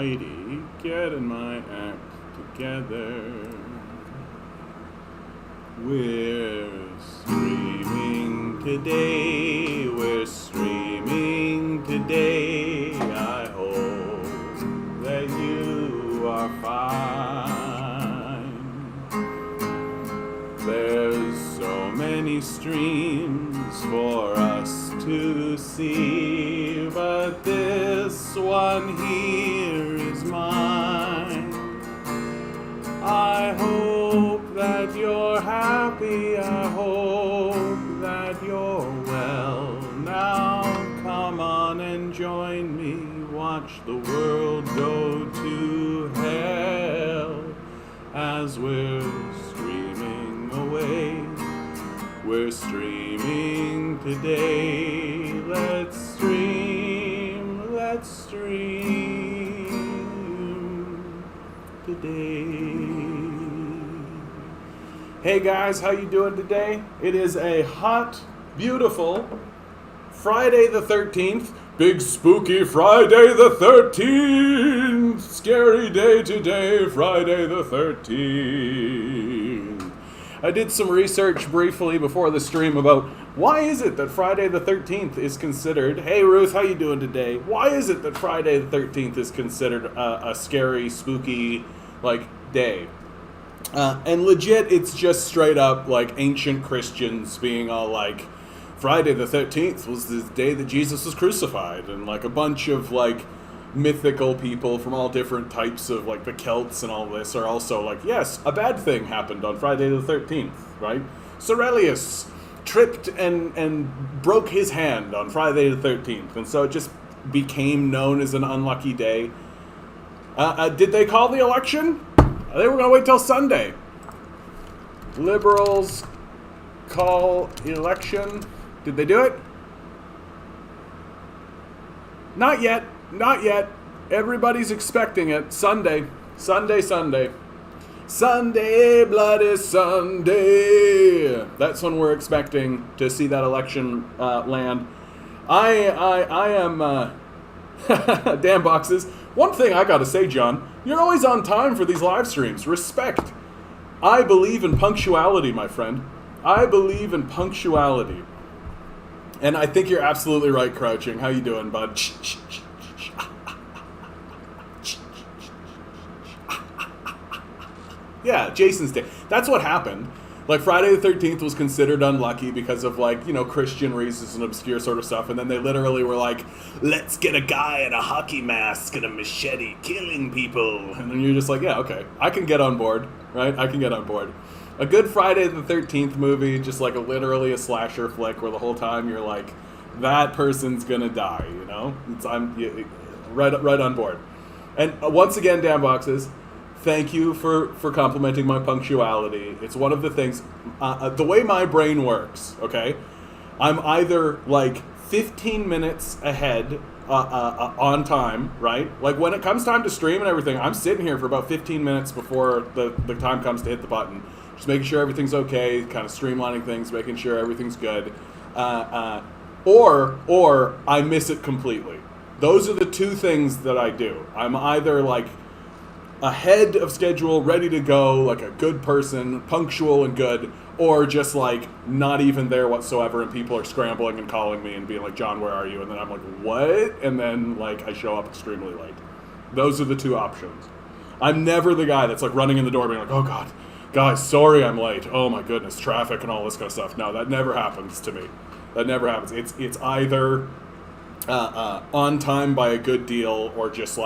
righty, getting my act together. We're streaming today, we're streaming today. I hope that you are fine. There's so many streams for us to see, but this one here is mine. I hope that you're happy, I hope that you're well. Now come on and join me, watch the world go to hell as we're streaming away. We're streaming today. Let's stream today. Hey guys, how you doing today? It is a hot, beautiful Friday the 13th. Big spooky Friday the 13th. Scary day today, Friday the 13th. I did some research briefly before the stream about why is it that Friday the 13th is considered, hey Ruth, how you doing today? Why is it that Friday the 13th is considered a scary, spooky, day? And legit, it's just straight up, ancient Christians being all like, Friday the 13th was the day that Jesus was crucified, and, a bunch of, mythical people from all different types of, the Celts and all this are also yes, a bad thing happened on Friday the 13th, right? Cerelius tripped and broke his hand on Friday the 13th, and so it just became known as an unlucky day. Did they call the election? They were going to wait till Sunday. Liberals call election. Did they do it? Not yet. Not yet. Everybody's expecting it. Sunday. Sunday, bloody Sunday. That's when we're expecting to see that election land. I am... damn boxes. One thing I gotta say, John, you're always on time for these live streams. Respect. I believe in punctuality, my friend. I believe in punctuality. And I think you're absolutely right, Crouching. How you doing, bud? Yeah, Jason's Day. That's what happened. Friday the 13th was considered unlucky because of, Christian reasons and obscure sort of stuff. And then they literally were like, let's get a guy in a hockey mask and a machete killing people. And then you're just like, yeah, okay. I can get on board, right? I can get on board. A good Friday the 13th movie, just literally a slasher flick where the whole time you're like, that person's gonna die, you know? I'm right on board. And once again, Dan Boxes, thank you for complimenting my punctuality. It's one of the things, the way my brain works, okay? I'm either 15 minutes ahead on time, right? When it comes time to stream and everything, I'm sitting here for about 15 minutes before the time comes to hit the button. Just making sure everything's okay, kind of streamlining things, making sure everything's good. Or I miss it completely. Those are the two things that I do. I'm either ahead of schedule, ready to go, a good person, punctual and good, or just not even there whatsoever, and people are scrambling and calling me and being like, John, where are you? And then I'm like, what? And then I show up extremely late. Those are the two options. I'm never the guy that's running in the door being like, oh God, guys, sorry I'm late. Oh my goodness, traffic and all this kind of stuff. No, that never happens to me. That never happens. It's either on time by a good deal, or just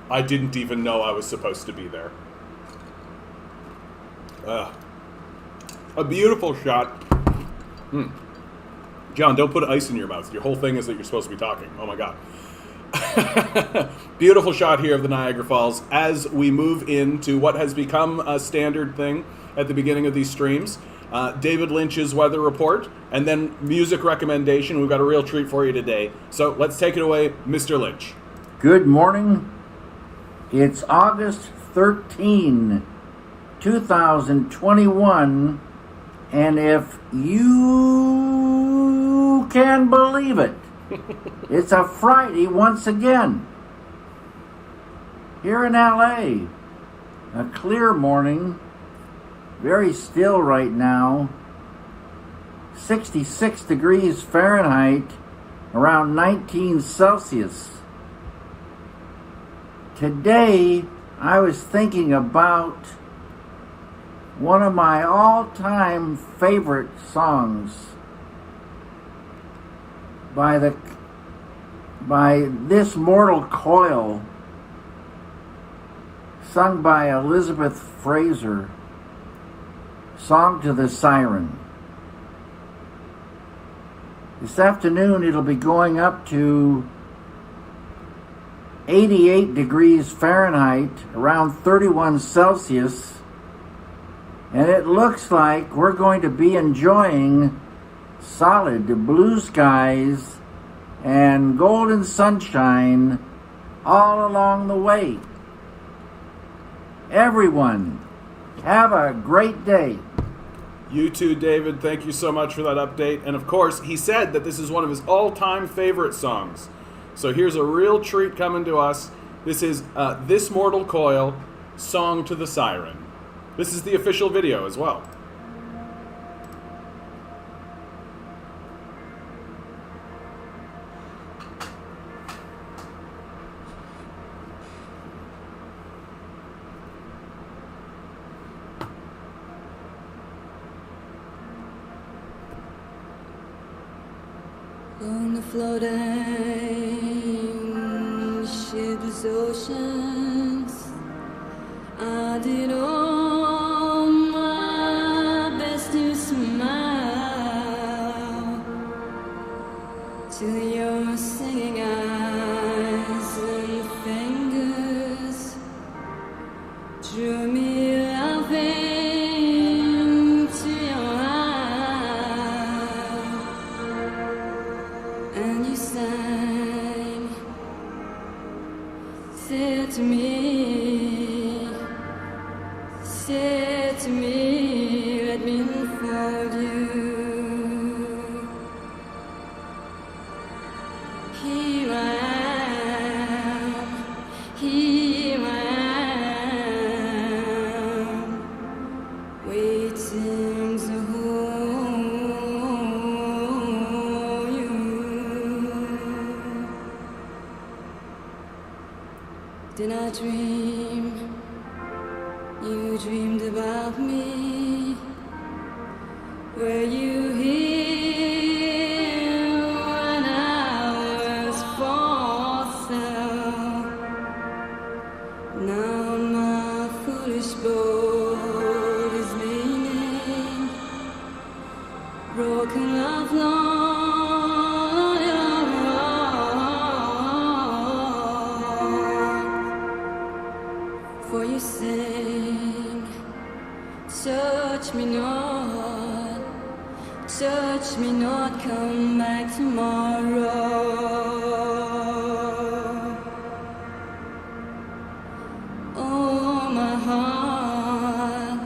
I didn't even know I was supposed to be there. A beautiful shot. John, don't put ice in your mouth. Your whole thing is that you're supposed to be talking. Oh my God. Beautiful shot here of the Niagara Falls as we move into what has become a standard thing at the beginning of these streams. David Lynch's weather report, and then music recommendation. We've got a real treat for you today. So let's take it away, Mr. Lynch. Good morning. It's August 13, 2021, and if you can believe it, it's a Friday once again. Here in LA, a clear morning, very still right now, 66 degrees Fahrenheit, around 19 Celsius. Today, I was thinking about one of my all-time favorite songs by This Mortal Coil, sung by Elizabeth Fraser, Song to the Siren. This afternoon it'll be going up to 88 degrees Fahrenheit, around 31 Celsius, and it looks like we're going to be enjoying solid blue skies and golden sunshine all along the way. Everyone, have a great day. You too, David. Thank you so much for that update. And of course, he said that this is one of his all-time favorite songs. So here's a real treat coming to us. This is This Mortal Coil, Song to the Siren. This is the official video as well. On the floating ships, oceans, I did all my best to smile till your singing eyes and fingers drew me laughing to your eyes. And you sang, said to me, let me unfold you. Here I am, waiting to hold you. Did I dream? You dreamed about me. Were you here when I was for sale? Now my foolish boat is leaning, broken love long your rock. For you sing, touch me not, come back tomorrow. Oh my heart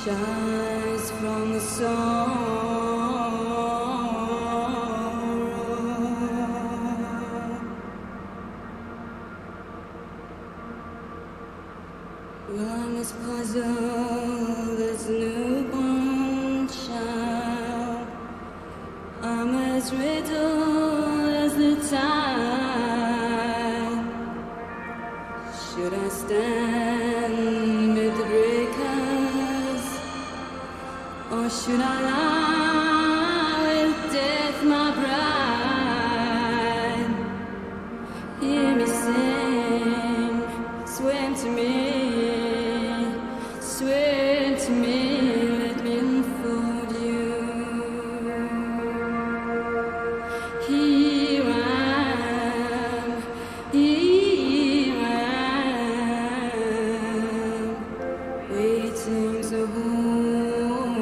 shines from the sorrow. Well, I'm as puzzled as a newborn child. I'm as riddled as the tide. Should I stand amid the breakers, or should I lie with death, my bride? Hear me sing, swim to me. Swear to me, let me unfold you. Here I am, waiting to hold you.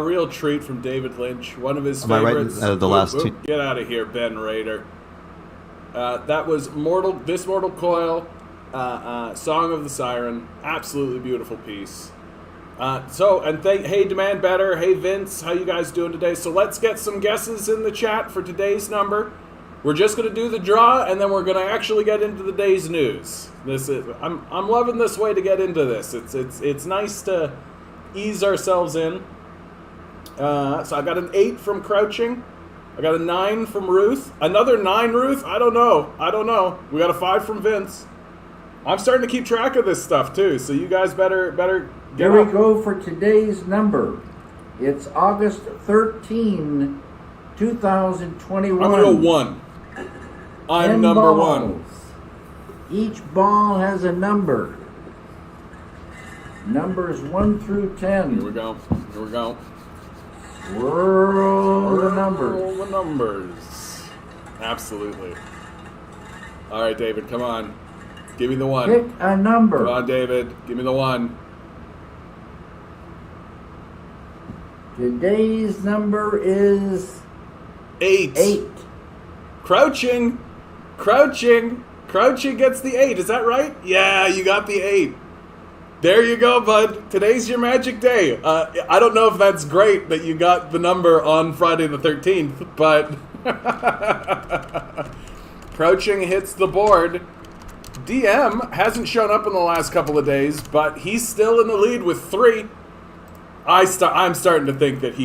Real treat from David Lynch, one of his Am I right? favorites. The last two. Get out of here, Ben Rader. That was This Mortal Coil, Song of the Siren, absolutely beautiful piece. Hey Demand Better, hey Vince, how you guys doing today? So let's get some guesses in the chat for today's number. We're just gonna do the draw, and then we're gonna actually get into the day's news. I'm loving this way to get into this. It's nice to ease ourselves in. So I got an 8 from Crouching. I got a 9 from Ruth. Another 9, Ruth? I don't know. We got a 5 from Vince. I'm starting to keep track of this stuff too, so you guys better get Here up. we go for today's number. It's August 13, 2021. I'm gonna go 1. I'm 10 number balls. 1. Each ball has a number. Numbers 1 through 10. Here we go. Whirl the numbers. Roll the numbers. Absolutely. All right, David, come on. Give me the 1. Pick a number. Come on, David. Give me the 1. Today's number is 8. 8. Crouching gets the 8. Is that right? Yeah, you got the 8. There you go, bud. Today's your magic day. I don't know if that's great that you got the number on Friday the 13th, but Crouching hits the board. DM hasn't shown up in the last couple of days, but he's still in the lead with 3. I'm starting to think that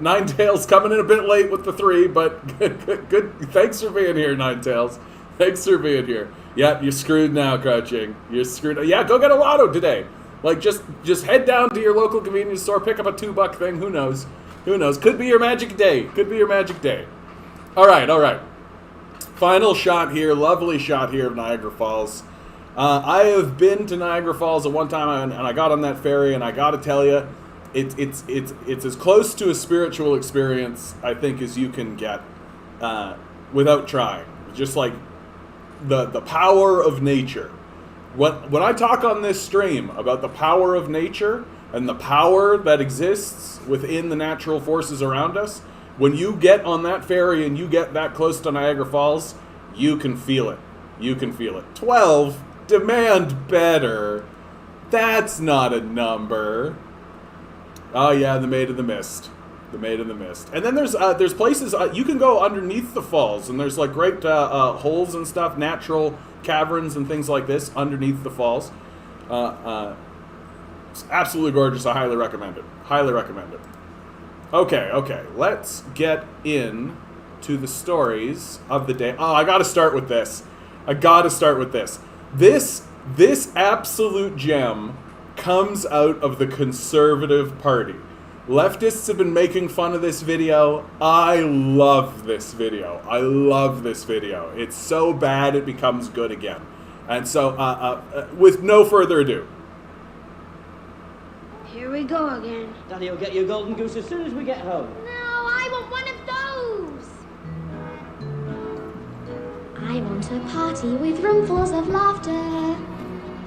Ninetails coming in a bit late with the 3, but good. Thanks for being here, Ninetails. Thanks for being here. Yep, you're screwed now, Crouching. You're screwed. Yeah, go get a lotto today. Like, just head down to your local convenience store, pick up a $2 thing. Who knows? Could be your magic day. All right. Final shot here. Lovely shot here of Niagara Falls. I have been to Niagara Falls at one time, and I got on that ferry, and I got to tell you, it's as close to a spiritual experience, I think, as you can get without trying. Just like the power of nature. When I talk on this stream about the power of nature and the power that exists within the natural forces around us, when you get on that ferry and you get that close to Niagara Falls, you can feel it. 12, Demand Better. That's not a number. Oh yeah, the Maid of the Mist. And then there's places you can go underneath the falls, and there's like great holes and stuff, natural caverns and things like this underneath the falls. It's absolutely gorgeous. I highly recommend it. Okay. Let's get in to the stories of the day. Oh, I got to start with this. This absolute gem comes out of the Conservative Party. Leftists have been making fun of this video. I love this video. It's so bad it becomes good again. And so, with no further ado. Here we go again. Daddy will get you a golden goose as soon as we get home. No, I want one of those. I want a party with roomfuls of laughter,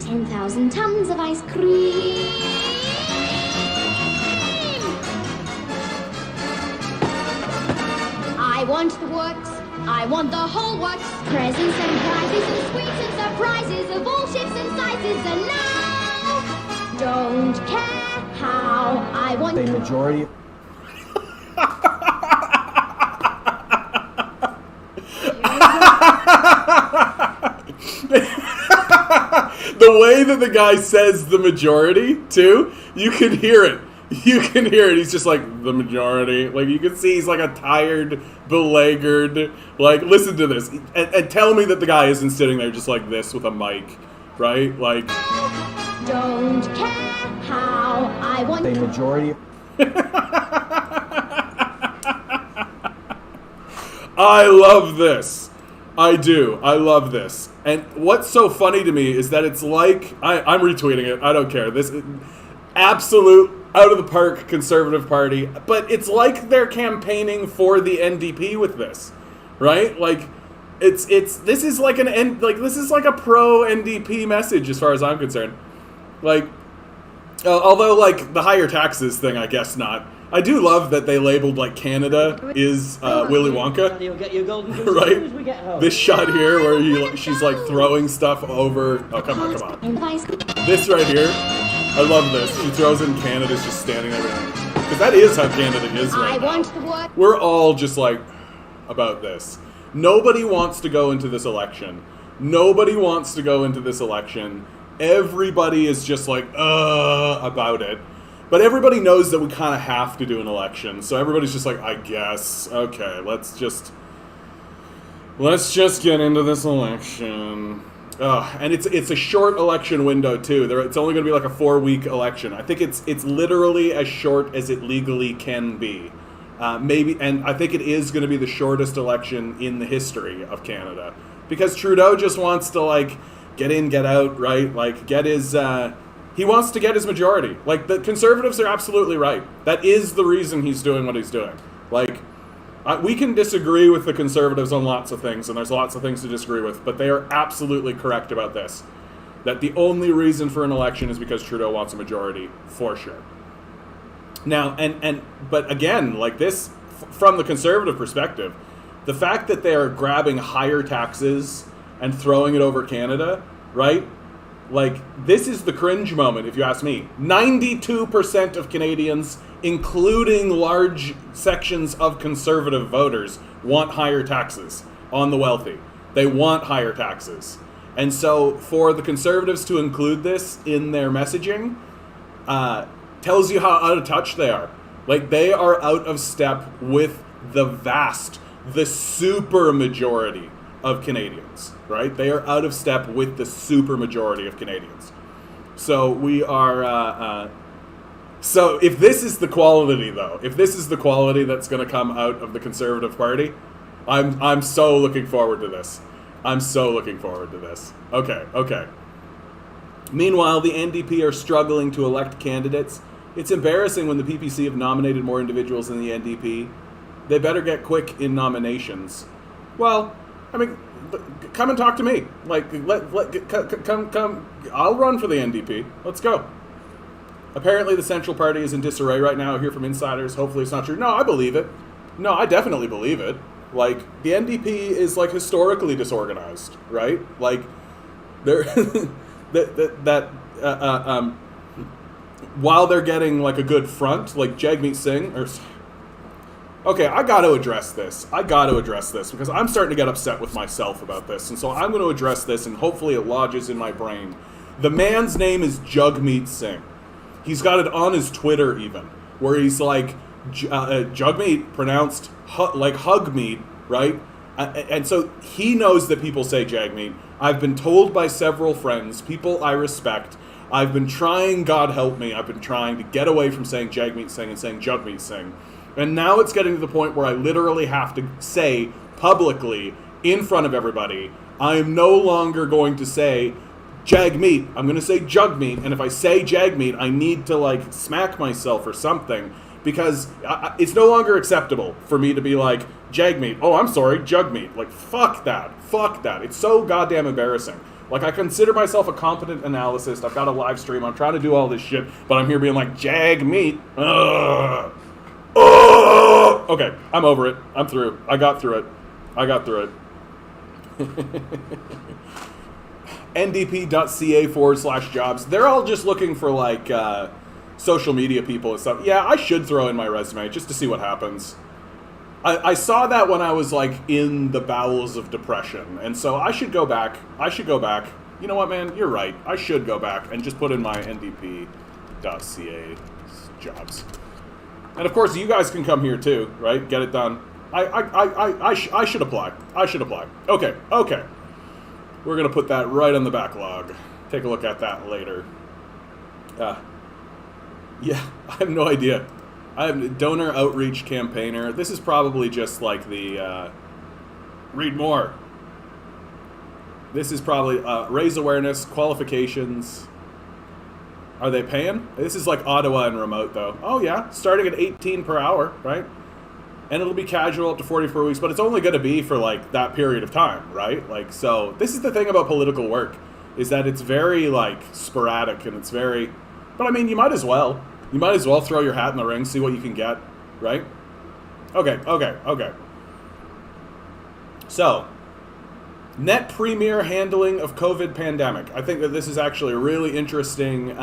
10,000 tons of ice cream. I want the works, I want the whole works. Presents and prizes and sweets and surprises of all shapes and sizes. And now, don't care how I want The majority. The way that the guy says the majority, too, you can hear it. He's just like, the majority. Like, you can see he's like a tired, beleaguered, like, listen to this. And tell me that the guy isn't sitting there just like this with a mic, right? Like, don't care how I want The majority. I love this. I do. I love this. And what's so funny to me is that it's like, I'm retweeting it. I don't care. This absolute out of the park Conservative Party. But it's like they're campaigning for the NDP with this, right? Like, this is like this is like a pro NDP message as far as I'm concerned. Like, although like the higher taxes thing, I guess not. I do love that they labeled like Canada is Willy Wonka. You'll get your golden goose Right? as soon as we get home. This shot here where she's like throwing stuff over. Oh, come on, come on. This right here, I love this. She throws in Canada's just standing there. Because that is how Canada is right now. We're all just like about this. Nobody wants to go into this election. Nobody wants to go into this election. Everybody is just like, about it. But everybody knows that we kind of have to do an election. So everybody's just like, I guess. Okay, let's just get into this election. And it's a short election window, too. It's only going to be like a 4-week election. I think it's literally as short as it legally can be. And I think it is going to be the shortest election in the history of Canada. Because Trudeau just wants to, like, get in, get out, right? Like, get his... he wants to get his majority. Like, the Conservatives are absolutely right. That is the reason he's doing what he's doing. Like, we can disagree with the Conservatives on lots of things, and there's lots of things to disagree with, but they are absolutely correct about this. That the only reason for an election is because Trudeau wants a majority, for sure. Now, but again, like this, from the Conservative perspective, the fact that they are grabbing higher taxes and throwing it over Canada, right? Like, this is the cringe moment, if you ask me. 92% of Canadians, including large sections of Conservative voters, want higher taxes on the wealthy. They want higher taxes. And so, for the Conservatives to include this in their messaging, tells you how out of touch they are. Like, they are out of step with the super majority of Canadians, right? They are out of step with the super majority of Canadians. So we are, so if this is the quality, though, if this is the quality that's going to come out of the Conservative Party, I'm so looking forward to this. I'm so looking forward to this. Okay. Meanwhile, the NDP are struggling to elect candidates. It's embarrassing when the PPC have nominated more individuals than the NDP. They better get quick in nominations. Well, I mean, come and talk to me. Like, come. I'll run for the NDP. Let's go. Apparently, the Central Party is in disarray right now. I hear from insiders. Hopefully, it's not true. No, I believe it. No, I definitely believe it. Like, the NDP is, like, historically disorganized, right? Like, they're while they're getting, like, a good front, like Jagmeet Singh, okay, I got to address this because I'm starting to get upset with myself about this. And so I'm going to address this, and hopefully it lodges in my brain. The man's name is Jagmeet Singh. He's got it on his Twitter even, where he's like, Jagmeet, pronounced like hug meat, right? And so he knows that people say Jagmeet. I've been told by several friends, people I respect. I've been trying, God help me, I've been trying to get away from saying Jagmeet Singh and saying Jagmeet Singh. And now it's getting to the point where I literally have to say publicly, in front of everybody, I am no longer going to say Jagmeet. I'm going to say Jugmeet. And if I say Jagmeet, I need to, like, smack myself or something. Because it's no longer acceptable for me to be like, Jagmeet. Oh, I'm sorry, Jugmeet. Like, fuck that. Fuck that. It's so goddamn embarrassing. Like, I consider myself a competent analyst. I've got a live stream. I'm trying to do all this shit. But I'm here being like, Jagmeet. Ugh. Oh! Okay, I'm over it. I'm through. I got through it. ndp.ca/jobs. They're all just looking for, like, social media people and stuff. Yeah, I should throw in my resume just to see what happens. I saw that when I was, like, in the bowels of depression. And so I should go back. You know what, man? You're right. I should go back and just put in my ndp.ca jobs. And of course, you guys can come here too, right? Get it done. I should apply. Okay. We're gonna put that right on the backlog. Take a look at that later. Yeah, I have no idea. I have a donor outreach campaigner. This is probably just like the read more. This is probably raise awareness, qualifications. Are they paying? This is like Ottawa and remote, though. Oh, yeah. Starting at $18 per hour, right? And it'll be casual up to 44 weeks, but it's only going to be for, like, that period of time, right? Like, so this is the thing about political work, is that it's very, like, sporadic and it's very... But, I mean, you might as well. You might as well throw your hat in the ring, see what you can get. right? Okay. So, net premier handling of COVID pandemic. I think that this is actually a really interesting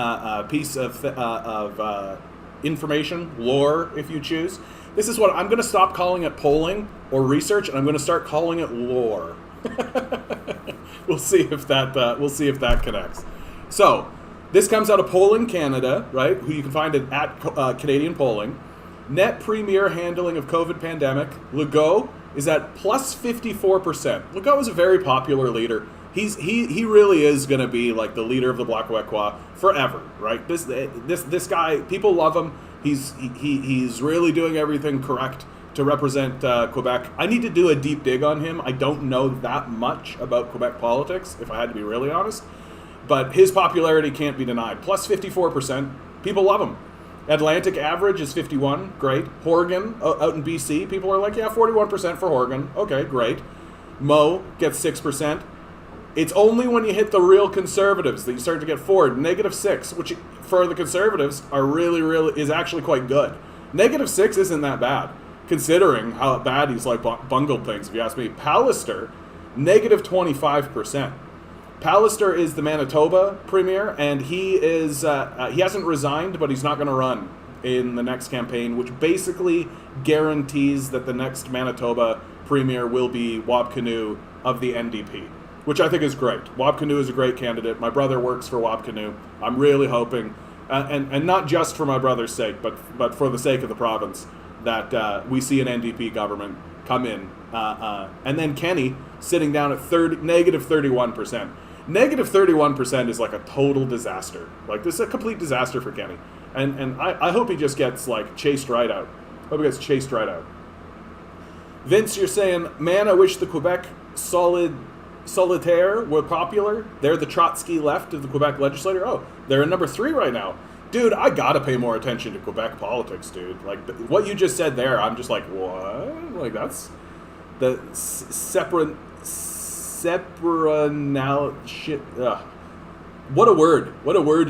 piece of information, lore, if you choose. This is what I'm going to stop calling it polling or research, and I'm going to start calling it lore. We'll see if that connects. So, this comes out of Polling Canada, right? Who you can find it at Canadian Polling. Net premier handling of COVID pandemic. Legault is at plus 54%. Legault is a very popular leader. He really is going to be like the leader of the Black Quebecois forever, right? This guy, people love him. He's really doing everything correct to represent Quebec. I need to do a deep dig on him. I don't know that much about Quebec politics, if I had to be really honest. But his popularity can't be denied. Plus 54%. People love him. Atlantic average is 51. Great. Horgan, out in BC, people are like, yeah, 41% for Horgan. Okay, great. Mo gets 6%. It's only when you hit the real conservatives that you start to get Ford. -6, which for the conservatives is actually quite good. -6 isn't that bad, considering how bad he's like bungled things, if you ask me. Pallister, -25%. Pallister is the Manitoba premier, and he hasn't resigned, but he's not going to run in the next campaign, which basically guarantees that the next Manitoba premier will be Wab Kinew of the NDP, which I think is great. Wab Kinew is a great candidate. My brother works for Wab Kinew. I'm really hoping, and not just for my brother's sake, but for the sake of the province, that we see an NDP government come in. And then Kenny sitting down at -31%. -31% is like a total disaster. Like, this is a complete disaster for Kenny. And I hope he just gets, like, chased right out. Vince, you're saying, man, I wish the Quebec Solitaire were popular. They're the Trotsky left of the Quebec legislature. Oh, they're in number 3 right now. Dude, I gotta pay more attention to Quebec politics, dude. Like, what you just said there, I'm just like, what? Like, that's the separate shit. Ugh. What a word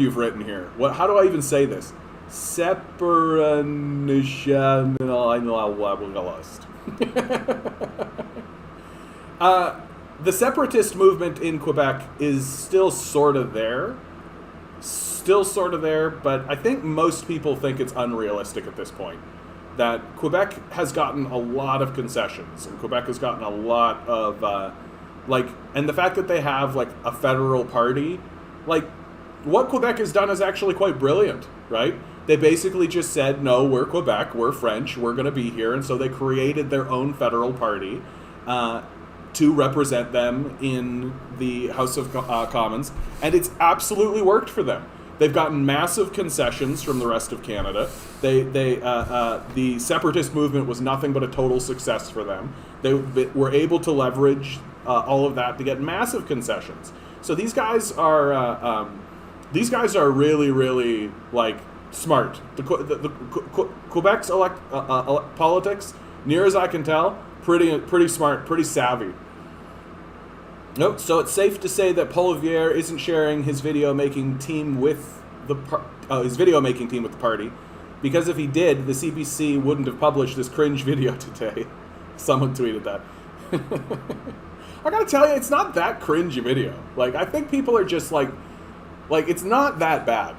you've written here. How do I even say this? Separationalist. The separatist movement in Quebec is still sort of there, but I think most people think it's unrealistic at this point. That Quebec has gotten a lot of concessions, and Quebec has gotten a lot of, and the fact that they have, like, a federal party, like, what Quebec has done is actually quite brilliant, right? They basically just said, no, we're Quebec, we're French, we're going to be here, and so they created their own federal party to represent them in the House of Commons, and it's absolutely worked for them. They've gotten massive concessions from the rest of Canada. The separatist movement was nothing but a total success for them. They were able to leverage all of that to get massive concessions. So these guys are really, really, like, smart. Quebec's politics, near as I can tell, pretty smart, pretty savvy. Nope. So it's safe to say that Poilievre isn't sharing his video making team with the party, because if he did, the CBC wouldn't have published this cringe video today. Someone tweeted that. I gotta tell you, it's not that cringe a video. Like, I think people are just like it's not that bad.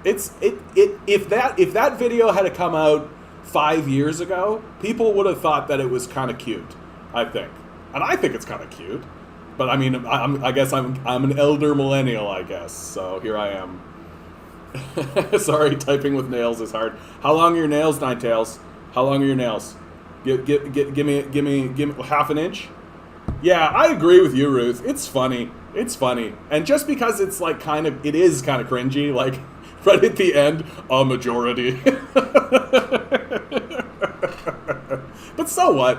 If that video had come out 5 years ago, people would have thought that it was kind of cute. I think, and I think it's kind of cute. But I mean, I guess I'm an elder millennial, I guess. So here I am. Sorry, typing with nails is hard. How long are your nails, Ninetails? How long are your nails? Give me half an inch. Yeah, I agree with you, Ruth. It's funny, and just because it's like it is kind of cringy, like right at the end, a majority. But so what?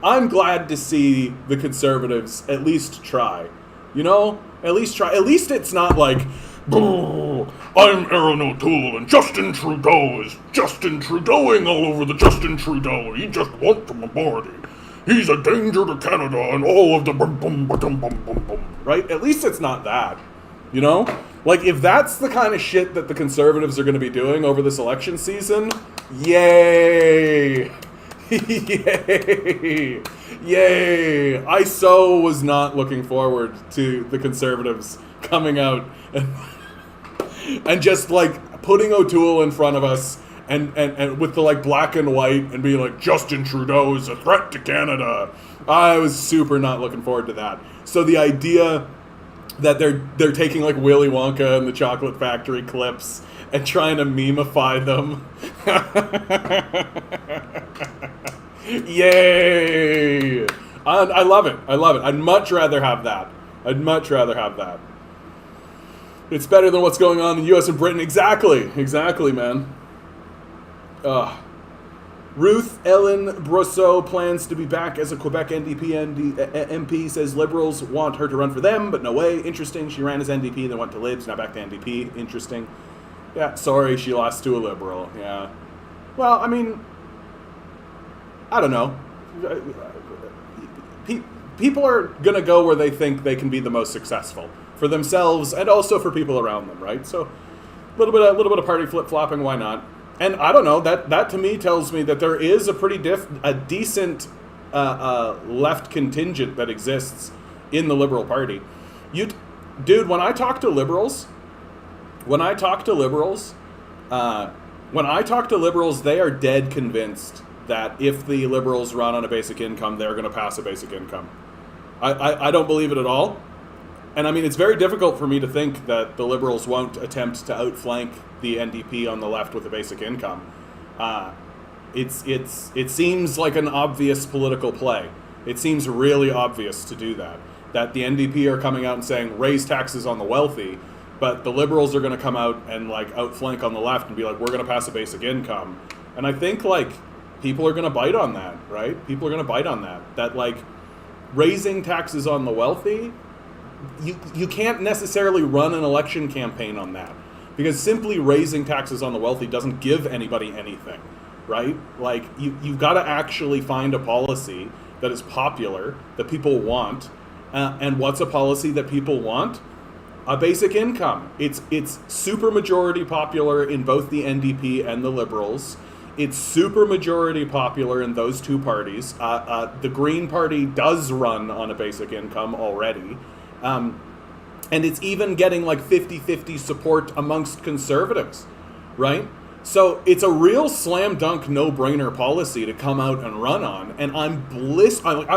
I'm glad to see the Conservatives at least try. You know? At least try. At least it's not like, I'm Aaron O'Toole and Justin Trudeau is Justin Trudeauing all over the Justin Trudeau. He just wants my body. He's a danger to Canada and all of the right? At least it's not that. You know? Like, if that's the kind of shit that the conservatives are going to be doing over this election season, yay! Yay! Yay! I so was not looking forward to the conservatives coming out and just, like, putting O'Toole in front of us and with the, like, black and white and being like, Justin Trudeau is a threat to Canada. I was super not looking forward to that. So the idea that they're taking, like, Willy Wonka and the Chocolate Factory clips and trying to memify them. Yay! I love it. I love it. I'd much rather have that. I'd much rather have that. It's better than what's going on in the U.S. and Britain. Exactly, man. Ruth Ellen Brosseau plans to be back as a Quebec NDP MP, says Liberals want her to run for them, but no way. Interesting. She ran as NDP, then went to Libs, now back to NDP. Interesting. Yeah, sorry, she lost to a Liberal. Yeah. Well, I mean, I don't know. People are going to go where they think they can be the most successful for themselves and also for people around them, right? So a little bit of party flip-flopping, why not? And I don't know, that to me tells me that there is a decent left contingent that exists in the Liberal Party. Dude, when I talk to liberals, they are dead convinced that if the Liberals run on a basic income, they're going to pass a basic income. I don't believe it at all. And I mean, it's very difficult for me to think that the Liberals won't attempt to outflank the NDP on the left with a basic income. It seems like an obvious political play. It seems really obvious to do that. That the NDP are coming out and saying, raise taxes on the wealthy, but the Liberals are going to come out and, like, outflank on the left and be like, we're going to pass a basic income. And I think, like, people are going to bite on that, right? People are going to bite on that. That, like, raising taxes on the wealthy, you can't necessarily run an election campaign on that, because simply raising taxes on the wealthy doesn't give anybody anything, right? Like, you've got to actually find a policy that is popular, that people want. And what's a policy that people want? A basic income. It's super majority popular in both the NDP and the Liberals. It's super majority popular in those two parties. The Green Party does run on a basic income already. And it's even getting like 50-50 support amongst conservatives, right? So it's a real slam dunk, no-brainer policy to come out and run on. And I'm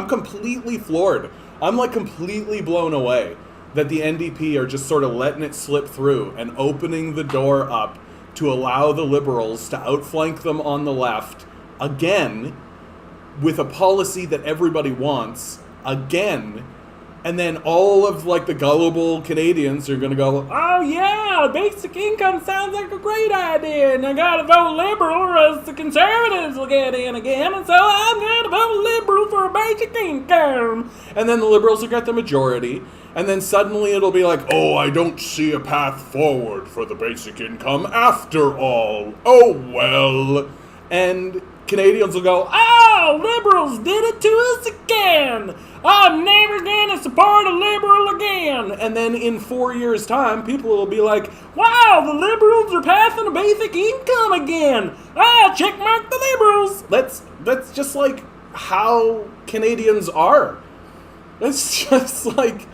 completely floored. I'm like completely blown away that the NDP are just sort of letting it slip through and opening the door up to allow the Liberals to outflank them on the left again with a policy that everybody wants again. And then all of, like, the gullible Canadians are going to go, oh, yeah, basic income sounds like a great idea, and I got to vote Liberal or else the Conservatives will get in again, and so I'm going to vote Liberal for a basic income. And then the Liberals will get the majority, and then suddenly it'll be like, oh, I don't see a path forward for the basic income after all. Oh, well. And Canadians will go, oh, Liberals did it to us again. I'm never going to support a Liberal again. And then in 4 years' time, people will be like, wow, the Liberals are passing a basic income again. I'll checkmark the Liberals. That's just like how Canadians are. That's just like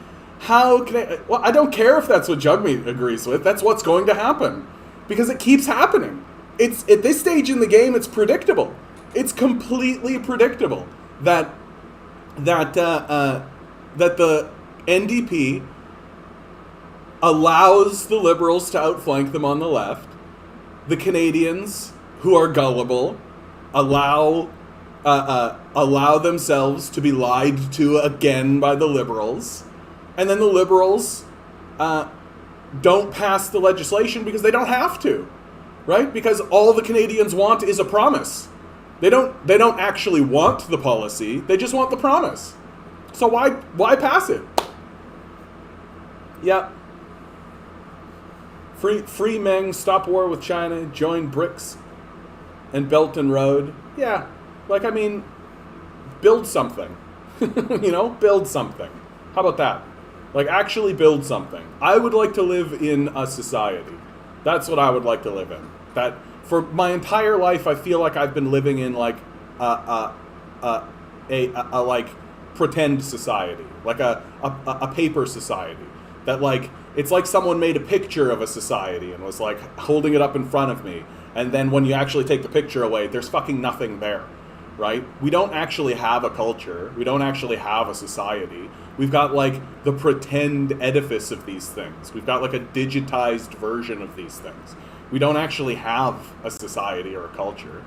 how well, I don't care if that's what Jugmeat agrees with. That's what's going to happen. Because it keeps happening. It's at this stage in the game, it's predictable. It's completely predictable that the NDP allows the Liberals to outflank them on the left. The Canadians, who are gullible, allow themselves to be lied to again by the Liberals, and then the Liberals don't pass the legislation because they don't have to, right? Because all the Canadians want is a promise. They don't actually want the policy. They just want the promise. So why pass it? Yeah. Free Meng, stop war with China, join BRICS and Belt and Road. Yeah. Like, I mean, build something. Build something. How about that? Like, actually build something. I would like to live in a society. That's what I would like to live in. That, for my entire life, I feel like I've been living in, like, a like, pretend society. Like, a paper society. That, like, it's like someone made a picture of a society and was, like, holding it up in front of me. And then when you actually take the picture away, there's fucking nothing there. Right? We don't actually have a culture. We don't actually have a society. We've got, like, the pretend edifice of these things. We've got, like, a digitized version of these things. We don't actually have a society or a culture.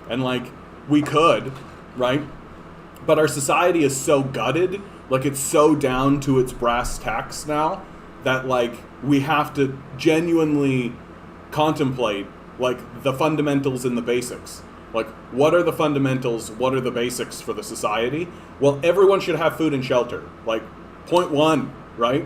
And, like, we could, right? But our society is so gutted, like, it's so down to its brass tacks now, that, like, we have to genuinely contemplate, like, the fundamentals and the basics. Like, what are the fundamentals? What are the basics for the society? Well, everyone should have food and shelter. Like, point one, right?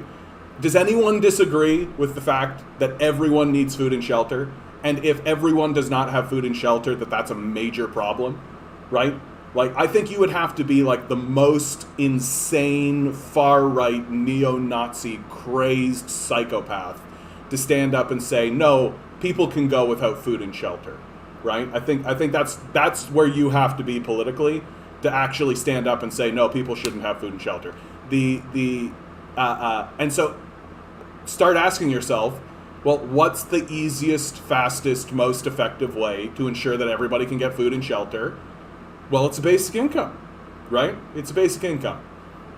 Does anyone disagree with the fact that everyone needs food and shelter? And if everyone does not have food and shelter, that's a major problem, right? Like, I think you would have to be, like, the most insane, far-right, neo-Nazi, crazed psychopath to stand up and say, no, people can go without food and shelter. Right? I think that's where you have to be politically to actually stand up and say, no, people shouldn't have food and shelter. And so start asking yourself, well, what's the easiest, fastest, most effective way to ensure that everybody can get food and shelter? Well, it's a basic income, right? It's a basic income.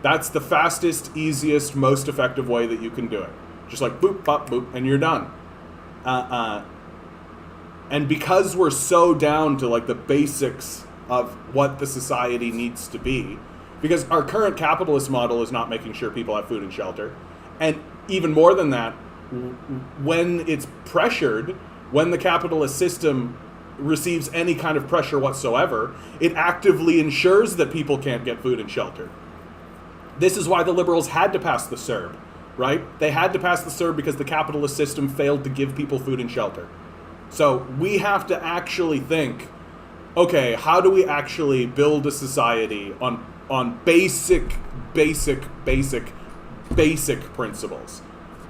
That's the fastest, easiest, most effective way that you can do it. Just like boop, bop, boop, and you're done. And because we're so down to, like, the basics of what the society needs to be, because our current capitalist model is not making sure people have food and shelter, and even more than that, when it's pressured, when the capitalist system receives any kind of pressure whatsoever, it actively ensures that people can't get food and shelter. This is why the liberals had to pass the CERB, right? They had to pass the CERB because the capitalist system failed to give people food and shelter. So we have to actually think, okay, how do we actually build a society on basic principles?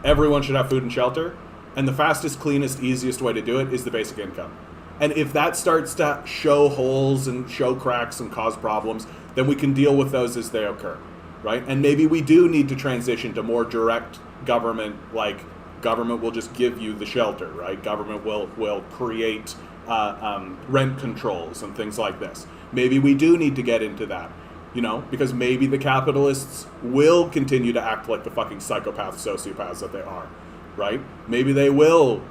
Everyone should have food and shelter, and the fastest, cleanest, easiest way to do it is the basic income. And if that starts to show holes and show cracks and cause problems, then we can deal with those as they occur, right? And maybe we do need to transition to more direct government, like, government will just give you the shelter, right? Government will create rent controls and things like this. Maybe we do need to get into that, you know, because maybe the capitalists will continue to act like the fucking psychopath sociopaths that they are, right? Maybe they will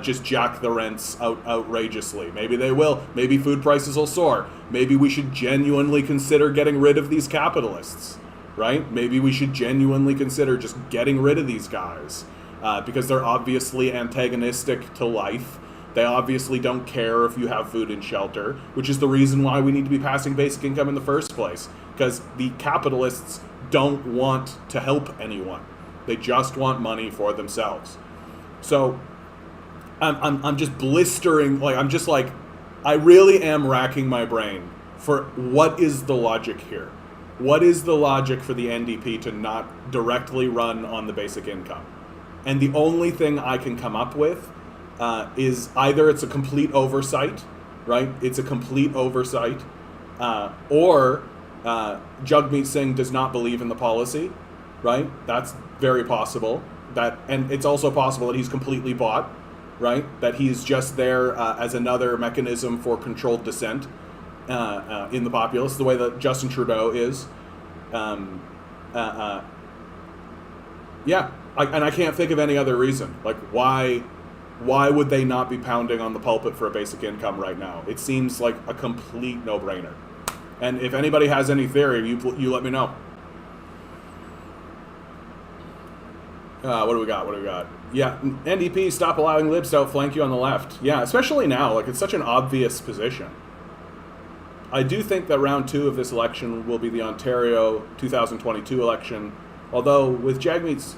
just jack the rents outrageously. Maybe they will. Maybe food prices will soar. Maybe we should genuinely consider getting rid of these capitalists, right? Maybe we should genuinely consider just getting rid of these guys. Because they're obviously antagonistic to life. They obviously don't care if you have food and shelter, which is the reason why we need to be passing basic income in the first place. Because the capitalists don't want to help anyone. They just want money for themselves. So I'm just blistering, like, I'm just like, I really am racking my brain for what is the logic here? What is the logic for the NDP to not directly run on the basic income? And the only thing I can come up with is either it's a complete oversight, right? It's a complete oversight, or Jagmeet Singh does not believe in the policy, right? That's very possible. And it's also possible that he's completely bought, right? That he's just there as another mechanism for controlled dissent in the populace, the way that Justin Trudeau is. Yeah. And I can't think of any other reason. Like, why would they not be pounding on the pulpit for a basic income right now? It seems like a complete no-brainer. And if anybody has any theory, you let me know. What do we got? Yeah, NDP, stop allowing libs to outflank you on the left. Yeah, especially now. Like, it's such an obvious position. I do think that round 2 of this election will be the Ontario 2022 election. Although, with Jagmeet's...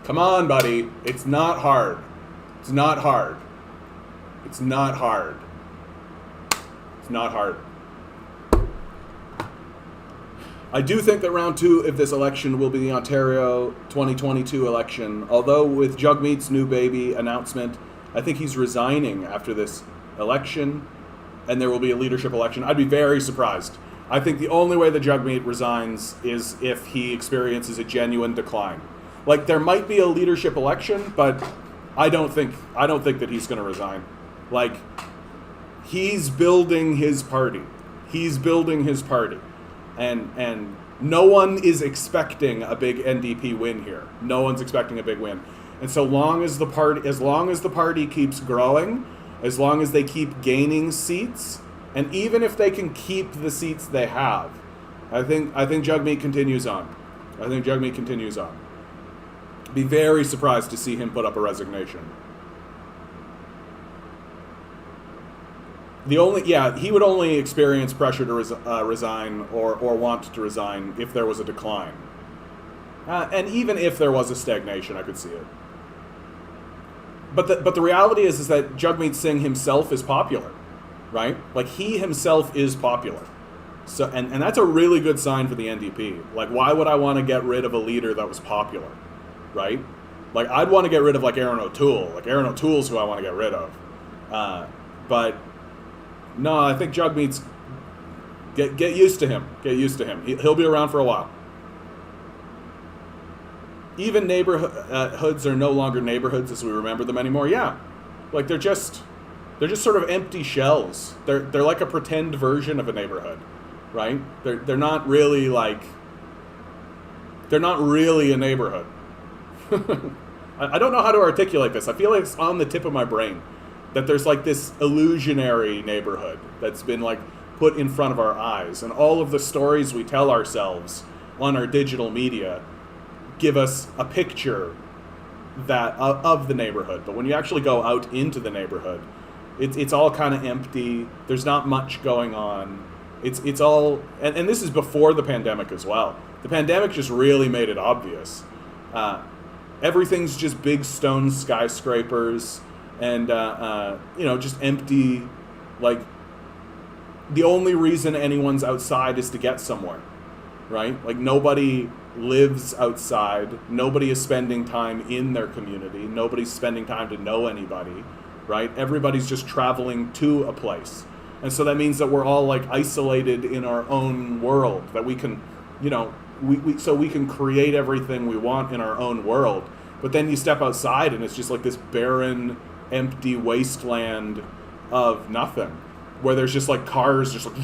Come on, buddy. It's not hard. It's not hard. It's not hard. not hard. I do think that round 2 of this election will be the Ontario 2022 election, although with Jugmeat's new baby announcement, I think he's resigning after this election, and there will be a leadership election. I'd be very surprised. I think the only way that Jugmeat resigns is if he experiences a genuine decline. Like, there might be a leadership election, but I don't think that he's going to resign. Like, he's building his party. And no one is expecting a big NDP win here. No one's expecting a big win. And so long as the party keeps growing, as long as they keep gaining seats, and even if they can keep the seats they have, I think Jugmeat continues on. Be very surprised to see him put up a resignation. He would only experience pressure to resign or want to resign if there was a decline. And even if there was a stagnation, I could see it. But the reality is that Jagmeet Singh himself is popular, right? Like, he himself is popular. So and that's a really good sign for the NDP. Like, why would I want to get rid of a leader that was popular, right? Like, I'd want to get rid of, like, Aaron O'Toole. Like, Aaron O'Toole's who I want to get rid of. But no, I think Jagmeet's get used to him. Get used to him. He'll be around for a while. Even neighborhoods are no longer neighborhoods as we remember them anymore. Yeah, like they're just sort of empty shells. They're like a pretend version of a neighborhood, right? They're not really a neighborhood. I don't know how to articulate this. I feel like it's on the tip of my brain that there's like this illusionary neighborhood that's been like put in front of our eyes, and all of the stories we tell ourselves on our digital media give us a picture that of the neighborhood. But when you actually go out into the neighborhood, it's all kind of empty. There's not much going on. It's all, and this is before the pandemic as well. The pandemic just really made it obvious. Everything's just big stone skyscrapers and just empty. Like, the only reason anyone's outside is to get somewhere, right? Like, nobody lives outside. Nobody is spending time in their community. Nobody's spending time to know anybody, right? Everybody's just traveling to a place. And so that means that we're all like isolated in our own world, that we can, we can create everything we want in our own world. But then you step outside and it's just like this barren, empty wasteland of nothing, where there's just like cars just like,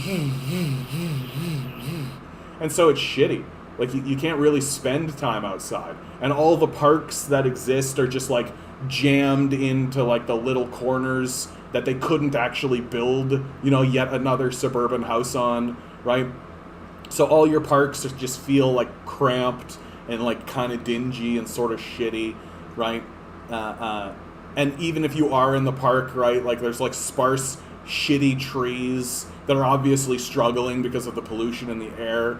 and so it's shitty. Like, you can't really spend time outside. And all the parks that exist are just, like, jammed into, like, the little corners that they couldn't actually build, yet another suburban house on, right? So all your parks just feel, like, cramped and, like, kind of dingy and sort of shitty, right? And even if you are in the park, right, like, there's, like, sparse, shitty trees that are obviously struggling because of the pollution in the air,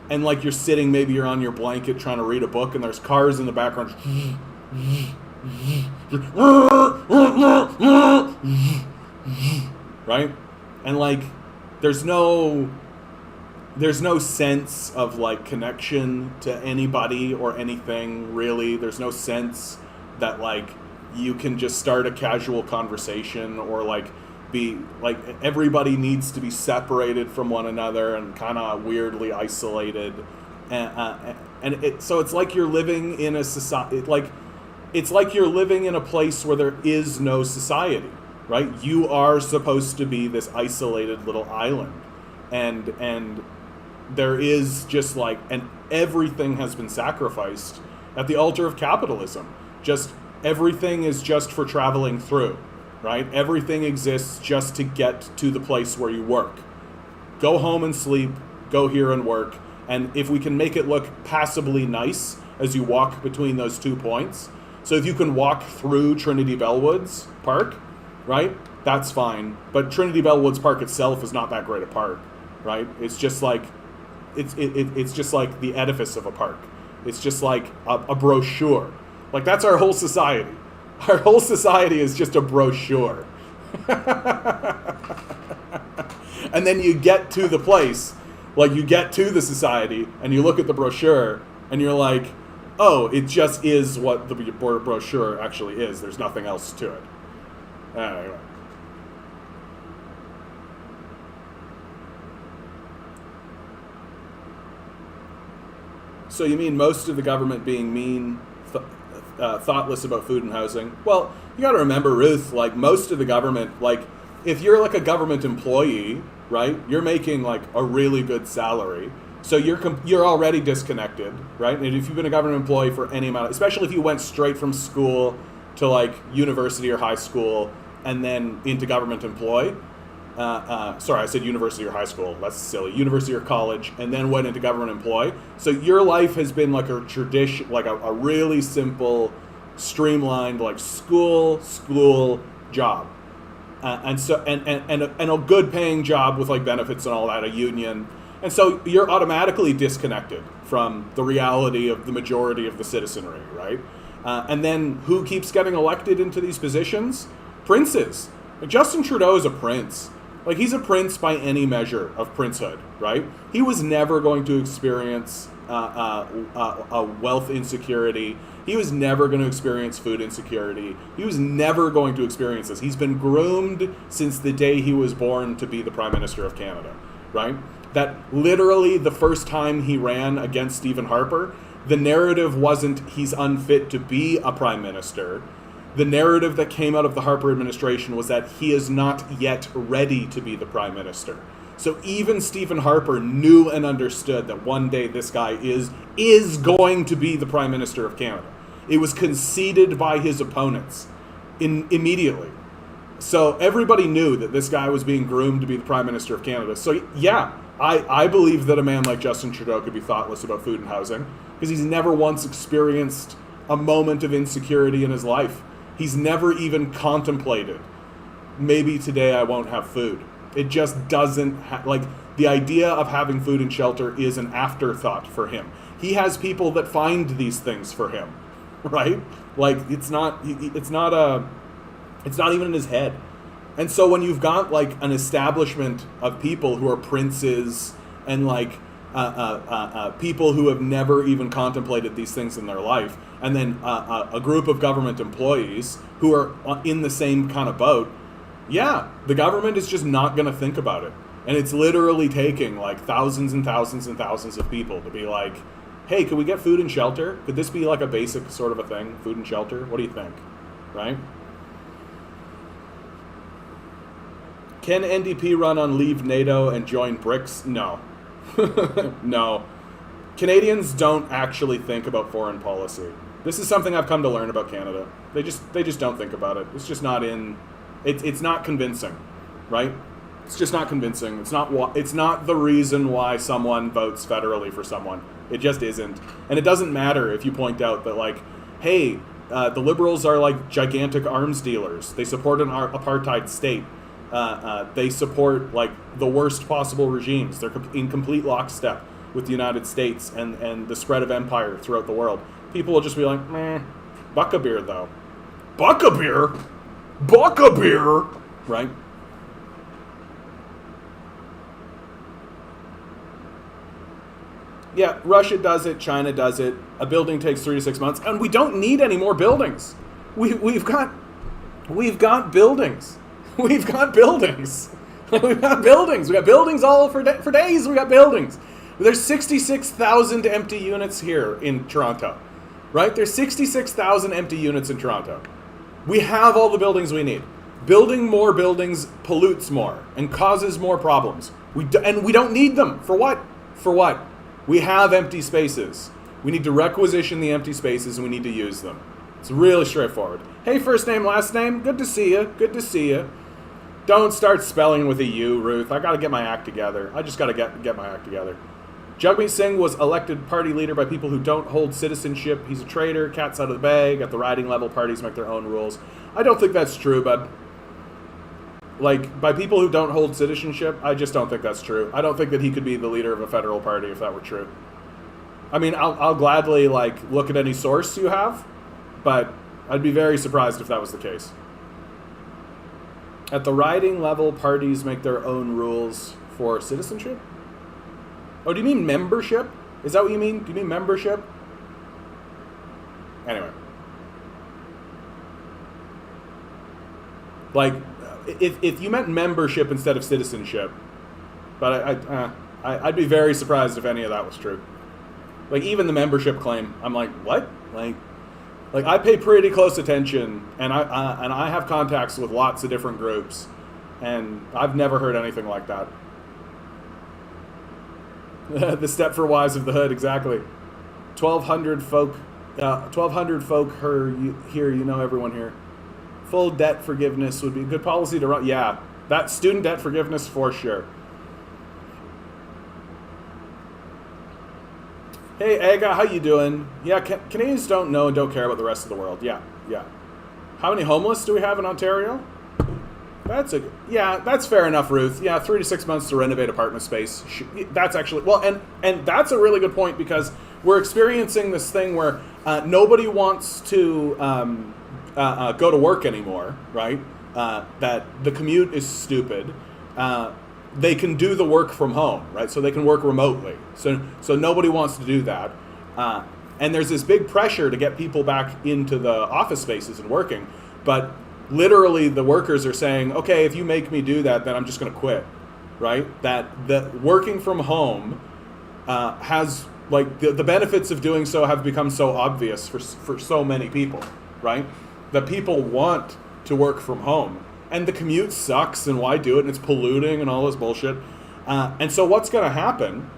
and like maybe you're on your blanket trying to read a book, and there's cars in the background. Right? And like, there's no sense of like connection to anybody or anything, really. There's no sense that like you can just start a casual conversation, or like be like, everybody needs to be separated from one another and kind of weirdly isolated, so it's like you're living in a society, it's like you're living in a place where there is no society, right? You are supposed to be this isolated little island, and there is just like, and everything has been sacrificed at the altar of capitalism. Just everything is just for traveling through. Right? Everything exists just to get to the place where you work. Go home and sleep, go here and work, and if we can make it look passably nice as you walk between those 2 points, so if you can walk through Trinity Bellwoods Park, right, that's fine, but Trinity Bellwoods Park itself is not that great a park, right? It's just like, it's just like the edifice of a park. It's just like a brochure. Like, that's our whole society. Our whole society is just a brochure. And then you get to the place, like you get to the society, and you look at the brochure, and you're like, oh, it just is what the brochure actually is. There's nothing else to it. Anyway. So you mean most of the government being mean, thoughtless about food and housing? Well, you got to remember, Ruth, like most of the government, like if you're like a government employee, right, you're making like a really good salary. So you're already disconnected, right? And if you've been a government employee for any amount, especially if you went straight from school to like university or high school and then into government employ, sorry, I said university or high school. That's silly. University or college, and then went into government employ. So your life has been like a tradition, like a really simple, streamlined, like school, job, and a good paying job with like benefits and all that, a union. And so you're automatically disconnected from the reality of the majority of the citizenry, right? And then who keeps getting elected into these positions? Princes. Like Justin Trudeau is a prince. Like he's a prince by any measure of princehood, right? He was never going to experience a wealth insecurity. He was never going to experience food insecurity. He was never going to experience this. He's been groomed since the day he was born to be the Prime Minister of Canada, right? That literally the first time he ran against Stephen Harper, the narrative wasn't he's unfit to be a prime minister. The narrative that came out of the Harper administration was that he is not yet ready to be the prime minister. So even Stephen Harper knew and understood that one day this guy is going to be the prime minister of Canada. It was conceded by his opponents immediately. So everybody knew that this guy was being groomed to be the prime minister of Canada. So yeah, I believe that a man like Justin Trudeau could be thoughtless about food and housing because he's never once experienced a moment of insecurity in his life. He's never even contemplated, maybe today I won't have food. It just doesn't, like, the idea of having food and shelter is an afterthought for him. He has people that find these things for him, right? Like, it's not even in his head. And so when you've got like an establishment of people who are princes and like people who have never even contemplated these things in their life, and then a group of government employees who are in the same kind of boat, yeah, the government is just not going to think about it. And it's literally taking like thousands and thousands and thousands of people to be like, hey, could we get food and shelter? Could this be like a basic sort of a thing, food and shelter? What do you think, right? Can NDP run on Leave NATO and join BRICS? No. No. Canadians don't actually think about foreign policy. This is something I've come to learn about Canada. They just don't think about it. It's just not in... It's not convincing, right? It's just not convincing. It's not the reason why someone votes federally for someone. It just isn't. And it doesn't matter if you point out that, like, hey, the Liberals are like gigantic arms dealers. They support an apartheid state. They support like the worst possible regimes. They're in complete lockstep with the United States and the spread of empire throughout the world. People will just be like, meh, buck a beer though. Buck a beer? Buck a beer? Right? Yeah, Russia does it, China does it. A building takes 3 to 6 months, and we don't need any more buildings. We've got buildings. We've got buildings. We've got buildings. We got buildings all for days. We got buildings. There's 66,000 empty units here in Toronto, right? There's 66,000 empty units in Toronto. We have all the buildings we need. Building more buildings pollutes more and causes more problems. And we don't need them. For what? For what? We have empty spaces. We need to requisition the empty spaces and we need to use them. It's really straightforward. Hey, first name, last name. Good to see you. Good to see you. Don't start spelling with a U, Ruth. I got to get my act together. I just got to get my act together. Jagmeet Singh was elected party leader by people who don't hold citizenship. He's a traitor. Cat's out of the bag. At the riding level, parties make their own rules. I don't think that's true, bud. Like, by people who don't hold citizenship, I just don't think that's true. I don't think that he could be the leader of a federal party if that were true. I mean, I'll gladly, like, look at any source you have, but I'd be very surprised if that was the case. At the riding level, parties make their own rules for citizenship? Oh, do you mean membership? Is that what you mean? Do you mean membership? Anyway. Like, if you meant membership instead of citizenship, but I'd be very surprised if any of that was true. Like, even the membership claim, I'm like, what? Like I pay pretty close attention, and I have contacts with lots of different groups, and I've never heard anything like that. The Stepford of the Hood, exactly. 1,200 folk here, you know everyone here. Full debt forgiveness would be a good policy to run. Yeah, that student debt forgiveness for sure. Hey, Aga, how you doing? Yeah, Canadians don't know and don't care about the rest of the world. Yeah. How many homeless do we have in Ontario? That's fair enough, Ruth. Yeah, 3 to 6 months to renovate apartment space. That's actually, well, and that's a really good point, because we're experiencing this thing where nobody wants to go to work anymore, right? That the commute is stupid. They can do the work from home, right? So they can work remotely. So nobody wants to do that. And there's this big pressure to get people back into the office spaces and working. But literally the workers are saying, okay, if you make me do that, then I'm just going to quit, right? That working from home has, like, the benefits of doing so have become so obvious for so many people, right? That people want to work from home. And the commute sucks, and why do it? And it's polluting and all this bullshit. And so what's going to happen,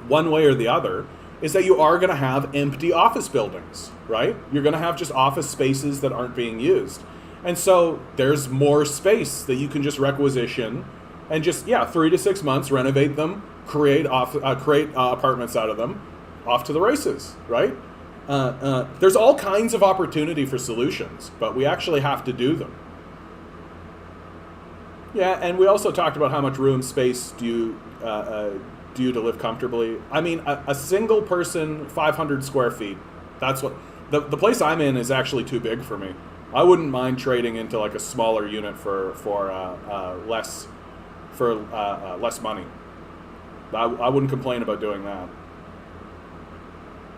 one way or the other, is that you are going to have empty office buildings, right? You're going to have just office spaces that aren't being used. And so there's more space that you can just requisition and just, 3 to 6 months, renovate them, create apartments out of them, off to the races, right? There's all kinds of opportunity for solutions, but we actually have to do them. Yeah, and we also talked about how much room space do you to live comfortably. I mean, a single person, 500 square feet. That's what the place I'm in is actually too big for me. I wouldn't mind trading into like a smaller unit for less money. I wouldn't complain about doing that.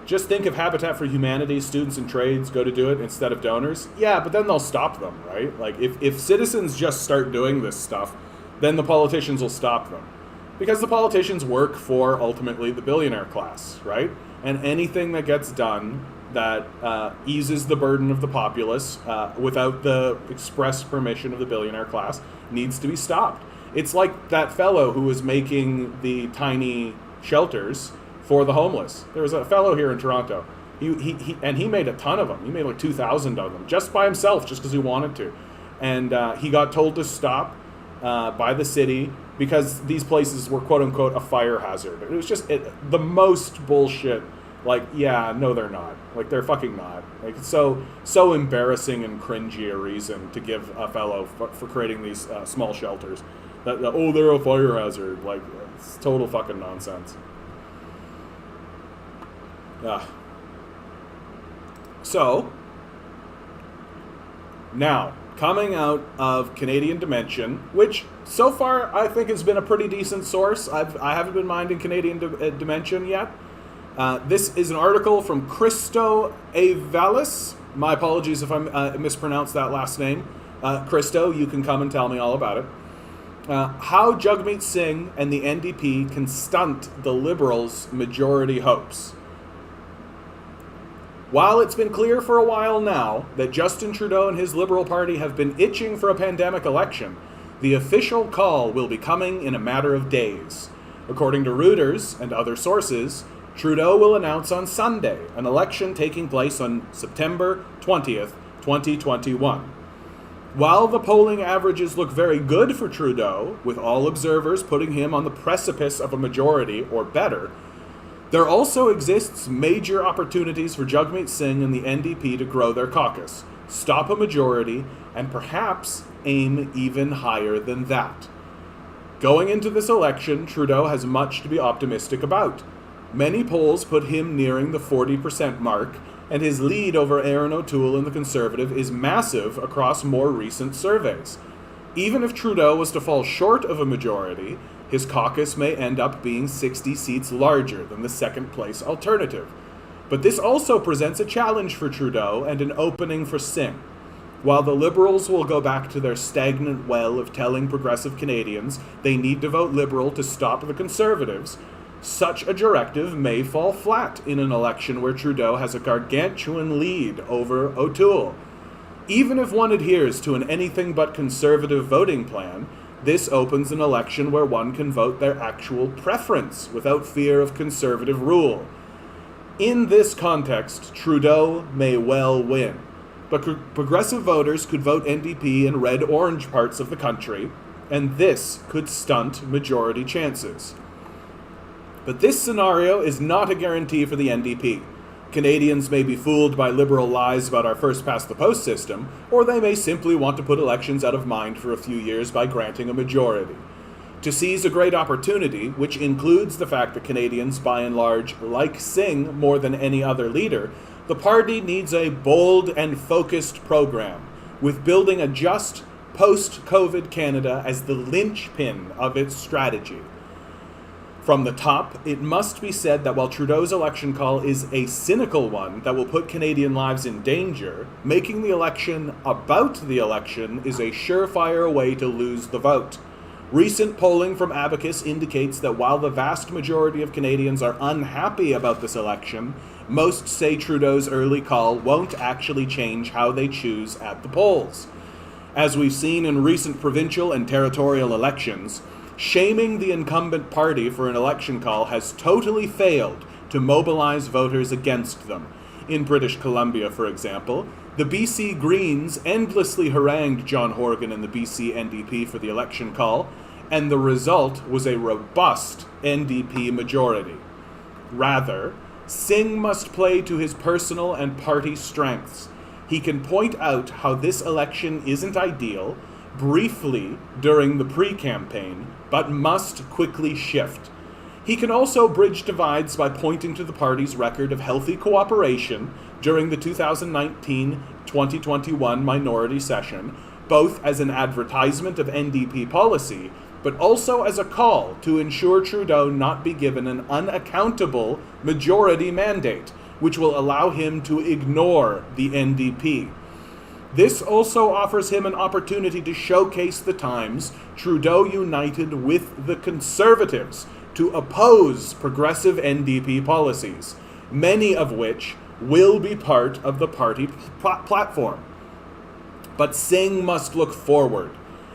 Just think if Habitat for Humanity, students and trades go to do it instead of donors. Yeah, but then they'll stop them, right? Like, if citizens just start doing this stuff, then the politicians will stop them. Because the politicians work for, ultimately, the billionaire class, right? And anything that gets done that eases the burden of the populace without the express permission of the billionaire class needs to be stopped. It's like that fellow who was making the tiny shelters for the homeless. There was a fellow here in Toronto. He made a ton of them. He made like 2,000 of them just by himself, just because he wanted to. And he got told to stop by the city because these places were quote unquote a fire hazard. It was just the most bullshit. Like, yeah, no, they're not. Like, they're fucking not. Like, it's so embarrassing and cringy a reason to give a fellow for creating these small shelters. That they're a fire hazard. Like, it's total fucking nonsense. So, now, coming out of Canadian Dimension, which so far I think has been a pretty decent source. I haven't been minding Canadian Dimension yet. This is an article from Christo Avalis. My apologies if I mispronounced that last name. Christo, you can come and tell me all about it. How Jagmeet Singh and the NDP can stunt the Liberals' majority hopes. While it's been clear for a while now that Justin Trudeau and his Liberal Party have been itching for a pandemic election, the official call will be coming in a matter of days. According to Reuters and other sources, Trudeau will announce on Sunday an election taking place on September 20th, 2021. While the polling averages look very good for Trudeau, with all observers putting him on the precipice of a majority or better, there also exists major opportunities for Jagmeet Singh and the NDP to grow their caucus, stop a majority, and perhaps aim even higher than that. Going into this election, Trudeau has much to be optimistic about. Many polls put him nearing the 40% mark, and his lead over Aaron O'Toole and the Conservative is massive across more recent surveys. Even if Trudeau was to fall short of a majority, His caucus may end up being 60 seats larger than the second place alternative. But this also presents a challenge for Trudeau and an opening for Singh. While the Liberals will go back to their stagnant well of telling progressive Canadians they need to vote Liberal to stop the Conservatives, such a directive may fall flat in an election where Trudeau has a gargantuan lead over O'Toole. Even if one adheres to an anything but conservative voting plan, this opens an election where one can vote their actual preference without fear of conservative rule. In this context, Trudeau may well win, but progressive voters could vote NDP in red-orange parts of the country, and this could stunt majority chances. But this scenario is not a guarantee for the NDP. Canadians may be fooled by Liberal lies about our first-past-the-post system, or they may simply want to put elections out of mind for a few years by granting a majority. To seize a great opportunity, which includes the fact that Canadians, by and large, like Singh more than any other leader, the party needs a bold and focused program, with building a just, post-COVID Canada as the linchpin of its strategy. From the top, it must be said that while Trudeau's election call is a cynical one that will put Canadian lives in danger, making the election about the election is a surefire way to lose the vote. Recent polling from Abacus indicates that while the vast majority of Canadians are unhappy about this election, most say Trudeau's early call won't actually change how they choose at the polls. As we've seen in recent provincial and territorial elections, shaming the incumbent party for an election call has totally failed to mobilize voters against them. In British Columbia, for example, the BC Greens endlessly harangued John Horgan and the BC NDP for the election call, and the result was a robust NDP majority. Rather, Singh must play to his personal and party strengths. He can point out how this election isn't ideal, briefly during the pre-campaign, but must quickly shift. He can also bridge divides by pointing to the party's record of healthy cooperation during the 2019-2021 minority session, both as an advertisement of NDP policy, but also as a call to ensure Trudeau not be given an unaccountable majority mandate, which will allow him to ignore the NDP. This also offers him an opportunity to showcase the times Trudeau united with the Conservatives to oppose progressive NDP policies, many of which will be part of the party platform. But Singh must look forward,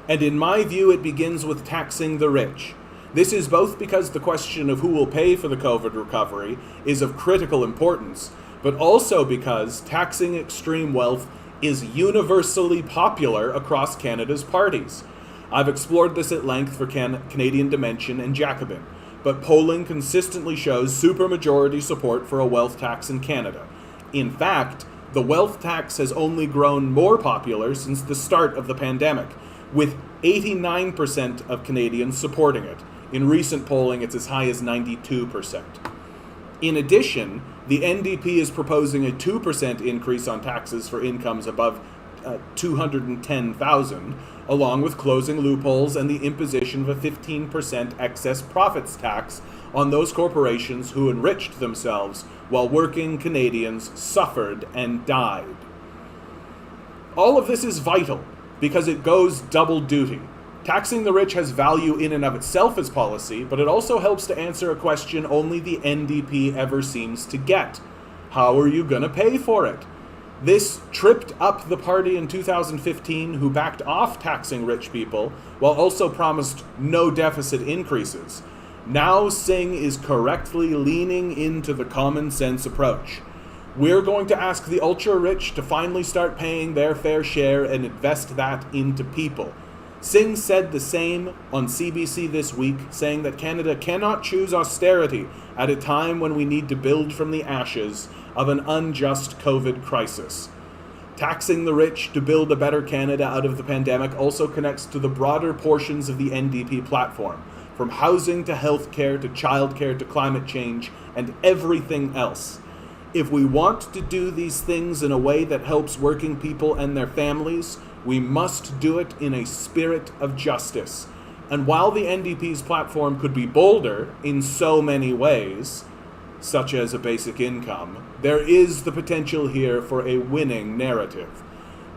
and in my view it begins with taxing the rich. This is both because the question of who will pay for the COVID recovery is of critical importance, but also because taxing extreme wealth is universally popular across Canada's parties. I've explored this at length for Canadian Dimension and Jacobin, but polling consistently shows supermajority support for a wealth tax in Canada. In fact, the wealth tax has only grown more popular since the start of the pandemic, with 89% of Canadians supporting it. In recent polling, it's as high as 92%. In addition, the NDP is proposing a 2% increase on taxes for incomes above $210,000, along with closing loopholes and the imposition of a 15% excess profits tax on those corporations who enriched themselves while working Canadians suffered and died. All of this is vital because it goes double duty. Taxing the rich has value in and of itself as policy, but it also helps to answer a question only the NDP ever seems to get. How are you going to pay for it? This tripped up the party in 2015 who backed off taxing rich people while also promised no deficit increases. Now Singh is correctly leaning into the common sense approach. We're going to ask the ultra-rich to finally start paying their fair share and invest that into people. Singh said the same on CBC this week, saying that Canada cannot choose austerity at a time when we need to build from the ashes of an unjust COVID crisis. Taxing the rich to build a better Canada out of the pandemic also connects to the broader portions of the NDP platform, from housing to healthcare to childcare to climate change and everything else. If we want to do these things in a way that helps working people and their families, we must do it in a spirit of justice. And while the NDP's platform could be bolder in so many ways, such as a basic income, there is the potential here for a winning narrative.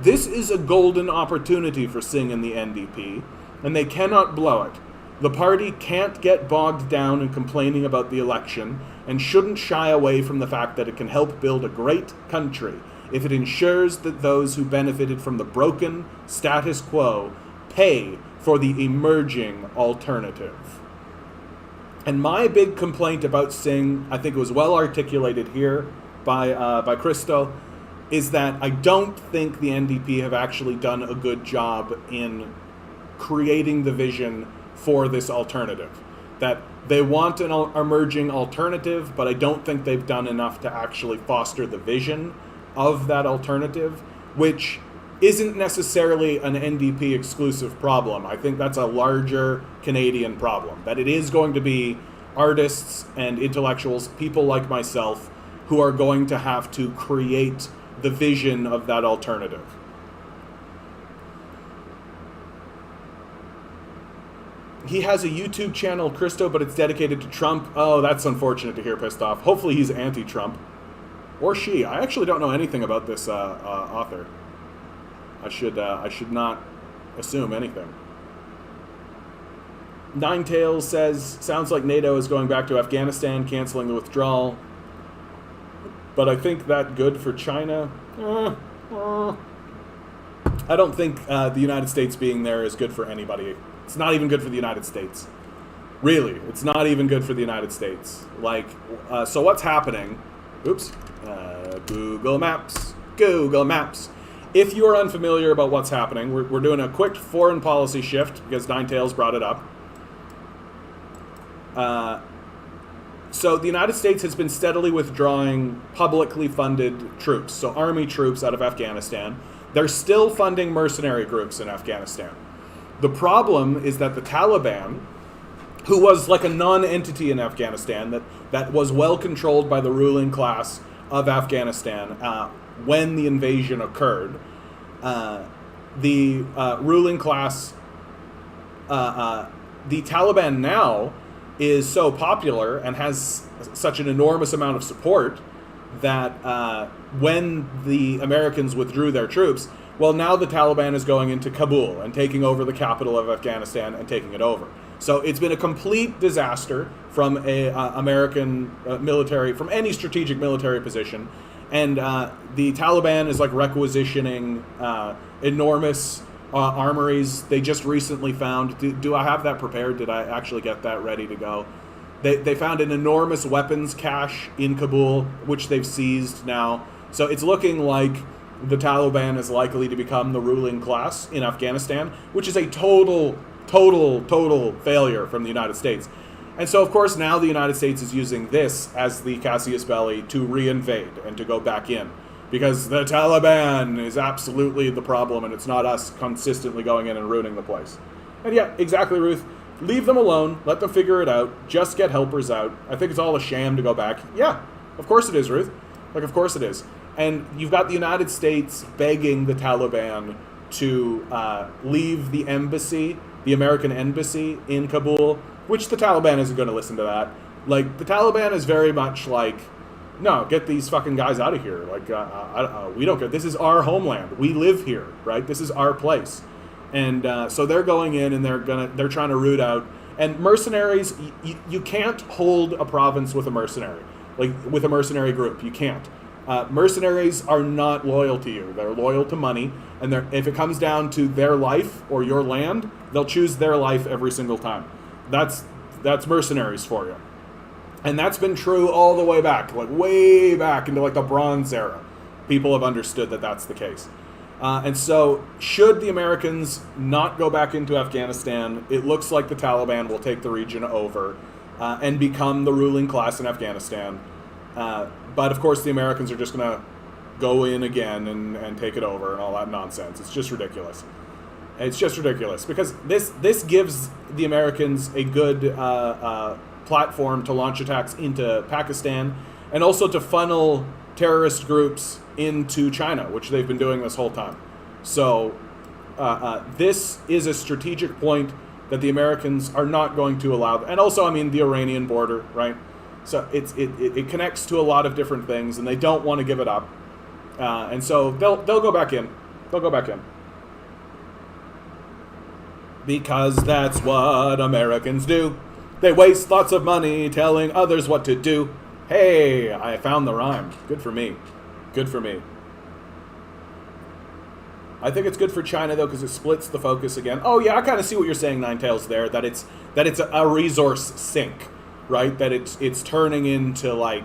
This is a golden opportunity for Singh and the NDP, and they cannot blow it. The party can't get bogged down in complaining about the election and shouldn't shy away from the fact that it can help build a great country if it ensures that those who benefited from the broken status quo pay for the emerging alternative. And my big complaint about Singh, I think it was well articulated here by Christo, is that I don't think the NDP have actually done a good job in creating the vision for this alternative. That they want an emerging alternative, but I don't think they've done enough to actually foster the vision of that alternative, which isn't necessarily an NDP exclusive problem. I think that's a larger Canadian problem, that it is going to be artists and intellectuals, people like myself, who are going to have to create the vision of that alternative. He has a YouTube channel, Christo, but it's dedicated to Trump. Oh, that's unfortunate to hear, pissed off. Hopefully he's anti-Trump. Or she. I actually don't know anything about this author. I should not assume anything. Ninetails says, sounds like NATO is going back to Afghanistan, canceling the withdrawal. But I think that good for China? I don't think the United States being there is good for anybody. It's not even good for the United States. Really, it's not even good for the United States. Like, so what's happening? Oops. Google Maps. Google Maps. If you are unfamiliar about what's happening, we're doing a quick foreign policy shift because Ninetails brought it up. So the United States has been steadily withdrawing publicly funded troops, so army troops out of Afghanistan. They're still funding mercenary groups in Afghanistan. The problem is that the Taliban, who was like a non-entity in Afghanistan, that was well controlled by the ruling class of Afghanistan when the invasion occurred, the ruling class, the Taliban now is so popular and has such an enormous amount of support that when the Americans withdrew their troops, well, now the Taliban is going into Kabul and taking over the capital of Afghanistan and taking it over. So it's been a complete disaster from a American military, from any strategic military position. And the Taliban is like requisitioning enormous armories. They just recently found, do I have that prepared? Did I actually get that ready to go? They found an enormous weapons cache in Kabul, which they've seized now. So it's looking like the Taliban is likely to become the ruling class in Afghanistan, which is a total failure from the United States. And so, of course, now the United States is using this as the casus belli to reinvade and to go back in. Because the Taliban is absolutely the problem, and it's not us consistently going in and ruining the place. And yeah, exactly, Ruth. Leave them alone. Let them figure it out. Just get helpers out. I think it's all a sham to go back. Yeah, of course it is, Ruth. Like, of course it is. And you've got the United States begging the Taliban to leave the embassy, the American embassy in Kabul, which the Taliban isn't going to listen to that. Like, the Taliban is very much like, no, get these fucking guys out of here. Like, we don't care. This is our homeland. We live here, right? This is our place. And so they're going in and they're trying to root out. And mercenaries, you can't hold a province with a mercenary, like with a mercenary group. You can't. Mercenaries are not loyal to you. They're loyal to money. And if it comes down to their life or your land, they'll choose their life every single time. That's mercenaries for you. And that's been true all the way back, like way back into like the Bronze Era. People have understood that that's the case. And so should the Americans not go back into Afghanistan, it looks like the Taliban will take the region over and become the ruling class in Afghanistan. But of course the Americans are just going to go in again and take it over and all that nonsense. It's just ridiculous. It's just ridiculous because this gives the Americans a good platform to launch attacks into Pakistan and also to funnel terrorist groups into China, which they've been doing this whole time. So this is a strategic point that the Americans are not going to allow. And also, I mean, the Iranian border, right? So it connects to a lot of different things, and they don't want to give it up. And so they'll go back in. They'll go back in. Because that's what Americans do. They waste lots of money telling others what to do. Hey, I found the rhyme. Good for me. Good for me. I think it's good for China, though, because it splits the focus again. Oh, yeah, I kind of see what you're saying, Ninetales, there, that it's a resource sink, right? That it's turning into, like,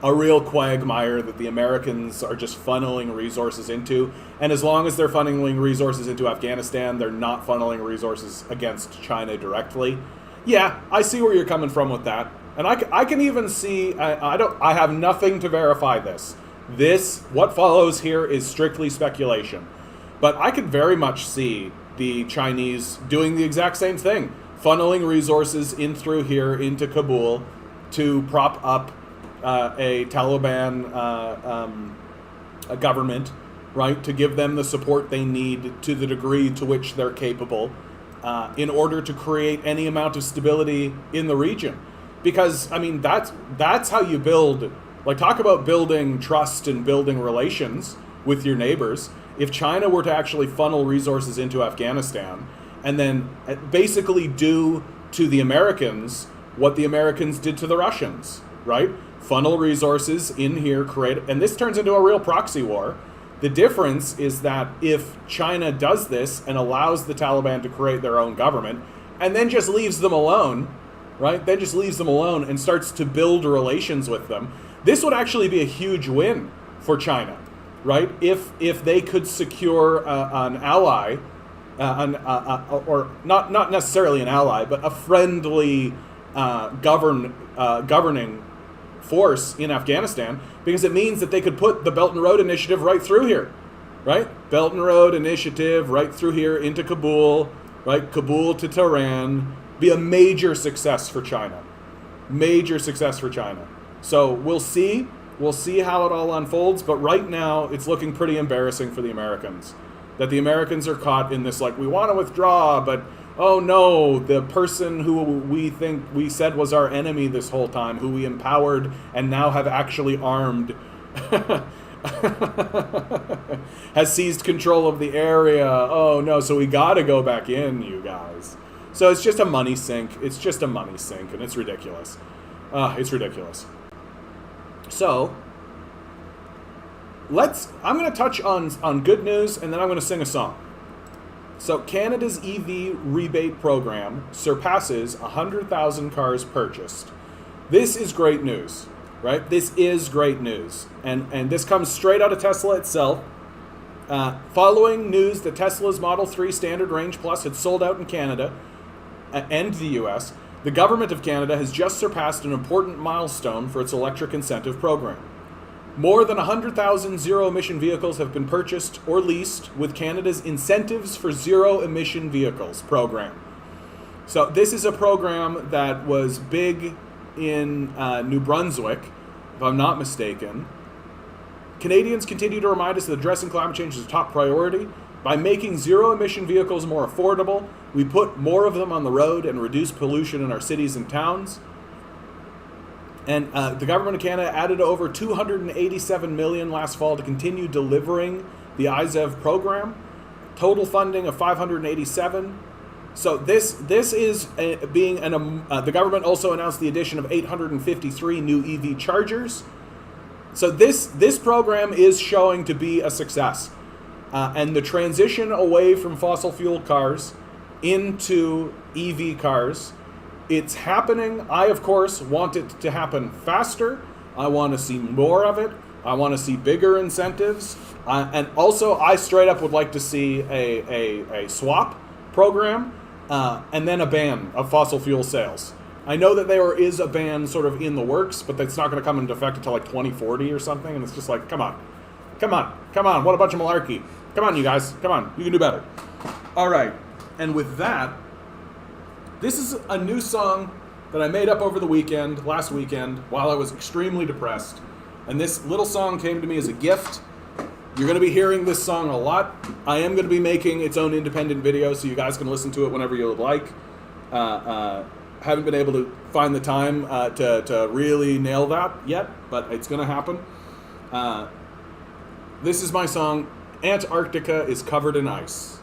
a real quagmire that the Americans are just funneling resources into. And as long as they're funneling resources into Afghanistan, they're not funneling resources against China directly. Yeah, I see where you're coming from with that. And I can even see, I have nothing to verify this. What follows here is strictly speculation. But I could very much see the Chinese doing the exact same thing, funneling resources in through here into Kabul to prop up a Taliban a government, right, to give them the support they need to the degree to which they're capable in order to create any amount of stability in the region. Because, I mean, that's how you build, like, talk about building trust and building relations with your neighbors. If China were to actually funnel resources into Afghanistan and then basically do to the Americans what the Americans did to the Russians, right? Funnel resources in here, and this turns into a real proxy war. The difference is that if China does this and allows the Taliban to create their own government and then just leaves them alone, right? Then just leaves them alone and starts to build relations with them, this would actually be a huge win for China, right? If they could secure an ally, or not necessarily an ally, but a friendly governing force in Afghanistan, because it means that they could put the Belt and Road Initiative right through here, right? Belt and Road Initiative right through here into Kabul, right? Kabul to Tehran, be a major success for China. Major success for China. So we'll see. We'll see how it all unfolds, but right now it's looking pretty embarrassing for the Americans. That the Americans are caught in this, like, we want to withdraw, but oh no, the person who we think we said was our enemy this whole time, who we empowered and now have actually armed, has seized control of the area. Oh no, so we gotta go back in, you guys. So it's just a money sink. It's just a money sink, and it's ridiculous. It's ridiculous. So, I'm going to touch on good news, and then I'm going to sing a song. So, Canada's EV rebate program surpasses 100,000 cars purchased. This is great news, right? This is great news. And this comes straight out of Tesla itself. Following news that Tesla's Model 3 Standard Range Plus had sold out in Canada and the US, the government of Canada has just surpassed an important milestone for its electric incentive program. More than 100,000 zero-emission vehicles have been purchased or leased with Canada's Incentives for Zero-Emission Vehicles program. So this is a program that was big in New Brunswick, if I'm not mistaken. Canadians continue to remind us that addressing climate change is a top priority. By making zero-emission vehicles more affordable, we put more of them on the road and reduce pollution in our cities and towns. And the government of Canada added over $287 million last fall to continue delivering the IZEV program. Total funding of $587. So this is the government also announced the addition of 853 new EV chargers. So this program is showing to be a success. And the transition away from fossil fuel cars into EV cars, it's happening. I, of course, want it to happen faster. I want to see more of it. I want to see bigger incentives. And also, I straight up would like to see a swap program and then a ban of fossil fuel sales. I know that there is a ban sort of in the works, but that's not going to come into effect until like 2040 or something. And it's just like, come on. What a bunch of malarkey. Come on, you guys. Come on. You can do better. All right. And with that, this is a new song that I made up over the last weekend, while I was extremely depressed. And this little song came to me as a gift. You're going to be hearing this song a lot. I am going to be making its own independent video, so you guys can listen to it whenever you would like. Haven't been able to find the time to really nail that yet, but it's going to happen. This is my song, Antarctica is Covered in Ice.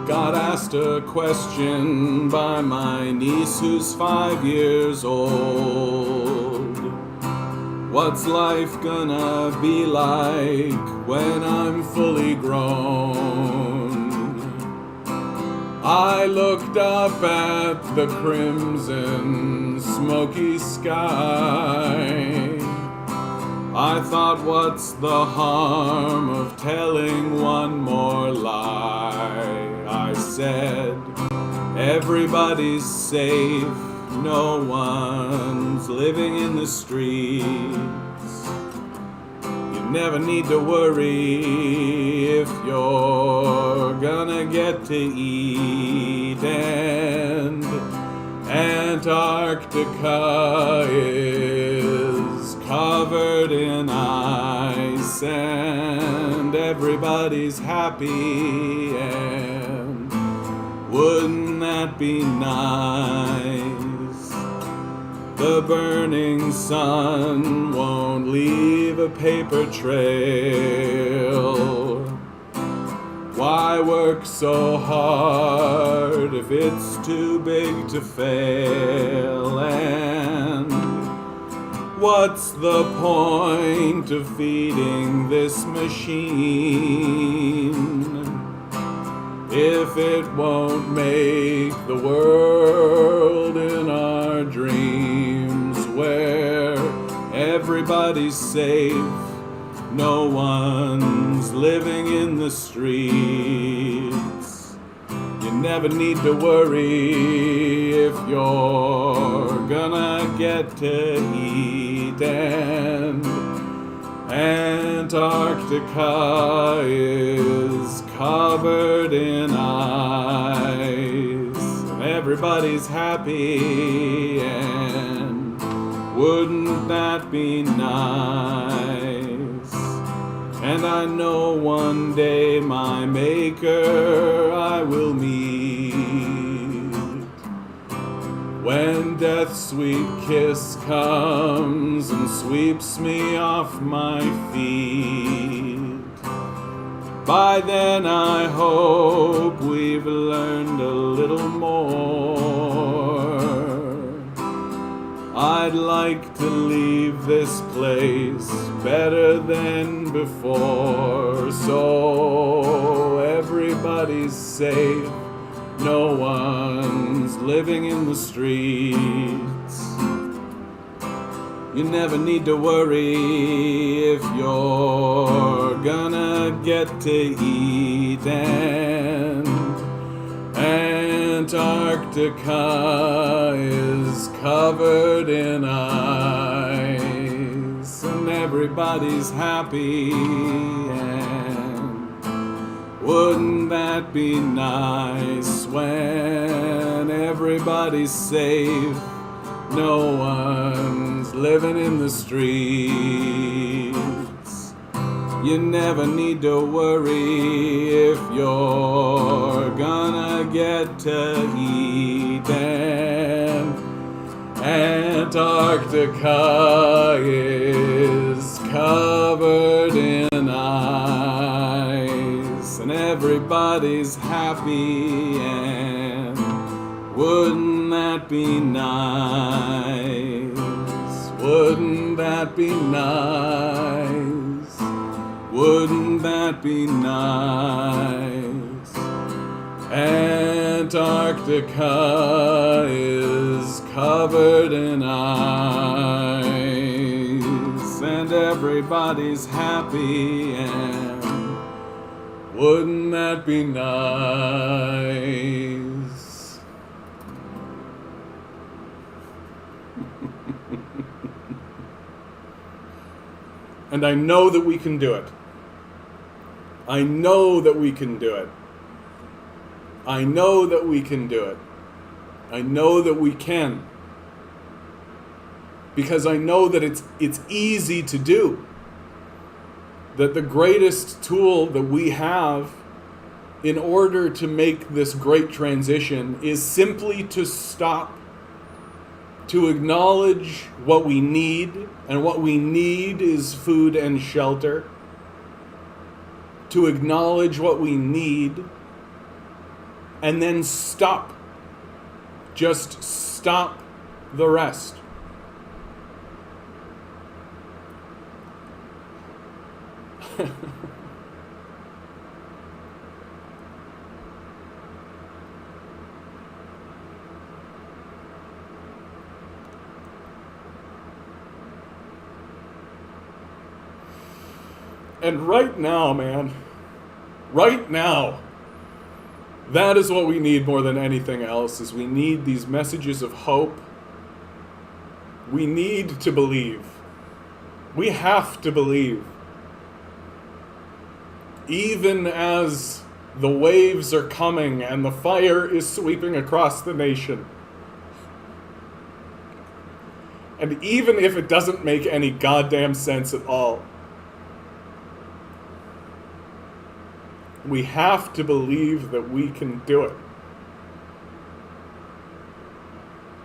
Got asked a question by my niece who's 5 years old. What's life gonna be like when I'm fully grown? I looked up at the crimson smoky sky. I thought, what's the harm of telling one more lie? I said, everybody's safe, no one's living in the streets. You never need to worry if you're gonna get to eat. And Antarctica is covered in ice, and everybody's happy, and wouldn't that be nice? The burning sun won't leave a paper trail. Why work so hard if it's too big to fail? And what's the point of feeding this machine if it won't make the world in our dreams, where everybody's safe, no one's living in the streets? You never need to worry if you're gonna get to eat. And Antarctica is covered in ice, and everybody's happy, and wouldn't that be nice? And I know one day my maker I will meet, when death's sweet kiss comes and sweeps me off my feet. By then I hope we've learned a little more. I'd like to leave this place better than before, so everybody's safe, no one's living in the streets. You never need to worry if you're gonna get to eat. And Antarctica is covered in ice, and everybody's happy, and wouldn't that be nice when everybody's safe, no one's living in the streets? You never need to worry if you're gonna get to eat. And Antarctica is covered in ice, and everybody's happy, and wouldn't that be nice? Wouldn't that be nice? Wouldn't that be nice? Antarctica is covered in ice, and everybody's happy, and wouldn't that be nice? And I know that we can do it. I know that we can do it. I know that we can do it. I know that we can. Because I know that it's easy to do. That the greatest tool that we have in order to make this great transition is simply to stop, to acknowledge what we need, and what we need is food and shelter. To acknowledge what we need, and then stop. Just stop the rest. And right now, man, right now, that is what we need more than anything else, is we need these messages of hope. We need to believe. We have to believe. Even as the waves are coming and the fire is sweeping across the nation. And even if it doesn't make any goddamn sense at all, we have to believe that we can do it.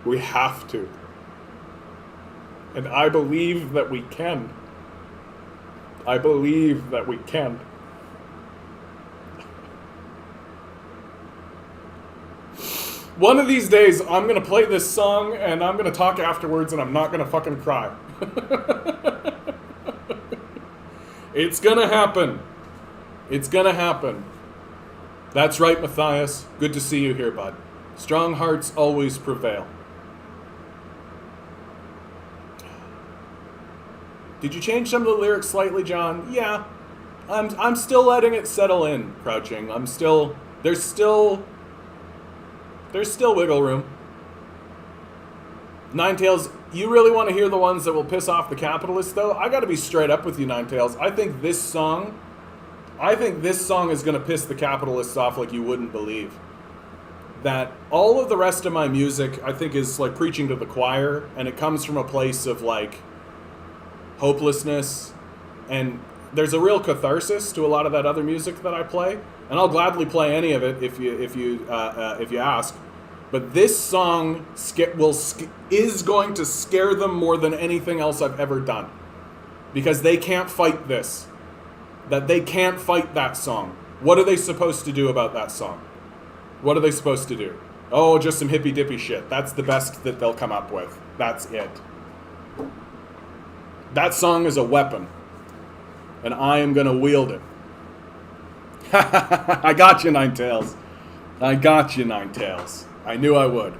We have to. And I believe that we can. I believe that we can. One of these days, I'm going to play this song, and I'm going to talk afterwards, and I'm not going to fucking cry. It's going to happen. It's going to happen. That's right, Matthias. Good to see you here, bud. Strong hearts always prevail. Did you change some of the lyrics slightly, John? Yeah. I'm still letting it settle in, Crouching. There's still wiggle room. Ninetails, you really want to hear the ones that will piss off the capitalists, though? I gotta be straight up with you, Ninetails. I think this song is gonna piss the capitalists off like you wouldn't believe. That all of the rest of my music, I think, is like preaching to the choir, and it comes from a place of like hopelessness, and there's a real catharsis to a lot of that other music that I play, and I'll gladly play any of it if you ask. But this song is going to scare them more than anything else I've ever done, because they can't fight this. That they can't fight that song. What are they supposed to do about that song? What are they supposed to do? Oh, just some hippy dippy shit. That's the best that they'll come up with. That's it. That song is a weapon, and I am going to wield it. I got you, Ninetails. I got you, Ninetails. I knew I would.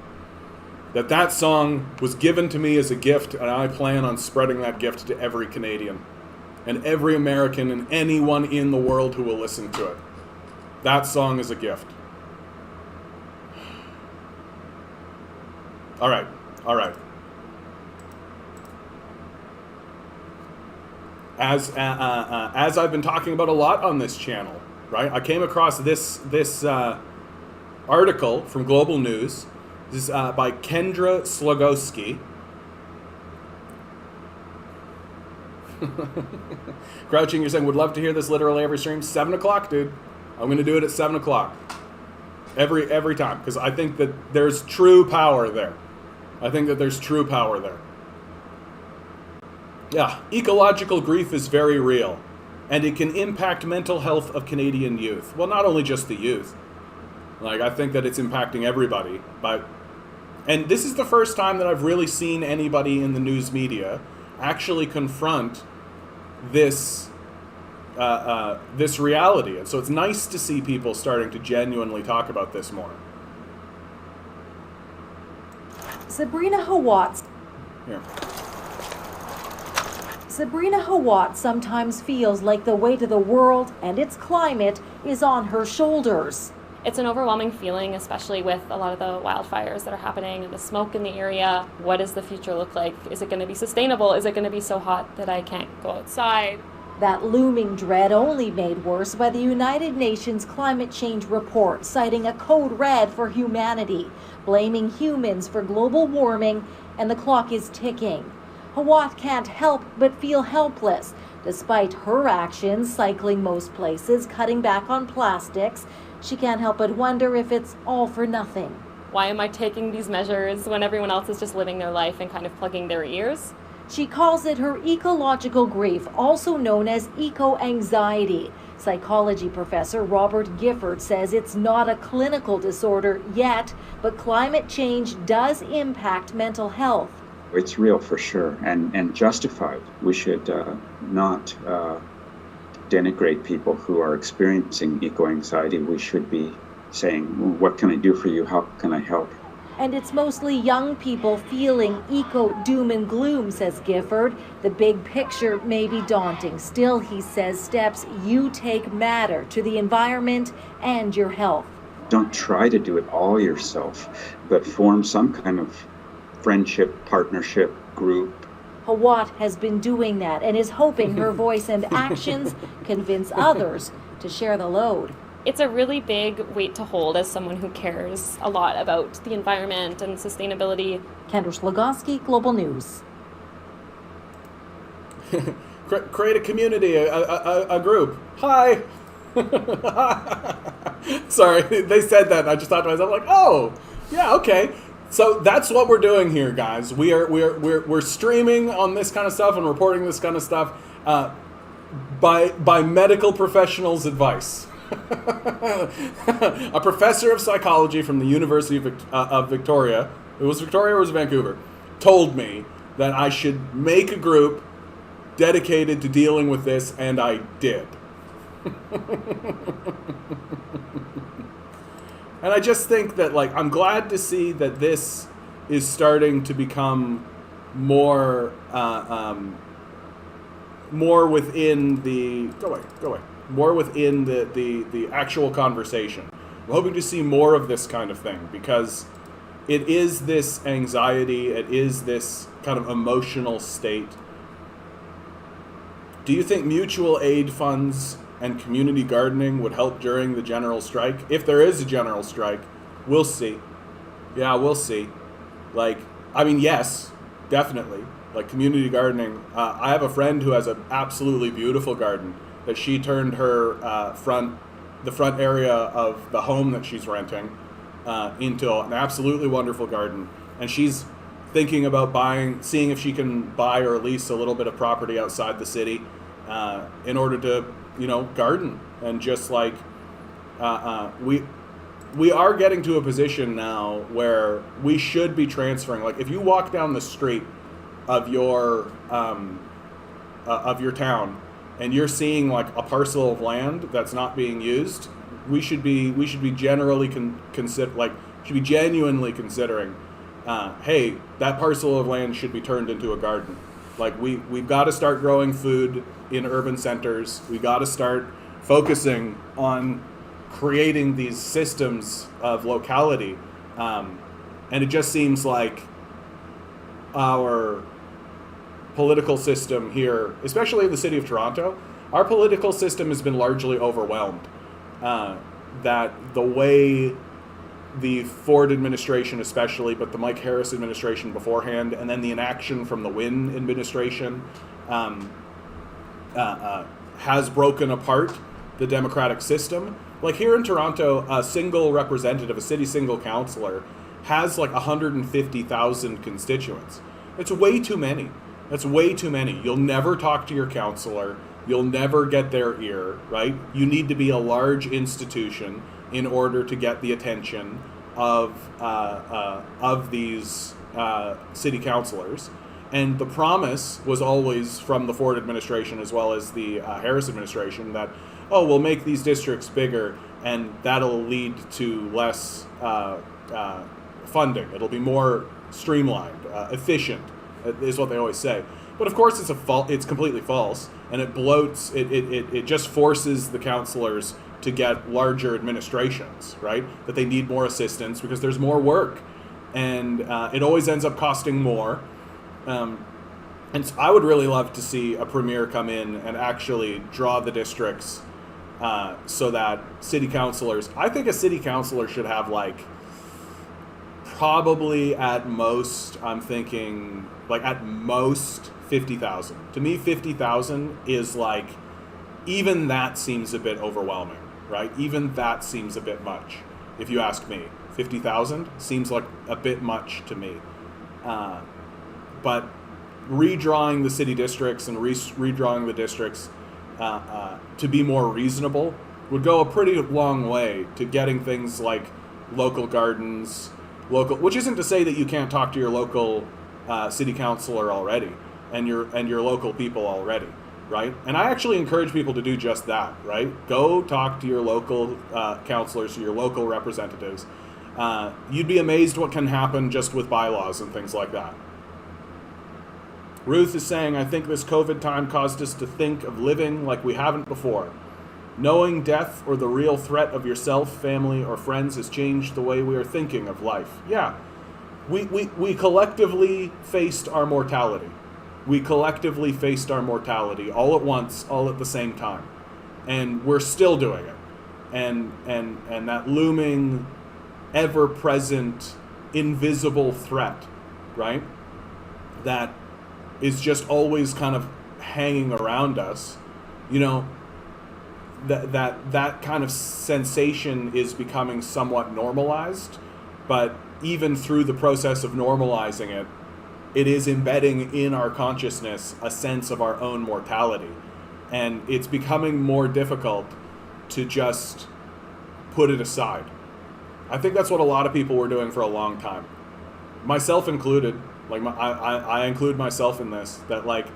That song was given to me as a gift, and I plan on spreading that gift to every Canadian and every American and anyone in the world who will listen to it. That song is a gift. All right. As I've been talking about a lot on this channel, right? I came across this article from Global News. This is by Kendra Slogowski. Crouching, you're saying, would love to hear this literally every stream. 7 o'clock, dude. I'm going to do it at 7 o'clock. Every time. Because I think that there's true power there. Yeah, ecological grief is very real. And it can impact mental health of Canadian youth. Well, not only just the youth. Like, I think that it's impacting everybody. And this is the first time that I've really seen anybody in the news media actually confront this reality. And so it's nice to see people starting to genuinely talk about this more. Sabrina Hawat. Here. Sabrina Hawat sometimes feels like the weight of the world and its climate is on her shoulders. It's an overwhelming feeling, especially with a lot of the wildfires that are happening and the smoke in the area. What does the future look like? Is it going to be sustainable? Is it going to be so hot that I can't go outside? That looming dread only made worse by the United Nations Climate Change Report, citing a code red for humanity, blaming humans for global warming, and the clock is ticking. Hawat can't help but feel helpless. Despite her actions, cycling most places, cutting back on plastics, she can't help but wonder if it's all for nothing. Why am I taking these measures when everyone else is just living their life and kind of plugging their ears? She calls it her ecological grief, also known as eco-anxiety. Psychology professor Robert Gifford says it's not a clinical disorder yet, but climate change does impact mental health. It's real for sure, and justified. We should not denigrate people who are experiencing eco-anxiety. We should be saying, what can I do for you? How can I help? And it's mostly young people feeling eco-doom and gloom, says Gifford. The big picture may be daunting. Still, he says, steps you take matter to the environment and your health. Don't try to do it all yourself, but form some kind of friendship, partnership, group. Hawat has been doing that and is hoping her voice and actions convince others to share the load. It's a really big weight to hold as someone who cares a lot about the environment and sustainability. Kendra Schlogoski, Global News. Create a community, a group. Hi. Sorry, they said that and I just thought to myself, like, oh, yeah, okay. So that's what we're doing here, guys. We're streaming on this kind of stuff and reporting this kind of stuff by medical professionals' advice. A professor of psychology from the University of Victoria, it was Victoria or was it Vancouver, told me that I should make a group dedicated to dealing with this, and I did. And I just think that, like, I'm glad to see that this is starting to become more within the more within the actual conversation. I'm hoping to see more of this kind of thing because it is this anxiety, it is this kind of emotional state. Do you think mutual aid funds and community gardening would help during the general strike? If there is a general strike, we'll see. Yeah, we'll see. Like, I mean, yes, definitely. Like, community gardening. I have a friend who has an absolutely beautiful garden that she turned her the front area of the home that she's renting into an absolutely wonderful garden. And she's thinking about seeing if she can buy or lease a little bit of property outside the city in order to, garden. And just like, we are getting to a position now where we should be transferring. Like, if you walk down the street of your town and you're seeing like a parcel of land that's not being used, we should be genuinely considering, hey, that parcel of land should be turned into a garden. Like, we've got to start growing food in urban centers. We got to start focusing on creating these systems of locality, and it just seems like our political system here, especially in the city of Toronto, our political system has been largely overwhelmed. That the way the Ford administration especially, but the Mike Harris administration beforehand, and then the inaction from the Wynne administration has broken apart the democratic system. Like, here in Toronto, a single representative, a city single councillor, has like 150,000 constituents. It's way too many. That's way too many. You'll never talk to your councillor. You'll never get their ear, right? You need to be a large institution in order to get the attention of these city councillors. And the promise was always from the Ford administration as well as the Harris administration that, oh, we'll make these districts bigger and that'll lead to less funding. It'll be more streamlined, efficient, is what they always say. But of course, it's completely false, and it bloats. It just forces the councilors to get larger administrations, right? That they need more assistance because there's more work, and it always ends up costing more. And so I would really love to see a premier come in and actually draw the districts so that city councilors. I think a city councilor should have like probably at most. I'm thinking like at most 50,000. To me, 50,000 is like, even that seems a bit overwhelming, right? Even that seems a bit much, if you ask me. 50,000 seems like a bit much to me. But redrawing the city districts and redrawing the districts to be more reasonable would go a pretty long way to getting things like local gardens, which isn't to say that you can't talk to your local city councilor already and your local people already, right? And I actually encourage people to do just that, right? Go talk to your local councilors, your local representatives. You'd be amazed what can happen just with bylaws and things like that. Ruth is saying, I think this COVID time caused us to think of living like we haven't before. Knowing death or the real threat of yourself, family, or friends has changed the way we are thinking of life. Yeah, we collectively faced our mortality. We collectively faced our mortality all at once, all at the same time. And we're still doing it. And that looming, ever-present, invisible threat, right? That is just always kind of hanging around us. You know, that kind of sensation is becoming somewhat normalized, but even through the process of normalizing it, it is embedding in our consciousness a sense of our own mortality. And it's becoming more difficult to just put it aside. I think that's what a lot of people were doing for a long time, myself included. Like I include myself in this, that like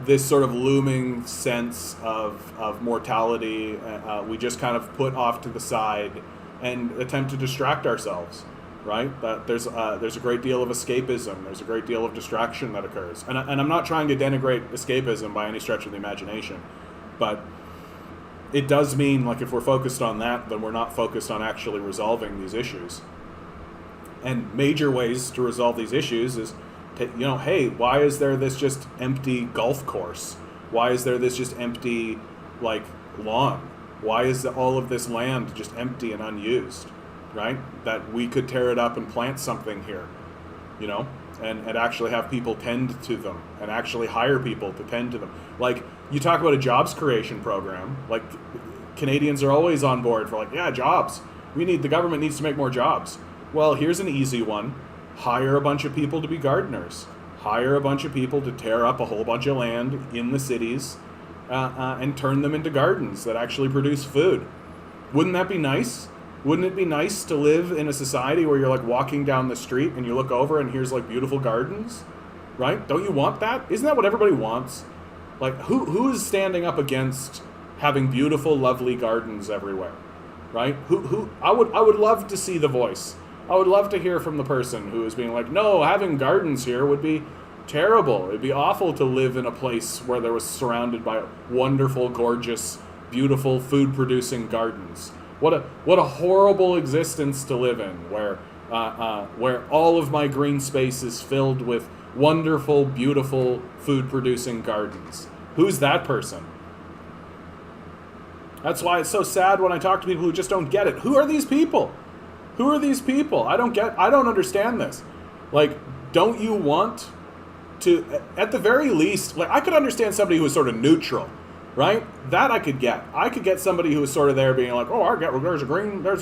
this sort of looming sense of mortality, we just kind of put off to the side and attempt to distract ourselves, right? That there's a great deal of escapism, there's a great deal of distraction that occurs, and I'm not trying to denigrate escapism by any stretch of the imagination, but it does mean like if we're focused on that, then we're not focused on actually resolving these issues. And major ways to resolve these issues is, hey, why is there this just empty golf course? Why is there this just empty, like, lawn? Why is all of this land just empty and unused, right? That we could tear it up and plant something here, and actually have people tend to them and actually hire people to tend to them. Like, you talk about a jobs creation program, like, Canadians are always on board for like, yeah, jobs. The government needs to make more jobs. Well, here's an easy one. Hire a bunch of people to be gardeners. Hire a bunch of people to tear up a whole bunch of land in the cities and turn them into gardens that actually produce food. Wouldn't that be nice? Wouldn't it be nice to live in a society where you're like walking down the street and you look over and here's like beautiful gardens, right? Don't you want that? Isn't that what everybody wants? Like, who is standing up against having beautiful, lovely gardens everywhere, right? I would love to see the voice. I would love to hear from the person who is being like, no, having gardens here would be terrible. It'd be awful to live in a place where there was surrounded by wonderful, gorgeous, beautiful, food-producing gardens. What a horrible existence to live in, where all of my green space is filled with wonderful, beautiful, food-producing gardens. Who's that person? That's why it's so sad when I talk to people who just don't get it. Who are these people? Who are these people? I don't understand this. Like, don't you want to, at the very least, like, I could understand somebody who was sort of neutral, right? That I could get. I could get somebody who was sort of there being like, oh, I get, there's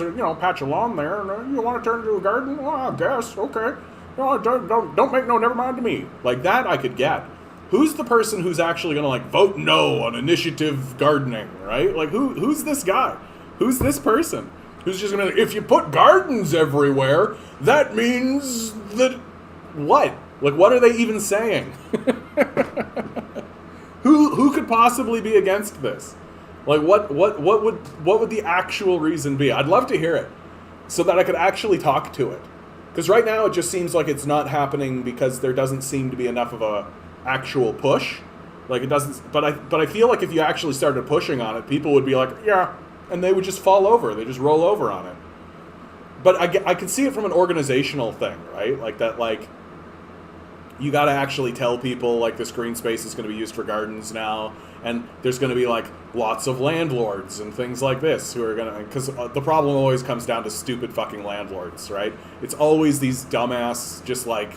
a patch of lawn there, and you want to turn it into a garden? Oh, I guess, okay. No, don't make no never mind to me. Like, that I could get. Who's the person who's actually going to, like, vote no on initiative gardening, right? Like, who's this guy? Who's this person? Who's just going to, if you put gardens everywhere, that means that what? Like, what are they even saying? Who could possibly be against this? Like, what would the actual reason be? I'd love to hear it so that I could actually talk to it. Because right now it just seems like it's not happening because there doesn't seem to be enough of actual push. Like, it doesn't, but I feel like if you actually started pushing on it, people would be like, yeah, and they would just fall over. They just roll over on it. But I can see it from an organizational thing, right? Like that, like, you got to actually tell people, like, this green space is going to be used for gardens now, and there's going to be, like, lots of landlords and things like this who are going to, because the problem always comes down to stupid fucking landlords, right? It's always these dumbass, just like,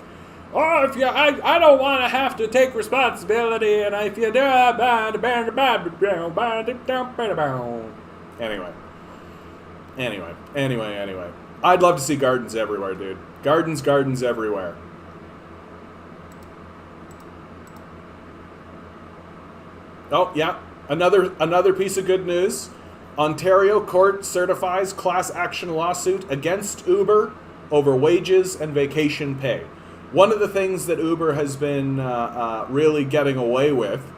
oh, if you, I don't want to have to take responsibility, and if you do, anyway. I'd love to see gardens everywhere, dude. Gardens everywhere. Oh, yeah. Another piece of good news. Ontario court certifies class action lawsuit against Uber over wages and vacation pay. One of the things that Uber has been really getting away with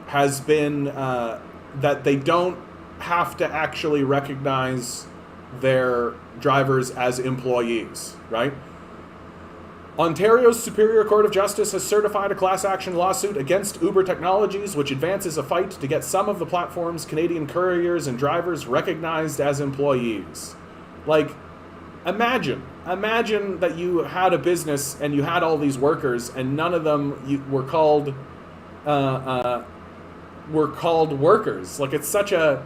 has been that they don't have to actually recognize their drivers as employees, right? Ontario's Superior Court of Justice has certified a class action lawsuit against Uber Technologies, which advances a fight to get some of the platform's Canadian couriers and drivers recognized as employees. Like, imagine that you had a business and you had all these workers and none of them were called workers. Like, it's such an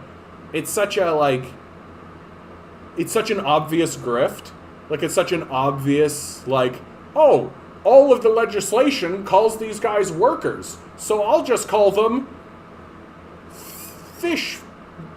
obvious grift. Like, it's such an obvious, like, oh, all of the legislation calls these guys workers, so I'll just call them fish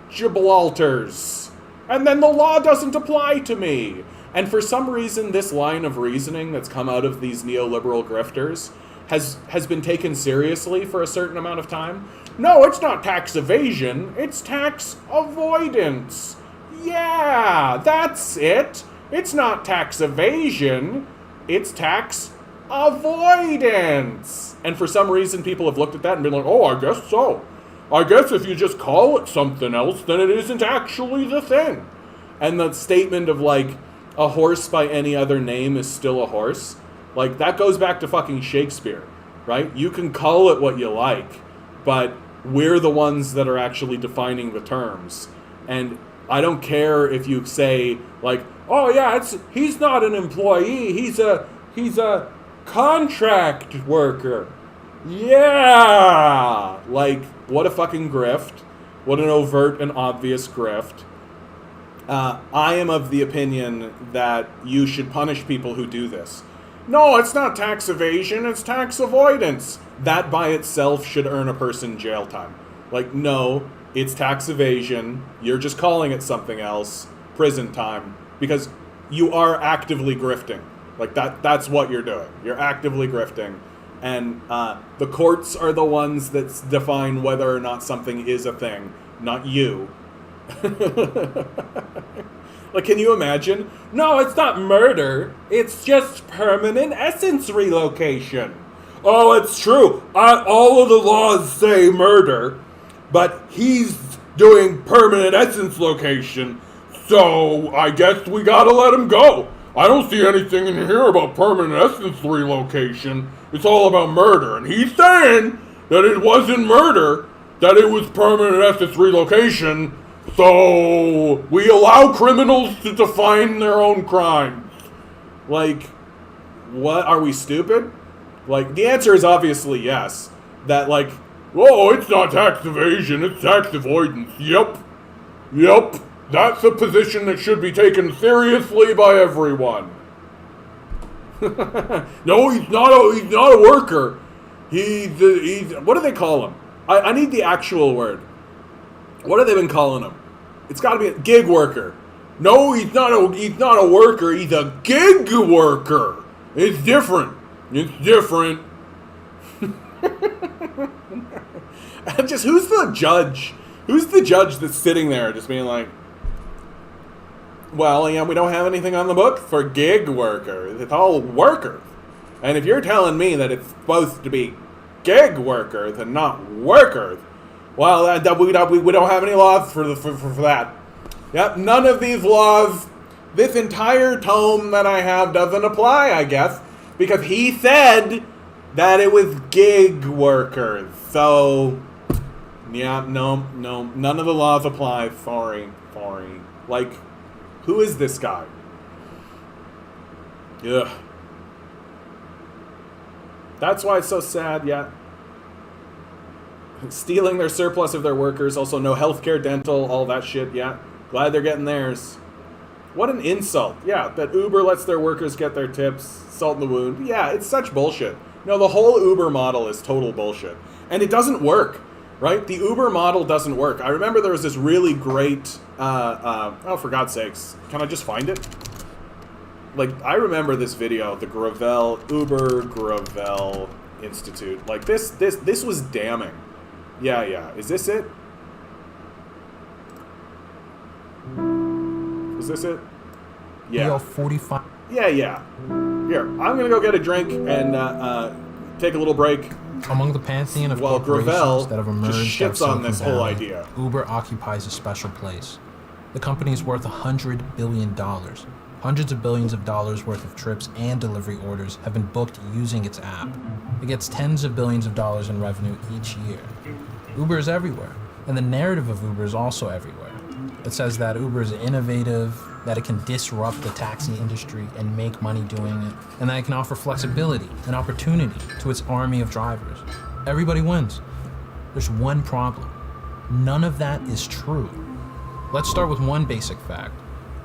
Gibraltars, and then the law doesn't apply to me. And for some reason, this line of reasoning that's come out of these neoliberal grifters has been taken seriously for a certain amount of time. No, it's not tax evasion, it's tax avoidance. Yeah, that's it. It's not tax evasion, it's tax avoidance. And for some reason, people have looked at that and been like, oh, I guess so. I guess if you just call it something else, then it isn't actually the thing. And the statement of, like, a horse by any other name is still a horse, like, that goes back to fucking Shakespeare, right? You can call it what you like, but we're the ones that are actually defining the terms. And I don't care if you say, like, oh yeah, he's not an employee, he's a contract worker. Yeah! Like, what a fucking grift. What an overt and obvious grift. I am of the opinion that you should punish people who do this. No, it's not tax evasion, it's tax avoidance. That by itself should earn a person jail time. Like, no, it's tax evasion. You're just calling it something else. Prison time. Because you are actively grifting. Like, that's what you're doing. You're actively grifting. And the courts are the ones that define whether or not something is a thing, not you. Like, can you imagine? No, it's not murder. It's just permanent essence relocation. Oh, it's true. All of the laws say murder, but he's doing permanent essence location, so I guess we gotta let him go. I don't see anything in here about permanent essence relocation. It's all about murder, and he's saying that it wasn't murder, that it was permanent essence relocation, so we allow criminals to define their own crimes. Like, what? Are we stupid? Like, the answer is obviously yes. That, like, oh, it's not tax evasion, it's tax avoidance. Yep. That's a position that should be taken seriously by everyone. No, he's not a worker. He's what do they call him? I need the actual word. What have they been calling him? It's got to be a gig worker. No, he's not a worker. He's a gig worker. It's different. And just, who's the judge? Who's the judge that's sitting there just being like, well, yeah, we don't have anything on the book for gig workers. It's all workers. And if you're telling me that it's supposed to be gig workers and not workers, well, we don't have any laws for that. Yep, none of these laws, this entire tome that I have doesn't apply, I guess, because he said That it was gig workers. So, yeah, no, none of the laws apply. Sorry. Like, who is this guy? Ugh. That's why it's so sad, yeah. Stealing their surplus of their workers, also no healthcare, dental, all that shit, yeah. Glad they're getting theirs. What an insult. Yeah, that Uber lets their workers get their tips, salt in the wound. Yeah, it's such bullshit. No, the whole Uber model is total bullshit. And it doesn't work, right? The Uber model doesn't work. I remember there was this really great, oh, for God's sakes, can I just find it? Like, I remember this video, the Uber Gravel Institute. Like, this was damning. Yeah. Is this it? Is this it? Yeah. 45. Yeah. Here, I'm gonna go get a drink and take a little break. Among the pantheon of Well, corporations Gravel that have emerged just out of shits on Silicon this whole Valley, idea. Uber occupies a special place. The company is worth $100 billion. Hundreds of billions of dollars worth of trips and delivery orders have been booked using its app. It gets tens of billions of dollars in revenue each year. Uber is everywhere, and the narrative of Uber is also everywhere. It says that Uber is innovative, that it can disrupt the taxi industry and make money doing it, and that it can offer flexibility and opportunity to its army of drivers. Everybody wins. There's one problem. None of that is true. Let's start with one basic fact.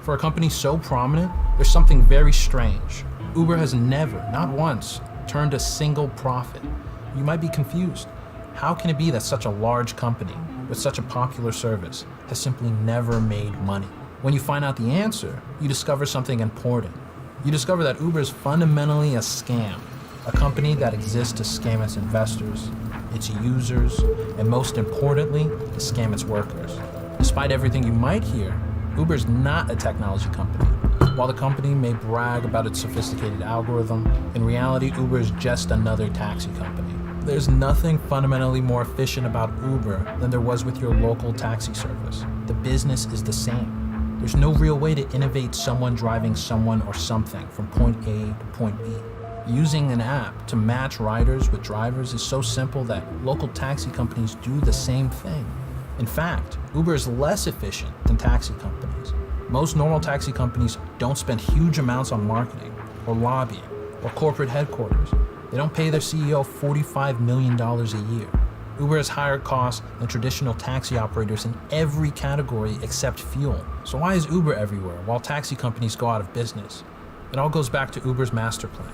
For a company so prominent, there's something very strange. Uber has never, not once, turned a single profit. You might be confused. How can it be that such a large company with such a popular service has simply never made money? When you find out the answer, you discover something important. You discover that Uber is fundamentally a scam, a company that exists to scam its investors, its users, and most importantly, to scam its workers. Despite everything you might hear, Uber is not a technology company. While the company may brag about its sophisticated algorithm, in reality, Uber is just another taxi company. There's nothing fundamentally more efficient about Uber than there was with your local taxi service. The business is the same. There's no real way to innovate someone driving someone or something from point A to point B. Using an app to match riders with drivers is so simple that local taxi companies do the same thing. In fact, Uber is less efficient than taxi companies. Most normal taxi companies don't spend huge amounts on marketing, or lobbying, or corporate headquarters. They don't pay their CEO $45 million a year. Uber has higher costs than traditional taxi operators in every category except fuel. So why is Uber everywhere while taxi companies go out of business? It all goes back to Uber's master plan.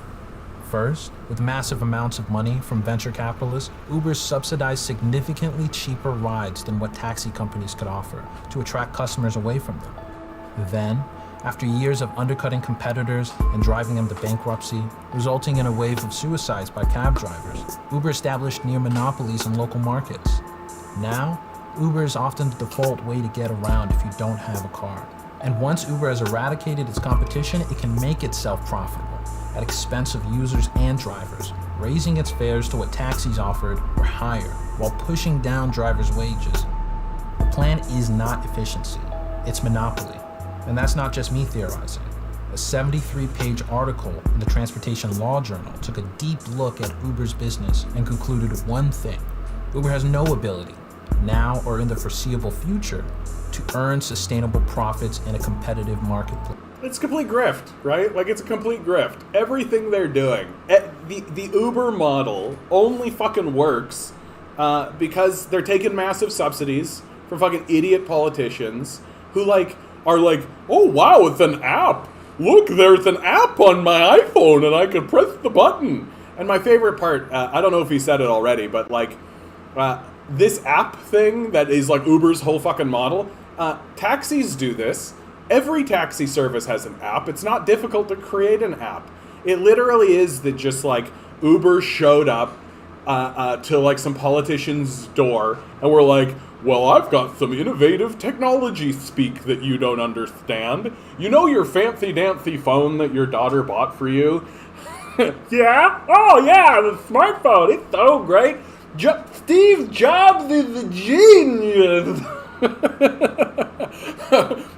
First, with massive amounts of money from venture capitalists, Uber subsidized significantly cheaper rides than what taxi companies could offer to attract customers away from them. Then, after years of undercutting competitors and driving them to bankruptcy, resulting in a wave of suicides by cab drivers, Uber established near monopolies in local markets. Now, Uber is often the default way to get around if you don't have a car. And once Uber has eradicated its competition, it can make itself profitable at expense of users and drivers, raising its fares to what taxis offered or higher, while pushing down drivers' wages. The plan is not efficiency, it's monopoly. And that's not just me theorizing. A 73-page article in the Transportation Law Journal took a deep look at Uber's business and concluded one thing. Uber has no ability, now or in the foreseeable future, to earn sustainable profits in a competitive marketplace. It's complete grift, right? Like, it's a complete grift. Everything they're doing. The Uber model only fucking works because they're taking massive subsidies from fucking idiot politicians who, like, are like, oh, wow, it's an app. Look, there's an app on my iPhone and I can press the button. And my favorite part, I don't know if he said it already, but, like, this app thing that is, like, Uber's whole fucking model, taxis do this. Every taxi service has an app. It's not difficult to create an app. It literally is that just, like, Uber showed up to, like, some politician's door and we're like, well, I've got some innovative technology speak that you don't understand. You know your fancy-dancy phone that your daughter bought for you? Yeah? Oh, yeah, the smartphone. It's so great. Steve Jobs is a genius.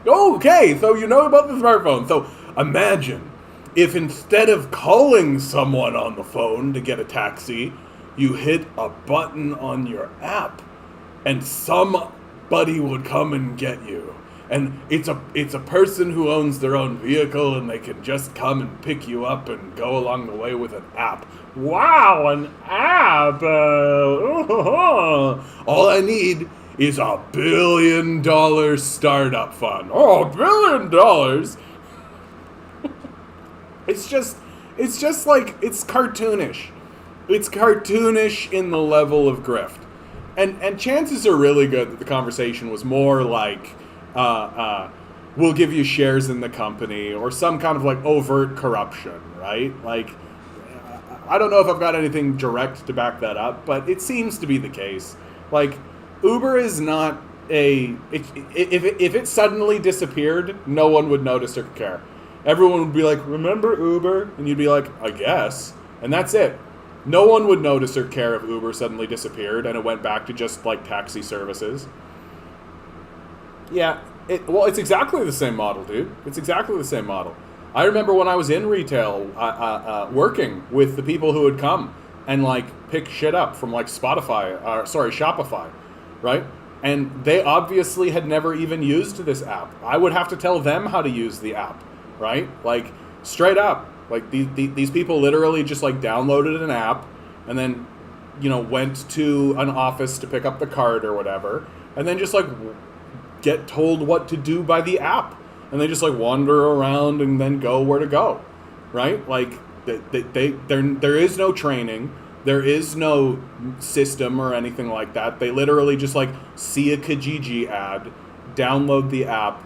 Okay, so you know about the smartphone. So imagine if instead of calling someone on the phone to get a taxi, you hit a button on your app and somebody would come and get you. And it's a person who owns their own vehicle and they can just come and pick you up and go along the way with an app. Wow, an app! All I need is $1 billion startup fund. Oh, $1 billion! It's just like, it's cartoonish. It's cartoonish in the level of grift. And chances are really good that the conversation was more like, we'll give you shares in the company, or some kind of like overt corruption, right? Like, I don't know if I've got anything direct to back that up, but it seems to be the case. Like, Uber is not if it suddenly disappeared, no one would notice or care. Everyone would be like, remember Uber? And you'd be like, I guess. And that's it. No one would notice or care if Uber suddenly disappeared and it went back to just like taxi services. Yeah, it's exactly the same model, dude. It's exactly the same model. I remember when I was in retail, working with the people who would come and like pick shit up from like Shopify, right? And they obviously had never even used this app. I would have to tell them how to use the app, right? Like, straight up. Like, these people literally just like downloaded an app and then, went to an office to pick up the card or whatever, and then just like get told what to do by the app. And they just like wander around and then go where to go, right? Like, there is no training. There is no system or anything like that. They literally just like see a Kijiji ad, download the app,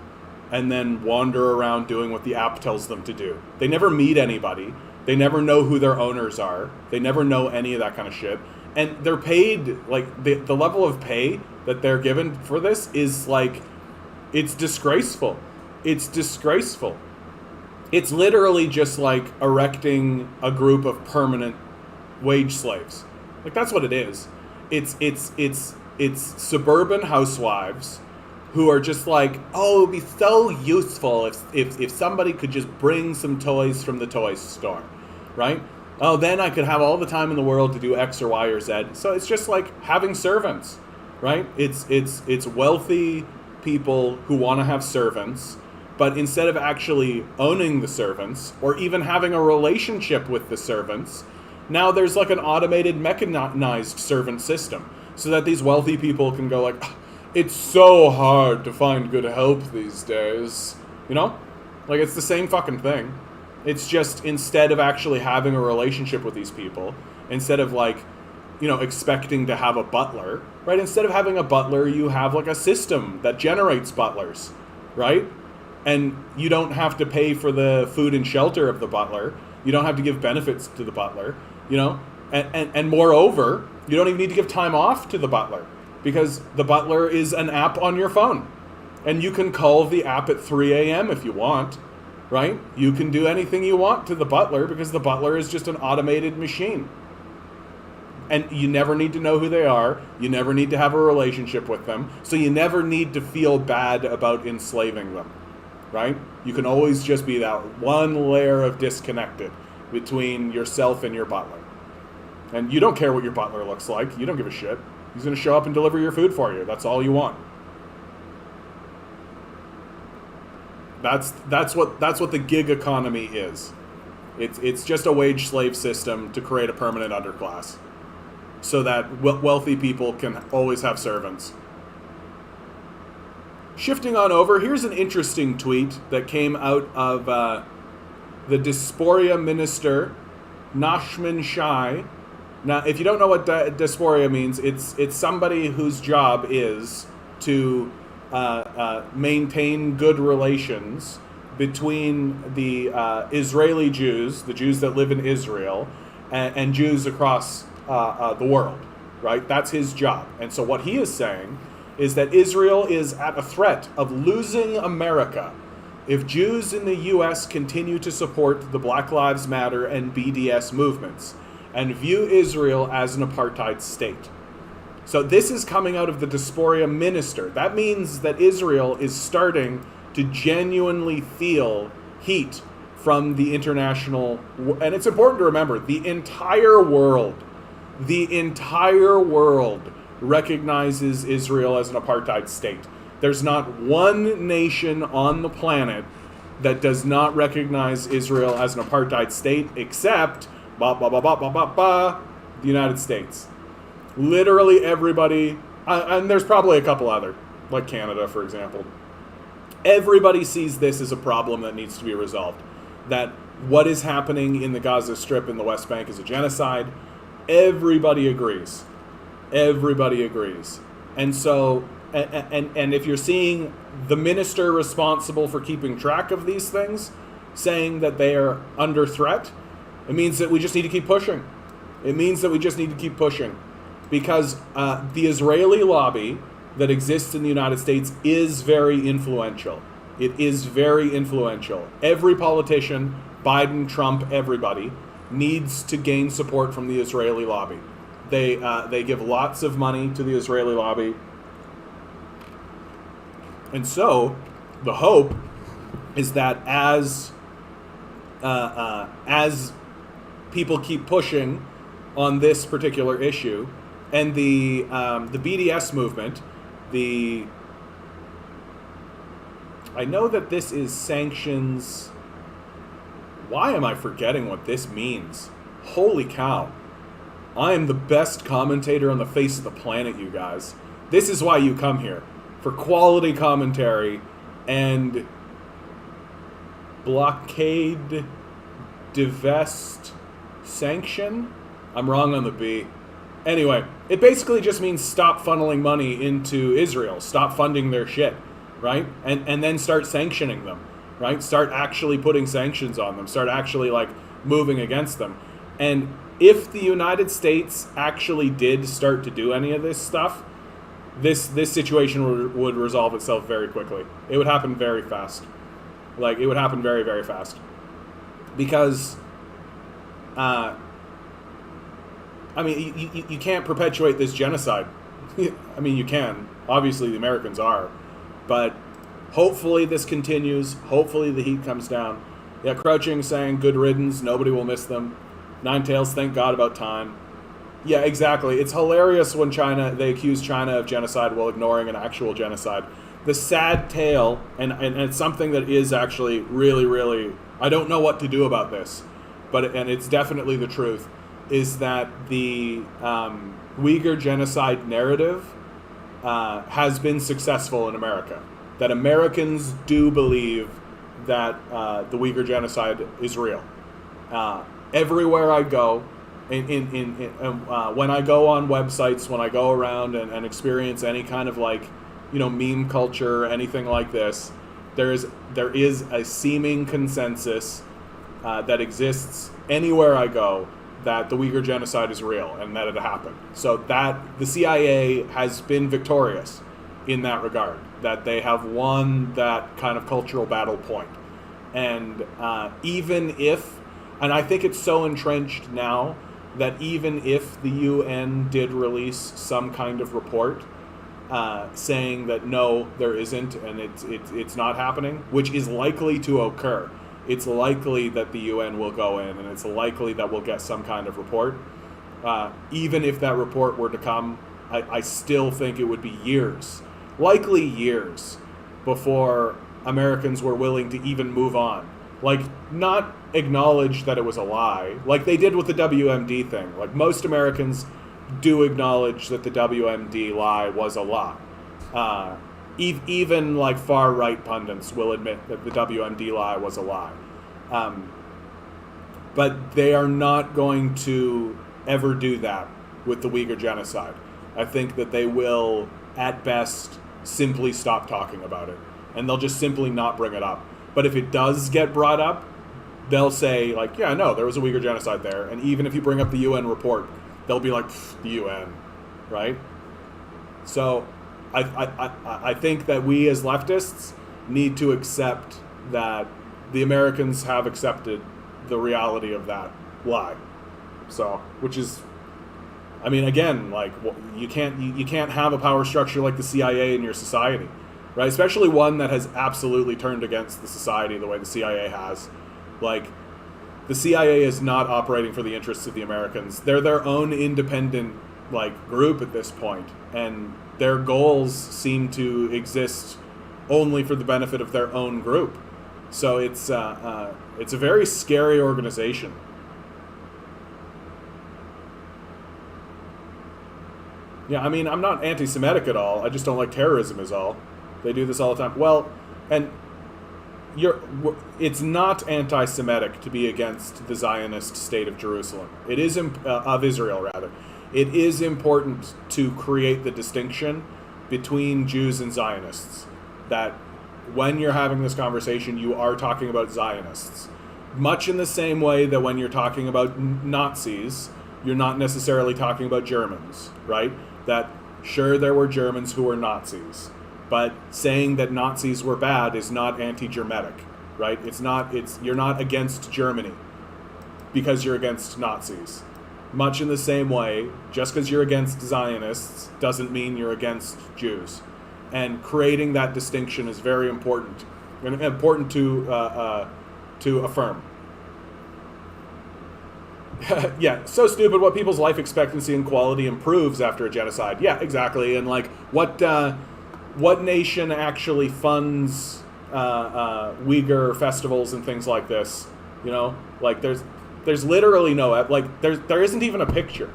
and then wander around doing what the app tells them to do. They never meet anybody. They never know who their owners are. They never know any of that kind of shit. And they're paid, like, the level of pay that they're given for this is like, it's disgraceful. It's disgraceful. It's literally just like erecting a group of permanent wage slaves. Like, that's what it is. It's suburban housewives who are just like, oh, it'd be so useful if somebody could just bring some toys from the toy store, right? Oh, then I could have all the time in the world to do X or Y or Z. So it's just like having servants, right? It's wealthy people who want to have servants, but instead of actually owning the servants or even having a relationship with the servants, now there's like an automated mechanized servant system so that these wealthy people can go like, it's so hard to find good help these days. Like, it's the same fucking thing. It's just, instead of actually having a relationship with these people, instead of like, expecting to have a butler, right? Instead of having a butler, you have like a system that generates butlers, right? And you don't have to pay for the food and shelter of the butler. You don't have to give benefits to the butler, and moreover, you don't even need to give time off to the butler, because the butler is an app on your phone. And you can call the app at 3 a.m. if you want, right? You can do anything you want to the butler because the butler is just an automated machine. And you never need to know who they are. You never need to have a relationship with them. So you never need to feel bad about enslaving them, right? You can always just be that one layer of disconnected between yourself and your butler. And you don't care what your butler looks like. You don't give a shit. He's going to show up and deliver your food for you. That's all you want. That's what the gig economy is. It's just a wage slave system to create a permanent underclass, so that wealthy people can always have servants. Shifting on over, here's an interesting tweet that came out of the dysphoria minister, Nashman Shai. Now, if you don't know what dysphoria means, it's somebody whose job is to maintain good relations between the Israeli Jews, the Jews that live in Israel, and Jews across the world, right? That's his job. And so what he is saying is that Israel is at a threat of losing America if Jews in the U.S. continue to support the Black Lives Matter and BDS movements and view Israel as an apartheid state. So this is coming out of the dysphoria minister. That means that Israel is starting to genuinely feel heat from the international, and it's important to remember, the entire world recognizes Israel as an apartheid state. There's not one nation on the planet that does not recognize Israel as an apartheid state, except the United States. Literally everybody, and there's probably a couple other, like Canada, for example. Everybody sees this as a problem that needs to be resolved. That what is happening in the Gaza Strip and the West Bank is a genocide. Everybody agrees. Everybody agrees. And so, and if you're seeing the minister responsible for keeping track of these things saying that they are under threat, it means that we just need to keep pushing. It means that we just need to keep pushing. Because the Israeli lobby that exists in the United States is very influential. It is very influential. Every politician, Biden, Trump, everybody, needs to gain support from the Israeli lobby. They give lots of money to the Israeli lobby. And so, the hope is that as people keep pushing on this particular issue, and the BDS movement, I know that this is sanctions. Why am I forgetting what this means? Holy cow. I am the best commentator on the face of the planet, you guys. This is why you come here. For quality commentary and blockade, divest, sanction? I'm wrong on the B. Anyway, it basically just means stop funneling money into Israel. Stop funding their shit, right? And then start sanctioning them, right? Start actually putting sanctions on them. Start actually, like, moving against them. And if the United States actually did start to do any of this stuff, this situation would resolve itself very quickly. It would happen very fast. Like, it would happen very, very fast. Because, I mean, you can't perpetuate this genocide. I mean, you can. Obviously, the Americans are. But hopefully this continues. Hopefully the heat comes down. Yeah, Crouching saying, good riddance, nobody will miss them. Ninetails, thank God about time. Yeah, exactly. It's hilarious when they accuse China of genocide while ignoring an actual genocide. The sad tale, and it's something that is actually really, really, I don't know what to do about this, and it's definitely the truth, is that the Uyghur genocide narrative has been successful in America. That Americans do believe that the Uyghur genocide is real. Everywhere I go, when I go on websites, when I go around and experience any kind of, like, you know, meme culture, anything like this, there is a seeming consensus that exists anywhere I go that the Uyghur genocide is real and that it happened. So that the CIA has been victorious in that regard, that they have won that kind of cultural battle point. And even if, and I think it's so entrenched now that even if the UN did release some kind of report saying that no, there isn't, and it's not happening, which is likely to occur. It's likely that the UN will go in, and it's likely that we'll get some kind of report. Even if that report were to come, I still think it would be years, likely years, before Americans were willing to even move on. Like, not acknowledge that it was a lie, like they did with the WMD thing. Like, most Americans do acknowledge that the WMD lie was a lie. Even like far-right pundits will admit that the WMD lie was a lie. But they are not going to ever do that with the Uyghur genocide. I think that they will, at best, simply stop talking about it. And they'll just simply not bring it up. But if it does get brought up, they'll say, like, yeah, no, there was a Uyghur genocide there. And even if you bring up the UN report, they'll be like, the UN, right? So I think that we as leftists need to accept that the Americans have accepted the reality of that lie. So, which is, I mean, again, like, you can't have a power structure like the CIA in your society, right? Especially one that has absolutely turned against the society the way the CIA has. Like, the CIA is not operating for the interests of the Americans. They're their own independent, like, group at this point, and their goals seem to exist only for the benefit of their own group. So it's a very scary organization. Yeah, I mean, I'm not anti-Semitic at all. I just don't like terrorism is all. They do this all the time. Well, and it's not anti-Semitic to be against the Zionist state of Jerusalem. It is of Israel, rather. It is important to create the distinction between Jews and Zionists. That when you're having this conversation, you are talking about Zionists. Much in the same way that when you're talking about Nazis, you're not necessarily talking about Germans, right? That, sure, there were Germans who were Nazis, but saying that Nazis were bad is not anti-Germanic, right? You're not against Germany because you're against Nazis. Much in the same way, just because you're against Zionists doesn't mean you're against Jews. And creating that distinction is very important, and important to affirm. Yeah, so stupid. What people's life expectancy and quality improves after a genocide? Yeah, exactly. And like, what nation actually funds Uyghur festivals and things like this? You know, like there's literally no, like there isn't even a picture,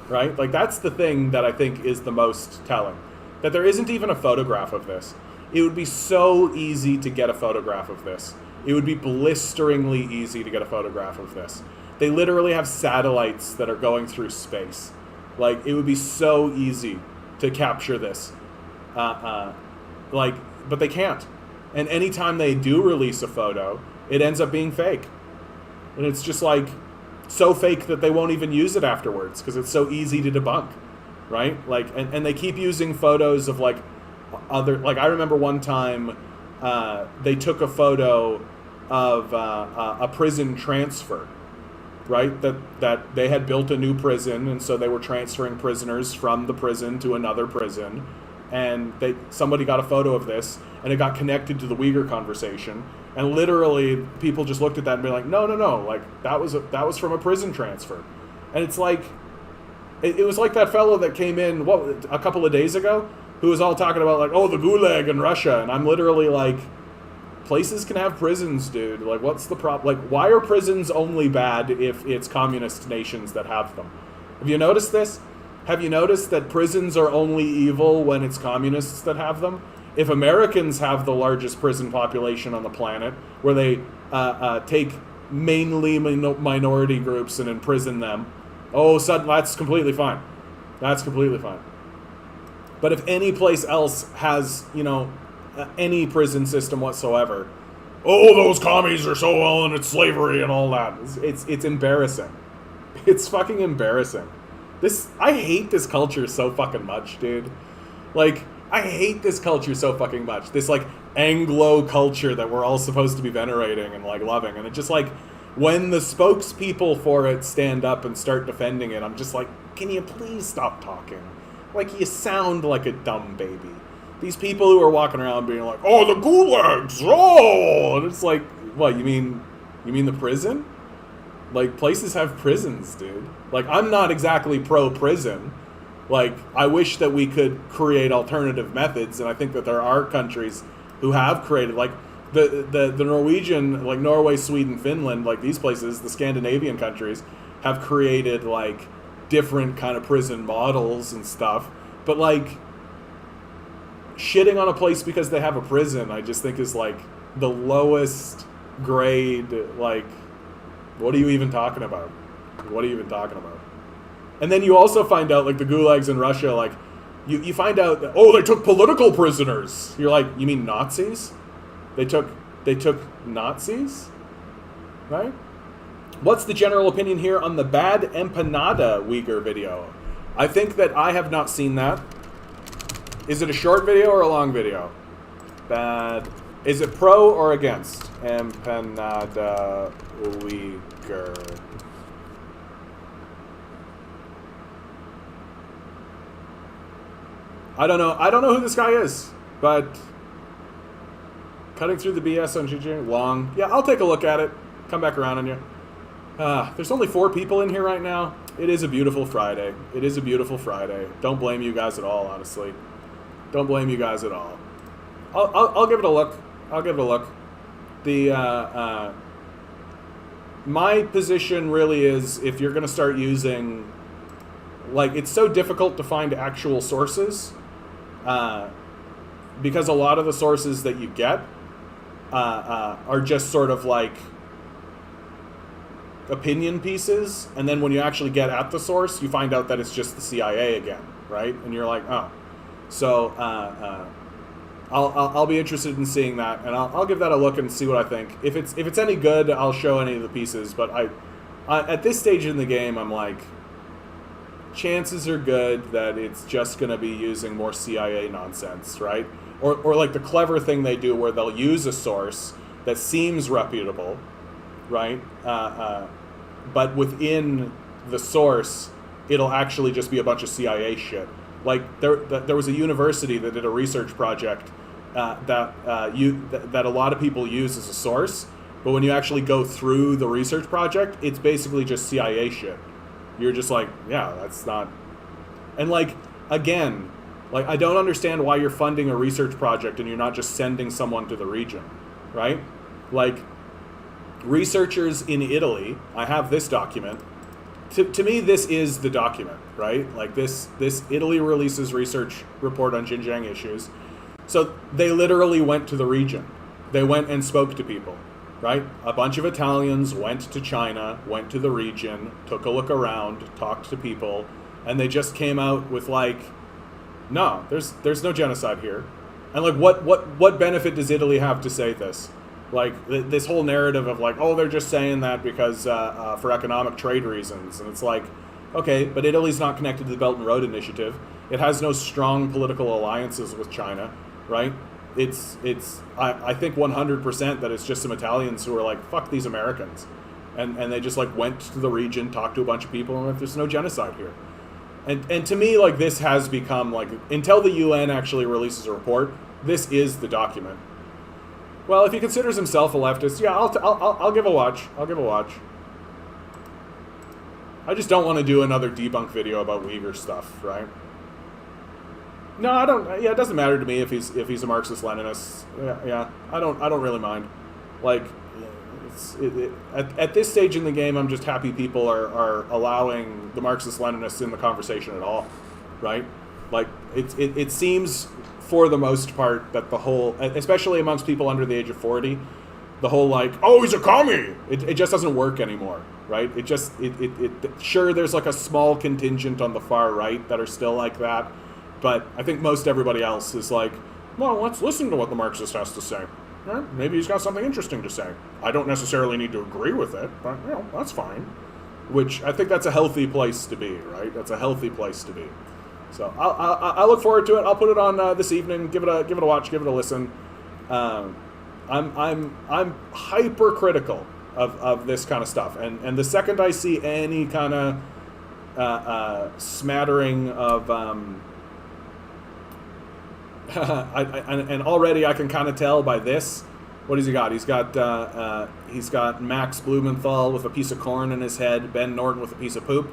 right? Like that's the thing that I think is the most telling. That there isn't even a photograph of this. It would be so easy to get a photograph of this. It would be blisteringly easy to get a photograph of this. They literally have satellites that are going through space. Like, it would be so easy to capture this. But they can't. And anytime they do release a photo, it ends up being fake. And it's just like, so fake that they won't even use it afterwards, because it's so easy to debunk. Right? Like, and they keep using photos of like other, like I remember one time they took a photo of a prison transfer, right? That they had built a new prison, and so they were transferring prisoners from the prison to another prison, and somebody got a photo of this, and it got connected to the Uyghur conversation, and literally people just looked at that and be like, no, like that was from a prison transfer, and it's like. It was like that fellow that came in, a couple of days ago, who was all talking about, like, oh, the Gulag in Russia. And I'm literally like, places can have prisons, dude. Like, what's the problem? Like, why are prisons only bad if it's communist nations that have them? Have you noticed this? Have you noticed that prisons are only evil when it's communists that have them? If Americans have the largest prison population on the planet, where they take mainly minority groups and imprison them, that's completely fine. That's completely fine. But if any place else has, any prison system whatsoever, those commies are so well and it's slavery and all that. It's embarrassing. It's fucking embarrassing. I hate this culture so fucking much, dude. Like, I hate this culture so fucking much. This, like, Anglo culture that we're all supposed to be venerating and, like, loving. And it just, like, when the spokespeople for it stand up and start defending it, I'm just like, can you please stop talking? Like, you sound like a dumb baby. These people who are walking around being like, oh, the gulags, oh! And it's like, what, you mean the prison? Like, places have prisons, dude. Like, I'm not exactly pro-prison. Like, I wish that we could create alternative methods, and I think that there are countries who have created, like, the Norwegian, like Norway, Sweden, Finland, like these places, the Scandinavian countries, have created like different kind of prison models and stuff. But like shitting on a place because they have a prison, I just think is like the lowest grade. Like, what are you even talking about? What are you even talking about? And then you also find out like the gulags in Russia, like you find out that, they took political prisoners. You're like, you mean Nazis? They took Nazis, right? What's the general opinion here on the bad empanada Uyghur video? I think that I have not seen that. Is it a short video or a long video? Bad. Is it pro or against empanada Uyghur? I don't know who this guy is, but... Cutting through the BS on Xi Jinping? Long. Yeah, I'll take a look at it. come back around on you. There's only 4 people in here right now. It is a beautiful Friday. It is a beautiful Friday. Don't blame you guys at all, honestly. Don't blame you guys at all. I'll give it a look. I'll give it a look. My position really is, if you're going to start using, like, it's so difficult to find actual sources, because a lot of the sources that you get are just sort of like opinion pieces, and then when you actually get at the source, you find out that it's just the CIA again, right? And you're like, oh. So I'll be interested in seeing that, and I'll give that a look and see what I think. If it's any good, I'll show any of the pieces. But I at this stage in the game, I'm like, chances are good that it's just going to be using more CIA nonsense, right? Or like the clever thing they do where they'll use a source that seems reputable, right? But within the source, it'll actually just be a bunch of CIA shit. Like there was a university that did a research project that a lot of people use as a source, but when you actually go through the research project, it's basically just CIA shit. You're just like, yeah, that's not. And like, again, like, I don't understand why you're funding a research project and you're not just sending someone to the region, right? Like, researchers in Italy, I have this document. To me, this is the document, right? Like, this Italy releases research report on Xinjiang issues. So they literally went to the region. They went and spoke to people, right? A bunch of Italians went to China, went to the region, took a look around, talked to people, and they just came out with like, no, there's no genocide here. And like, what benefit does Italy have to say this? Like, this whole narrative of like, oh, they're just saying that because for economic trade reasons. And it's like, okay, but Italy's not connected to the Belt and Road Initiative. It has no strong political alliances with China, right? I think 100% that it's just some Italians who are like, fuck these Americans. And they just like went to the region, talked to a bunch of people, and like, there's no genocide here. And to me, like, this has become like, until the UN actually releases a report, this is the document. Well, if he considers himself a leftist, yeah, I'll give a watch. I'll give a watch. I just don't want to do another debunk video about Uyghur stuff, right? No, I don't. Yeah, it doesn't matter to me if he's a Marxist-Leninist. Yeah, I don't really mind. Like, at this stage in the game, I'm just happy people are allowing the Marxist-Leninists in the conversation at all, right? Like, it seems, for the most part, that the whole, especially amongst people under the age of 40, the whole like, oh, he's a commie, it just doesn't work anymore, right? Sure, there's like a small contingent on the far right that are still like that, but I think most everybody else is like, well, let's listen to what the Marxist has to say. Maybe he's got something interesting to say. I don't necessarily need to agree with it, but that's fine. Which I think that's a healthy place to be, right? That's a healthy place to be. So I look forward to it. I'll put it on this evening. Give it a watch. Give it a listen. I'm hypercritical of this kind of stuff, and the second I see any kind of smattering of and already I can kind of tell by this. What has he got? He's got Max Blumenthal with a piece of corn in his head, Ben Norton with a piece of poop.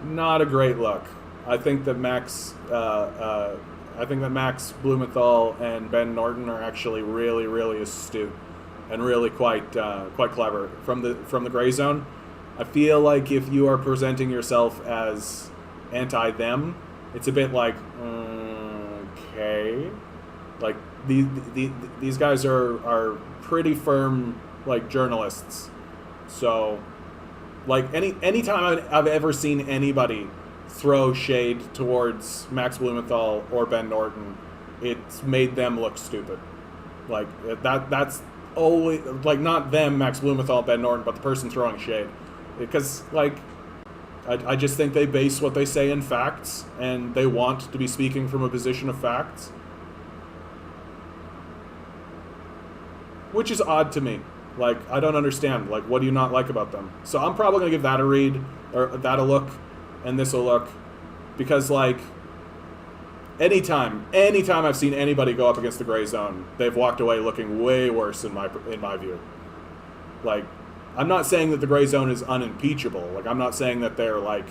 Not a great look. I think that Max Blumenthal and Ben Norton are actually really, really astute and really quite clever from the gray zone. I feel like if you are presenting yourself as anti-them, it's a bit like, okay, like these guys are pretty firm, like, journalists. So, like, anytime I've ever seen anybody throw shade towards Max Blumenthal or Ben Norton, it's made them look stupid. Like, that's always, like, not them, Max Blumenthal, Ben Norton, but the person throwing shade. Because, like, I just think they base what they say in facts, and they want to be speaking from a position of facts. Which is odd to me. Like, I don't understand. Like, what do you not like about them? So I'm probably going to give that a read, or that a look, and this a look. Because, like, Anytime I've seen anybody go up against the gray zone, they've walked away looking way worse in my view. Like, I'm not saying that the gray zone is unimpeachable. Like, I'm not saying that they're like,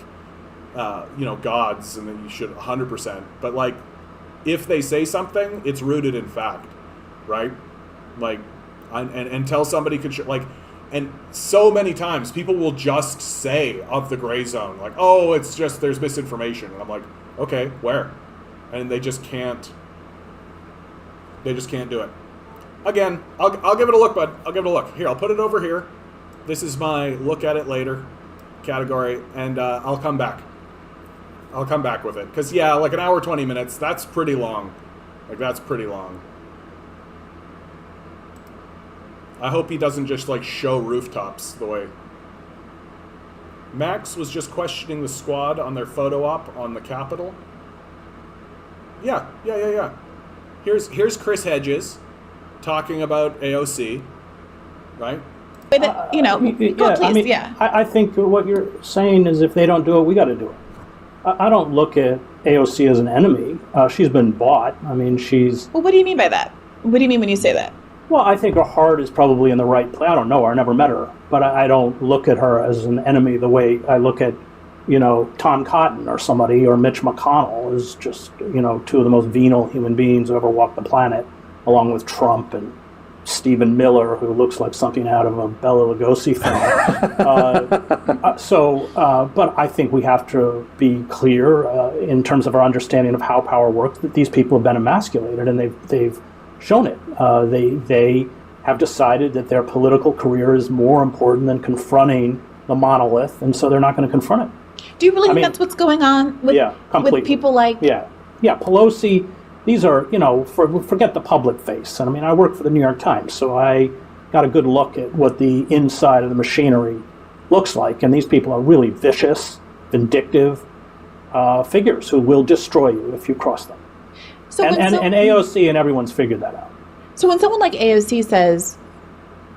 gods and that you should 100%. But like, if they say something, it's rooted in fact, right? Like, until somebody could and so many times people will just say of the gray zone, like, oh, it's just there's misinformation, and I'm like, okay, where? And they just can't do it. Again, I'll give it a look, bud. I'll give it a look. Here, I'll put it over here. This is my look at it later category, and I'll come back. I'll come back with it. Because, yeah, like an hour, 20 minutes, that's pretty long. Like, that's pretty long. I hope he doesn't just, like, show rooftops the way. Max was just questioning the squad on their photo op on the Capitol. Yeah. Here's Chris Hedges talking about AOC, right? But, please, I think what you're saying is if they don't do it, we got to do it. I don't look at AOC as an enemy. She's been bought. I mean, she's... Well, what do you mean by that? What do you mean when you say that? Well, I think her heart is probably in the right place. I don't know her. I never met her. But I don't look at her as an enemy the way I look at, Tom Cotton or somebody, or Mitch McConnell is just, two of the most venal human beings who ever walked the planet, along with Trump and Stephen Miller, who looks like something out of a Bela Lugosi film. But I think we have to be clear in terms of our understanding of how power works, that these people have been emasculated, and they've shown it. They have decided that their political career is more important than confronting the monolith, and so they're not going to confront it. Do you really think that's what's going on with people like... Yeah, Pelosi... These are, forget the public face. And I mean, I work for the New York Times, so I got a good look at what the inside of the machinery looks like. And these people are really vicious, vindictive figures who will destroy you if you cross them. And AOC and everyone's figured that out. So when someone like AOC says,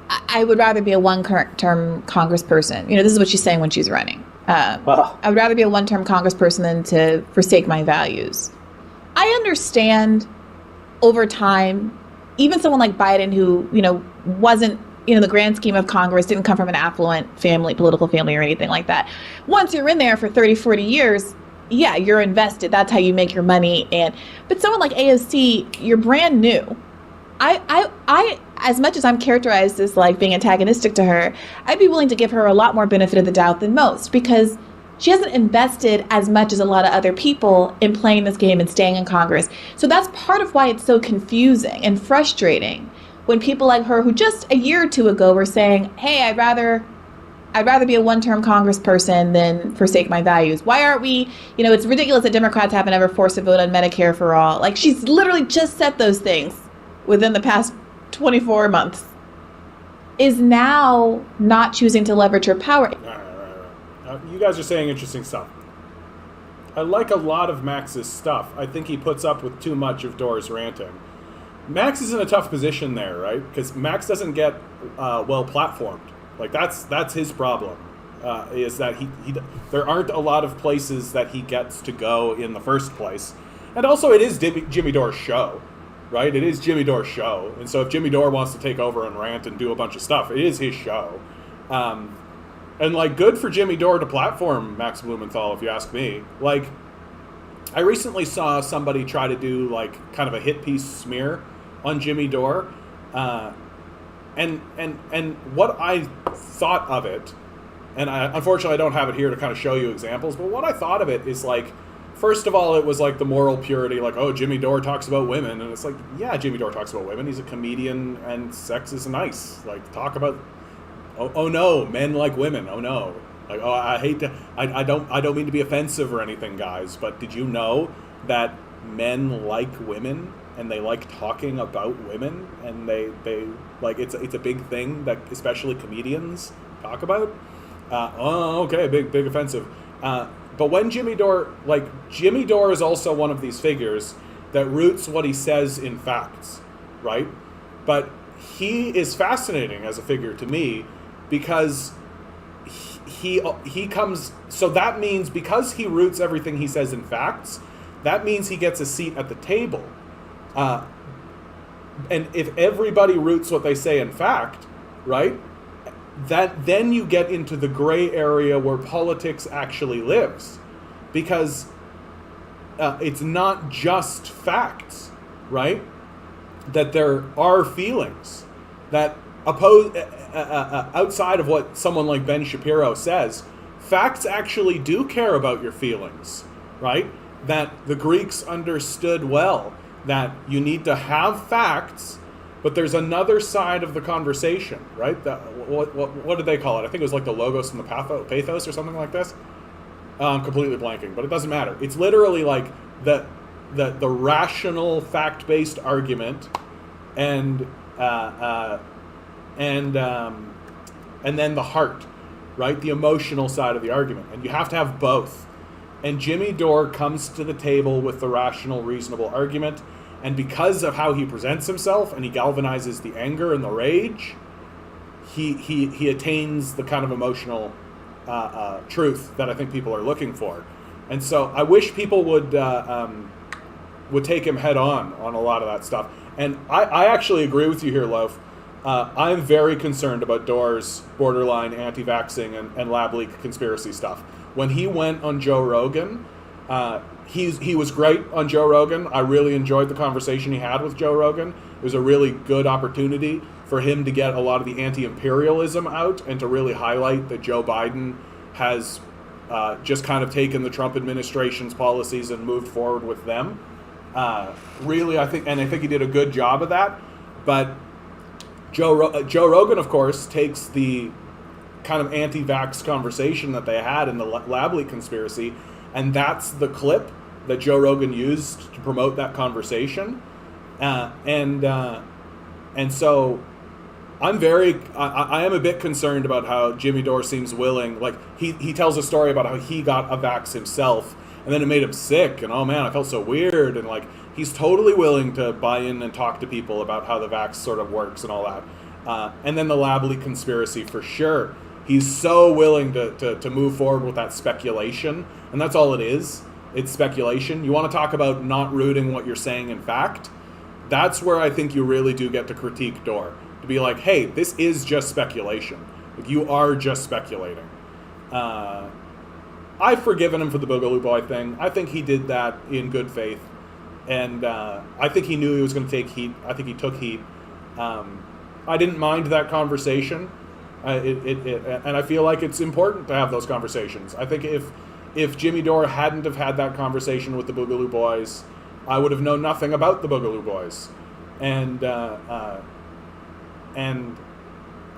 I would rather be a one-term congressperson, this is what she's saying when she's running. I would rather be a one-term congressperson than to forsake my values. I understand over time, even someone like Biden who, wasn't, in the grand scheme of Congress, didn't come from an affluent family, political family or anything like that. Once you're in there for 30, 40 years, yeah, you're invested. That's how you make your money. But someone like AOC, you're brand new. I, as much as I'm characterized as like being antagonistic to her, I'd be willing to give her a lot more benefit of the doubt than most, because she hasn't invested as much as a lot of other people in playing this game and staying in Congress. So that's part of why it's so confusing and frustrating when people like her, who just a year or two ago were saying, hey, I'd rather be a one-term congressperson than forsake my values. Why aren't we, it's ridiculous that Democrats haven't ever forced a vote on Medicare for all. Like, she's literally just said those things within the past 24 months. Is now not choosing to leverage her power. You guys are saying interesting stuff. I like a lot of Max's stuff. I think he puts up with too much of Dora's ranting. Max is in a tough position there, right? Because Max doesn't get well platformed. Like, that's his problem. Is that he there aren't a lot of places that he gets to go in the first place. And also, it is Jimmy Dore's show, right? It is Jimmy Dore's show. And so if Jimmy Dore wants to take over and rant and do a bunch of stuff, it is his show. And, like, good for Jimmy Dore to platform Max Blumenthal, if you ask me. Like, I recently saw somebody try to do, like, kind of a hit piece smear on Jimmy Dore. And what I thought of it, and unfortunately I don't have it here to kind of show you examples, but what I thought of it is, like, first of all, it was, like, the moral purity, like, oh, Jimmy Dore talks about women. And it's like, yeah, Jimmy Dore talks about women. He's a comedian, and sex is nice. Like, talk about... Oh no, men like women. Oh no. Like, oh, I hate to I don't mean to be offensive or anything, guys, but did you know that men like women and they like talking about women, and they like it's a big thing that especially comedians talk about? Okay, big offensive. But when Jimmy Dore is also one of these figures that roots what he says in facts, right? But he is fascinating as a figure to me, because he comes, so that means because he roots everything he says in facts, that means he gets a seat at the table. And if everybody roots what they say in fact, right, that then you get into the gray area where politics actually lives. Because it's not just facts, right? That there are feelings that outside of what someone like Ben Shapiro says, facts actually do care about your feelings, right? That the Greeks understood well that you need to have facts, but there's another side of the conversation, right? That, what did they call it? I think it was like the logos and the pathos or something like this. I'm completely blanking, but it doesn't matter. It's literally like the rational, fact-based argument, and then the heart, right? The emotional side of the argument, and you have to have both. And Jimmy Dore comes to the table with the rational, reasonable argument, and because of how he presents himself, and he galvanizes the anger and the rage, he attains the kind of emotional truth that I think people are looking for. And so I wish people would take him head on a lot of that stuff. And I actually agree with you here, Loaf. I'm very concerned about Dore's borderline anti-vaxxing and lab leak conspiracy stuff. When he went on Joe Rogan, he was great on Joe Rogan. I really enjoyed the conversation he had with Joe Rogan. It was a really good opportunity for him to get a lot of the anti-imperialism out and to really highlight that Joe Biden has just kind of taken the Trump administration's policies and moved forward with them. Really, I think he did a good job of that. But Joe Rogan, of course, takes the kind of anti-vax conversation that they had in the lab leak conspiracy, and that's the clip that Joe Rogan used to promote that conversation. And so I am a bit concerned about how Jimmy Dore seems willing. Like he tells a story about how he got a vax himself, and then it made him sick, and oh man, I felt so weird, and like he's totally willing to buy in and talk to people about how the vax sort of works and all that. And then the lab leak conspiracy for sure. He's so willing to move forward with that speculation, and that's all it is. It's speculation. You want to talk about not rooting what you're saying in fact? That's where I think you really do get to critique Dore. To be like, hey, this is just speculation. Like, you are just speculating. I've forgiven him for the Boogaloo Boy thing. I think he did that in good faith. And I think he knew he was going to take heat. I think he took heat. I didn't mind that conversation. And I feel like it's important to have those conversations. I think if Jimmy Dore hadn't have had that conversation with the Boogaloo Boys, I would have known nothing about the Boogaloo Boys. And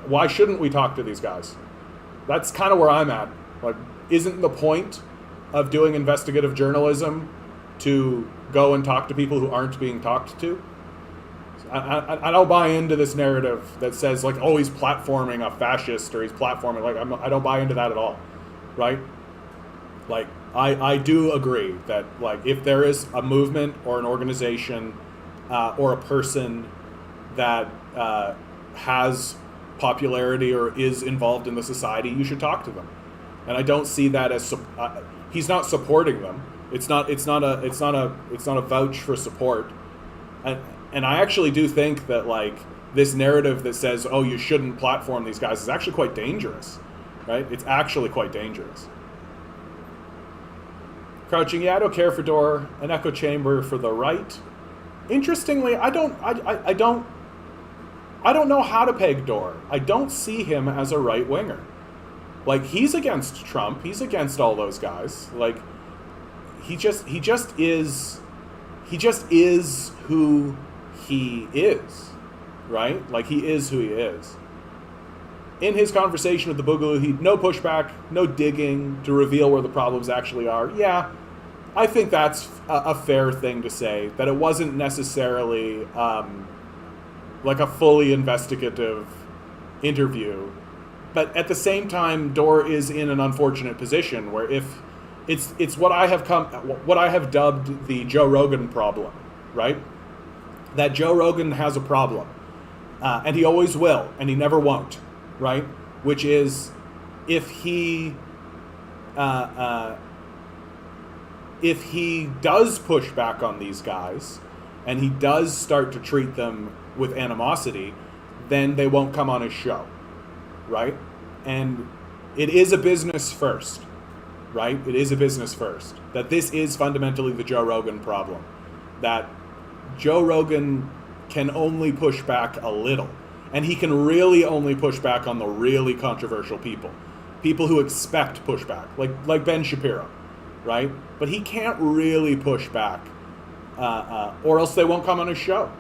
why shouldn't we talk to these guys? That's kind of where I'm at. Like, isn't the point of doing investigative journalism to go and talk to people who aren't being talked to? I don't buy into this narrative that says, like, oh, he's platforming a fascist or he's platforming, like, I don't buy into that at all, right? Like, I do agree that, like, if there is a movement or an organization or a person that has popularity or is involved in the society, you should talk to them. And I don't see that as he's not supporting them. It's not a vouch for support. And I actually do think that, like, this narrative that says, oh, you shouldn't platform these guys is actually quite dangerous, right? It's actually quite dangerous. Crouching, yeah, I don't care for Dore. An echo chamber for the right. Interestingly, I don't know how to peg Dore. I don't see him as a right winger. Like, he's against Trump. He's against all those guys. Like, he just is who he is, right? Like, he is who he is. In his conversation with the Boogaloo, no pushback, no digging to reveal where the problems actually are. Yeah, I think that's a fair thing to say, that it wasn't necessarily like a fully investigative interview. But at the same time, Dore is in an unfortunate position where if it's what I have dubbed the Joe Rogan problem, right? That Joe Rogan has a problem, and he always will, and he never won't, right? Which is, if he if he does push back on these guys and he does start to treat them with animosity, then they won't come on his show, right? And it is a business first, right? It is a business first. That this is fundamentally the Joe Rogan problem. That Joe Rogan can only push back a little. And he can really only push back on the really controversial people. People who expect pushback, like Ben Shapiro, right? But he can't really push back, or else they won't come on his show.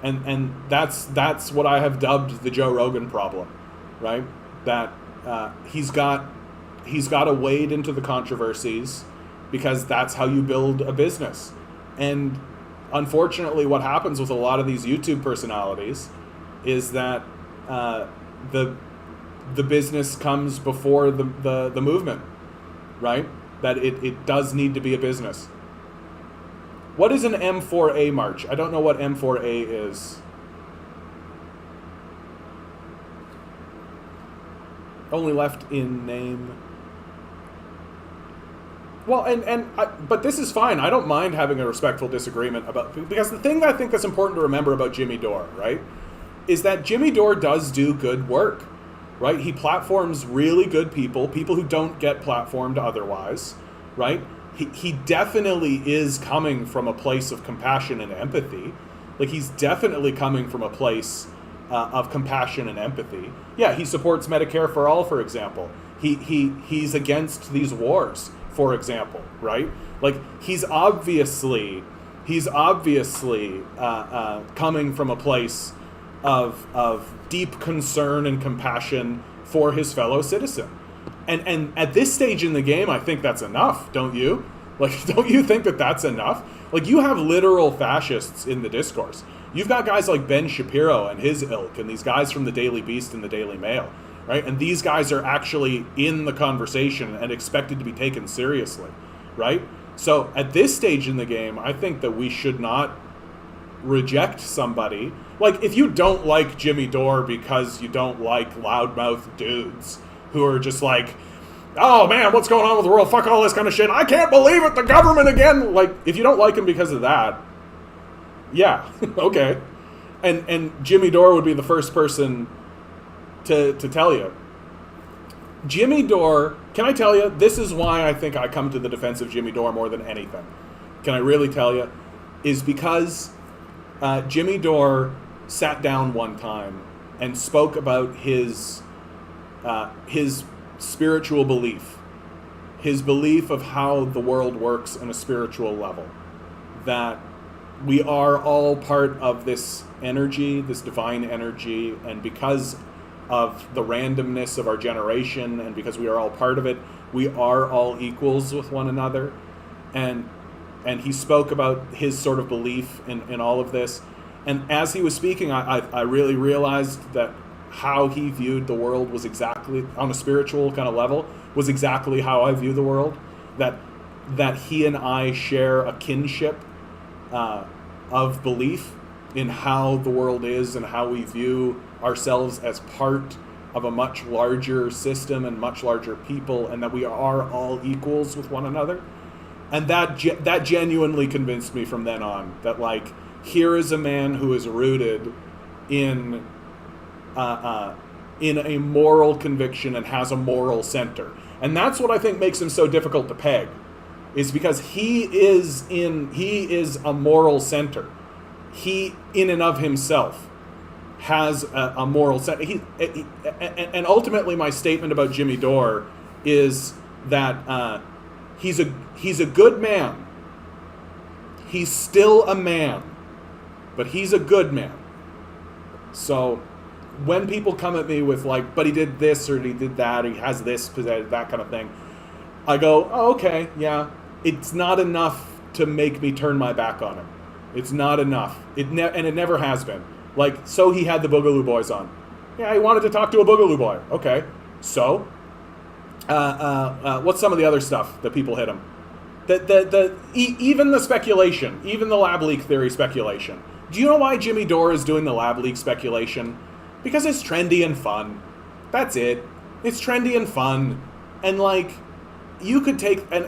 And that's what I have dubbed the Joe Rogan problem, right? That he's got to wade into the controversies because that's how you build a business. And unfortunately, what happens with a lot of these YouTube personalities is that the business comes before the movement, right? That it does need to be a business. What is an M4A march? I don't know what M4A is. Only left in name. Well, but this is fine. I don't mind having a respectful disagreement about, because the thing that I think that's important to remember about Jimmy Dore, right, is that Jimmy Dore does do good work, right? He platforms really good people who don't get platformed otherwise, right? He definitely is coming from a place of compassion and empathy. Like, he's definitely coming from a place of compassion and empathy. Yeah, he supports Medicare for all, for example. He's against these wars, for example, right? Like, he's obviously coming from a place of deep concern and compassion for his fellow citizen. And at this stage in the game, I think that's enough, don't you? Like, don't you think that that's enough? Like, you have literal fascists in the discourse. You've got guys like Ben Shapiro and his ilk, and these guys from the Daily Beast and the Daily Mail, right? And these guys are actually in the conversation and expected to be taken seriously, right? So at this stage in the game, I think that we should not reject somebody. Like, if you don't like Jimmy Dore because you don't like loudmouth dudes who are just like, oh man, what's going on with the world? Fuck all this kind of shit. I can't believe it, the government again. Like, if you don't like him because of that, yeah, okay. And Jimmy Dore would be the first person to tell you. Jimmy Dore, can I tell you, this is why I think I come to the defense of Jimmy Dore more than anything. Can I really tell you? Is because Jimmy Dore sat down one time and spoke about his spiritual belief, his belief of how the world works on a spiritual level, that we are all part of this energy, this divine energy, and because of the randomness of our generation and because we are all part of it, we are all equals with one another. And he spoke about his sort of belief in all of this. And as he was speaking, I really realized that how he viewed the world was exactly, on a spiritual kind of level, was exactly how I view the world. That he and I share a kinship of belief in how the world is and how we view ourselves as part of a much larger system and much larger people, and that we are all equals with one another. And that genuinely convinced me from then on that, like, here is a man who is rooted in a moral conviction and has a moral center. And that's what I think makes him so difficult to peg, is because he is a moral center. He, in and of himself, has a moral center. And ultimately, my statement about Jimmy Dore is that he's a good man. He's still a man, but he's a good man. So when people come at me with, like, but he did this or he did that, he has this, that kind of thing, I go, oh, okay, yeah. It's not enough to make me turn my back on him. It's not enough. And it never has been. Like, so he had the Boogaloo Boys on. Yeah, he wanted to talk to a Boogaloo Boy. Okay, so what's some of the other stuff that people hit him? Even the speculation, even the lab leak theory speculation. Do you know why Jimmy Dore is doing the lab leak speculation? Because it's trendy and fun. That's it. It's trendy and fun. And, like, you could take... And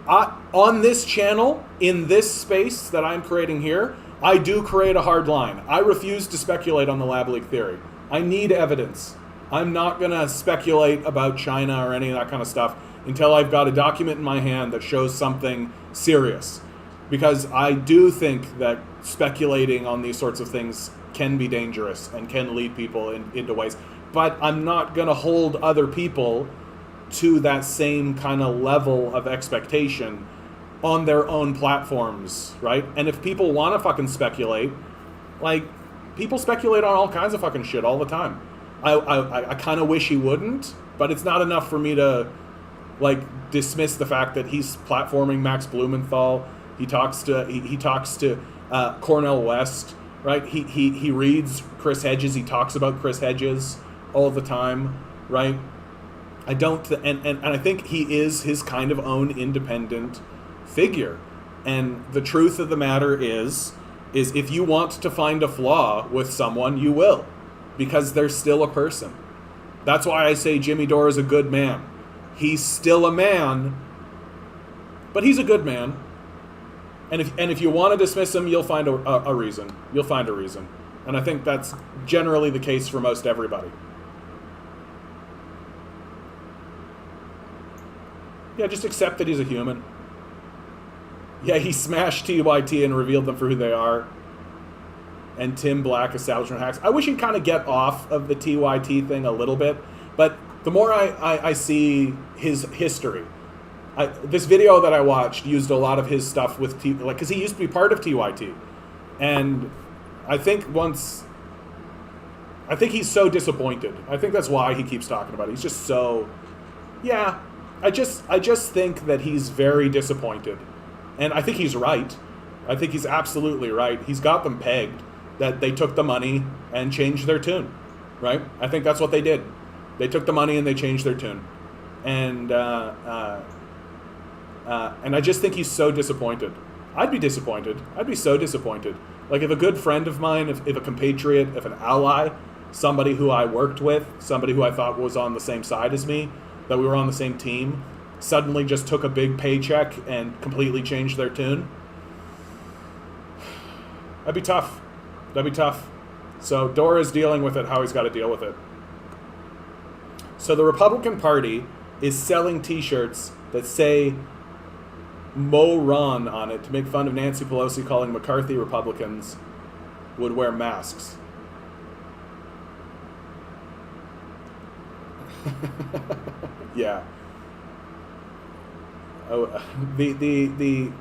On this channel, in this space that I'm creating here, I do create a hard line. I refuse to speculate on the lab leak theory. I need evidence. I'm not going to speculate about China or any of that kind of stuff until I've got a document in my hand that shows something serious. Because I do think that speculating on these sorts of things can be dangerous and can lead people into ways. But I'm not going to hold other people to that same kind of level of expectation on their own platforms, right? And if people want to fucking speculate, like, people speculate on all kinds of fucking shit all the time. I kind of wish he wouldn't, but it's not enough for me to, like, dismiss the fact that he's platforming Max Blumenthal. He talks to Cornel West, right? He reads Chris Hedges. He talks about Chris Hedges all the time, right? And I think he is his kind of own independent figure. And the truth of the matter is if you want to find a flaw with someone, you will, because they're still a person. That's why I say Jimmy Dore is a good man. He's still a man, but he's a good man. And if you want to dismiss him, you'll find a reason. You'll find a reason. And I think that's generally the case for most everybody. Yeah, just accept that he's a human. Yeah, he smashed TYT and revealed them for who they are. And Tim Black, establishment hacks. I wish he'd kind of get off of the TYT thing a little bit. But the more I see his history, this video that I watched used a lot of his stuff with because he used to be part of TYT. And I think he's so disappointed. I think that's why he keeps talking about it. He's just so, yeah. I just think that he's very disappointed. And I think he's right. I think he's absolutely right. He's got them pegged that they took the money and changed their tune, right? I think that's what they did. They took the money and they changed their tune. And I just think he's so disappointed. I'd be disappointed. I'd be so disappointed. Like, if a good friend of mine, if a compatriot, if an ally, somebody who I worked with, somebody who I thought was on the same side as me, that we were on the same team, suddenly just took a big paycheck and completely changed their tune, that'd be tough. That'd be tough. So Dore is dealing with it how he's got to deal with it. So the Republican Party is selling T-shirts that say Mo Ron on it to make fun of Nancy Pelosi calling McCarthy Republicans would wear masks. Yeah. Oh, the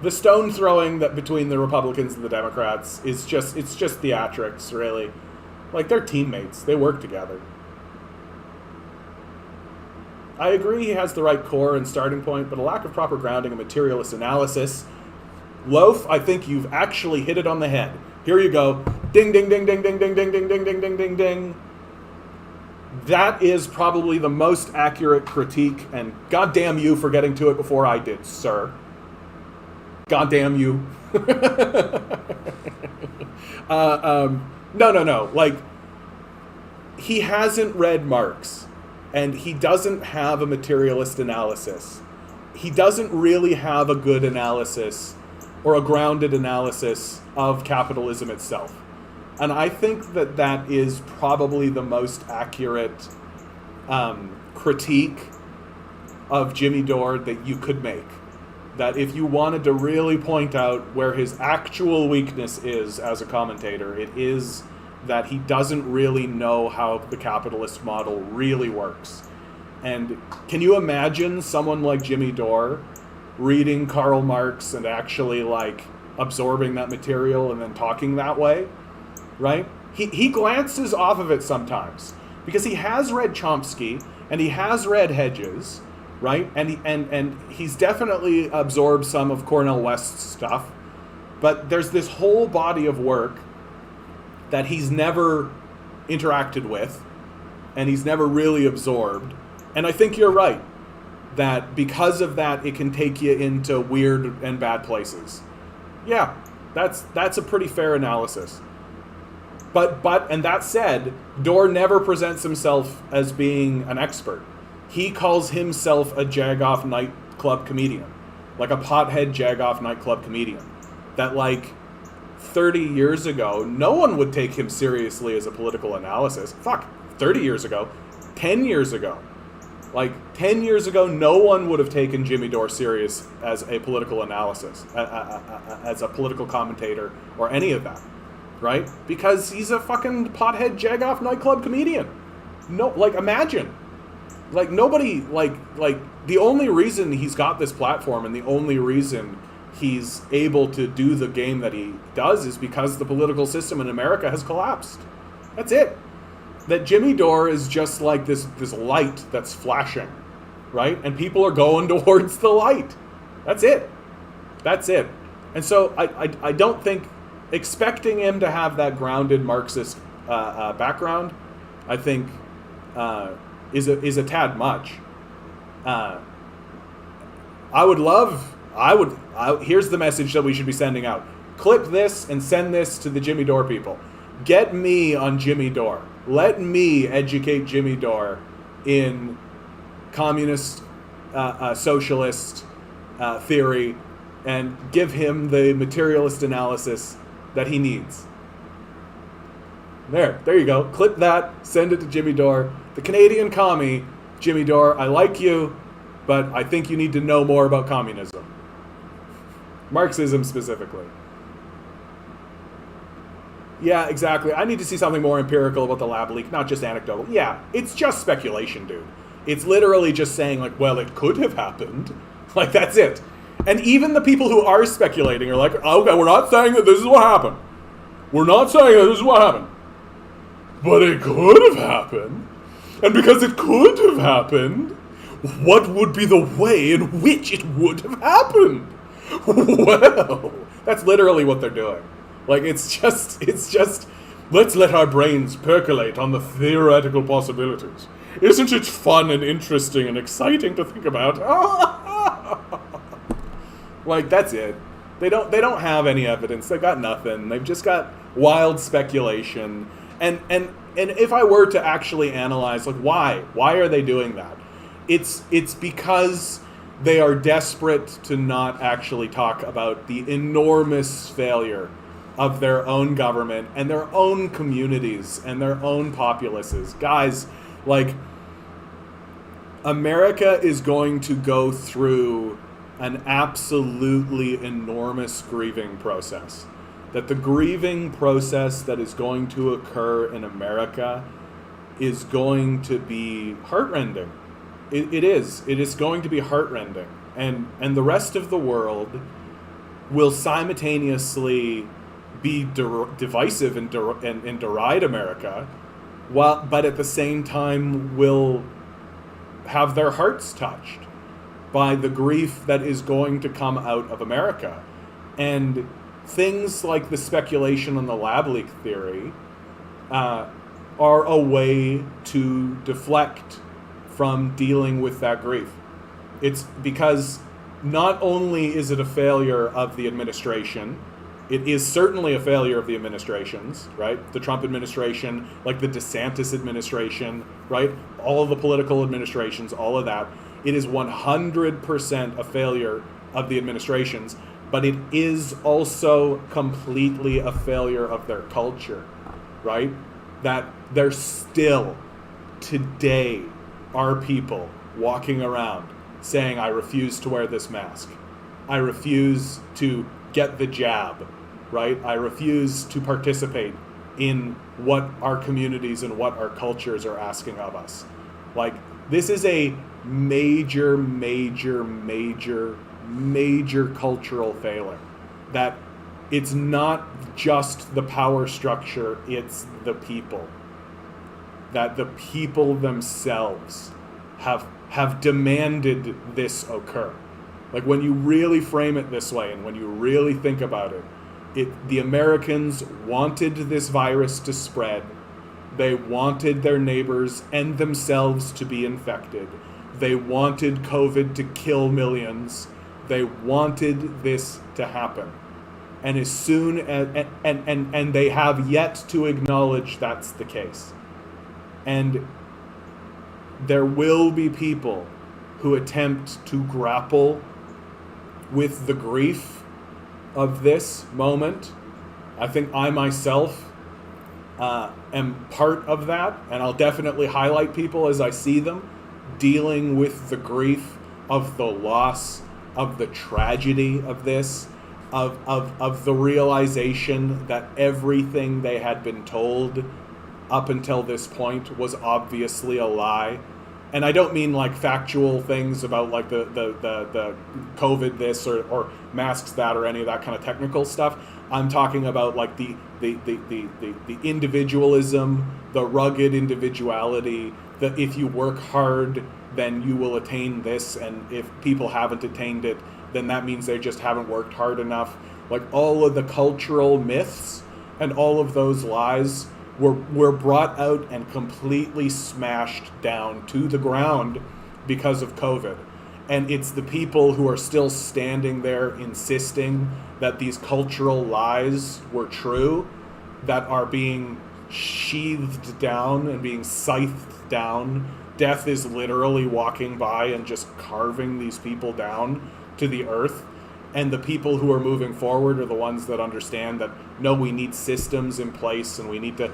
stone throwing that between the Republicans and the Democrats is just theatrics, really. Like, they're teammates. They work together. I agree he has the right core and starting point, but a lack of proper grounding and materialist analysis. Loaf, I think you've actually hit it on the head. Here you go. Ding, ding, ding, ding, ding, ding, ding, ding, ding, ding, ding, ding, ding. That is probably the most accurate critique, and goddamn you for getting to it before I did, sir. Goddamn you. No. Like, he hasn't read Marx, and he doesn't have a materialist analysis. He doesn't really have a good analysis or a grounded analysis of capitalism itself. And I think that is probably the most accurate critique of Jimmy Dore that you could make. That if you wanted to really point out where his actual weakness is as a commentator, it is that he doesn't really know how the capitalist model really works. And can you imagine someone like Jimmy Dore reading Karl Marx and actually, like, absorbing that material and then talking that way? Right? He glances off of it sometimes because he has read Chomsky and he has read Hedges, right? And he's definitely absorbed some of Cornel West's stuff, but there's this whole body of work that he's never interacted with and he's never really absorbed. And I think you're right that because of that, it can take you into weird and bad places. Yeah, that's a pretty fair analysis. But and that said, Dore never presents himself as being an expert. He calls himself a Jagoff Knight nightclub comedian, like a pothead jagoff nightclub comedian, that like 30 years ago, no one would take him seriously as a political analysis. Fuck, 30 years ago, 10 years ago. Like 10 years ago, no one would have taken Jimmy Dore serious as a political analysis, as a political commentator or any of that, right? Because he's a fucking pothead jagoff nightclub comedian. No, like imagine, like nobody, like the only reason he's got this platform and the only reason he's able to do the game that he does is because the political system in America has collapsed. That's it. That Jimmy Dore is just like this light that's flashing, right? And people are going towards the light. That's it. That's it. And so I don't think expecting him to have that grounded Marxist background, I think, is a tad much. Here's the message that we should be sending out. Clip this and send this to the Jimmy Dore people. Get me on Jimmy Dore. Let me educate Jimmy Dore in communist, socialist theory and give him the materialist analysis that he needs. There you go. Clip that, send it to Jimmy Dore. The Canadian commie, Jimmy Dore, I like you, but I think you need to know more about communism. Marxism specifically. Yeah, exactly. I need to see something more empirical about the lab leak, not just anecdotal. Yeah, it's just speculation, dude. It's literally just saying, like, well, it could have happened. Like, that's it. And even the people who are speculating are like, okay, we're not saying that this is what happened. We're not saying that this is what happened. But it could have happened. And because it could have happened, what would be the way in which it would have happened? Well, that's literally what they're doing. Like, it's just, let's let our brains percolate on the theoretical possibilities. Isn't it fun and interesting and exciting to think about? Like, that's it. They don't have any evidence. They've got nothing. They've just got wild speculation. And if I were to actually analyze, like, why are they doing that? It's because they are desperate to not actually talk about the enormous failure of their own government and their own communities and their own populaces. Guys, like, America is going to go through an absolutely enormous grieving process. That the grieving process that is going to occur in America is going to be heartrending. It is. It is going to be heartrending. And the rest of the world will simultaneously be divisive and deride America, but at the same time will have their hearts touched by the grief that is going to come out of America. And things like the speculation on the lab leak theory are a way to deflect from dealing with that grief. It's because not only is it a failure of the administration, it is certainly a failure of the administrations, right? The Trump administration, like the DeSantis administration, right? All of the political administrations, all of that. It is 100% a failure of the administrations, but it is also completely a failure of their culture, right? That there still, today, are people walking around saying, I refuse to wear this mask. I refuse to get the jab, right? I refuse to participate in what our communities and what our cultures are asking of us. Like, this is a major, major, major, major cultural failure. That it's not just the power structure, it's the people. That the people themselves have demanded this occur. Like, when you really frame it this way and when you really think about it, the Americans wanted this virus to spread. They wanted their neighbors and themselves to be infected. They wanted COVID to kill millions. They wanted this to happen. And as soon as, and they have yet to acknowledge that's the case. And there will be people who attempt to grapple with the grief of this moment. I think I myself am part of that, and I'll definitely highlight people as I see them dealing with the grief of the loss, of the tragedy of this, of the realization that everything they had been told up until this point was obviously a lie. And I don't mean like factual things about like the COVID this or masks that or any of that kind of technical stuff. I'm talking about like the individualism, the rugged individuality, that if you work hard, then you will attain this, and if people haven't attained it, then that means they just haven't worked hard enough. Like all of the cultural myths and all of those lies were brought out and completely smashed down to the ground because of COVID. And it's the people who are still standing there insisting that these cultural lies were true that are being sheathed down and being scythed down. Death is literally walking by and just carving these people down to the earth. And the people who are moving forward are the ones that understand that, no, we need systems in place and we need to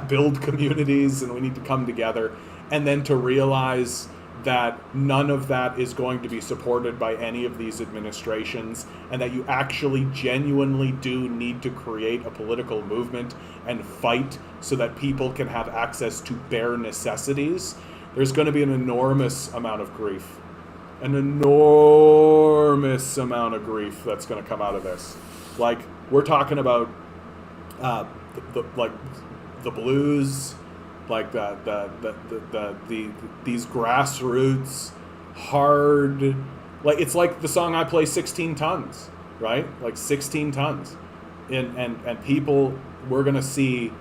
build communities and we need to come together. And then to realize that none of that is going to be supported by any of these administrations, and that you actually genuinely do need to create a political movement and fight so that people can have access to bare necessities. There's going to be an enormous amount of grief. An enormous amount of grief that's going to come out of this. Like, we're talking about the blues, like these grassroots hard, like it's like the song I play, 16 tons, right? Like 16 tons, and people, we're going to see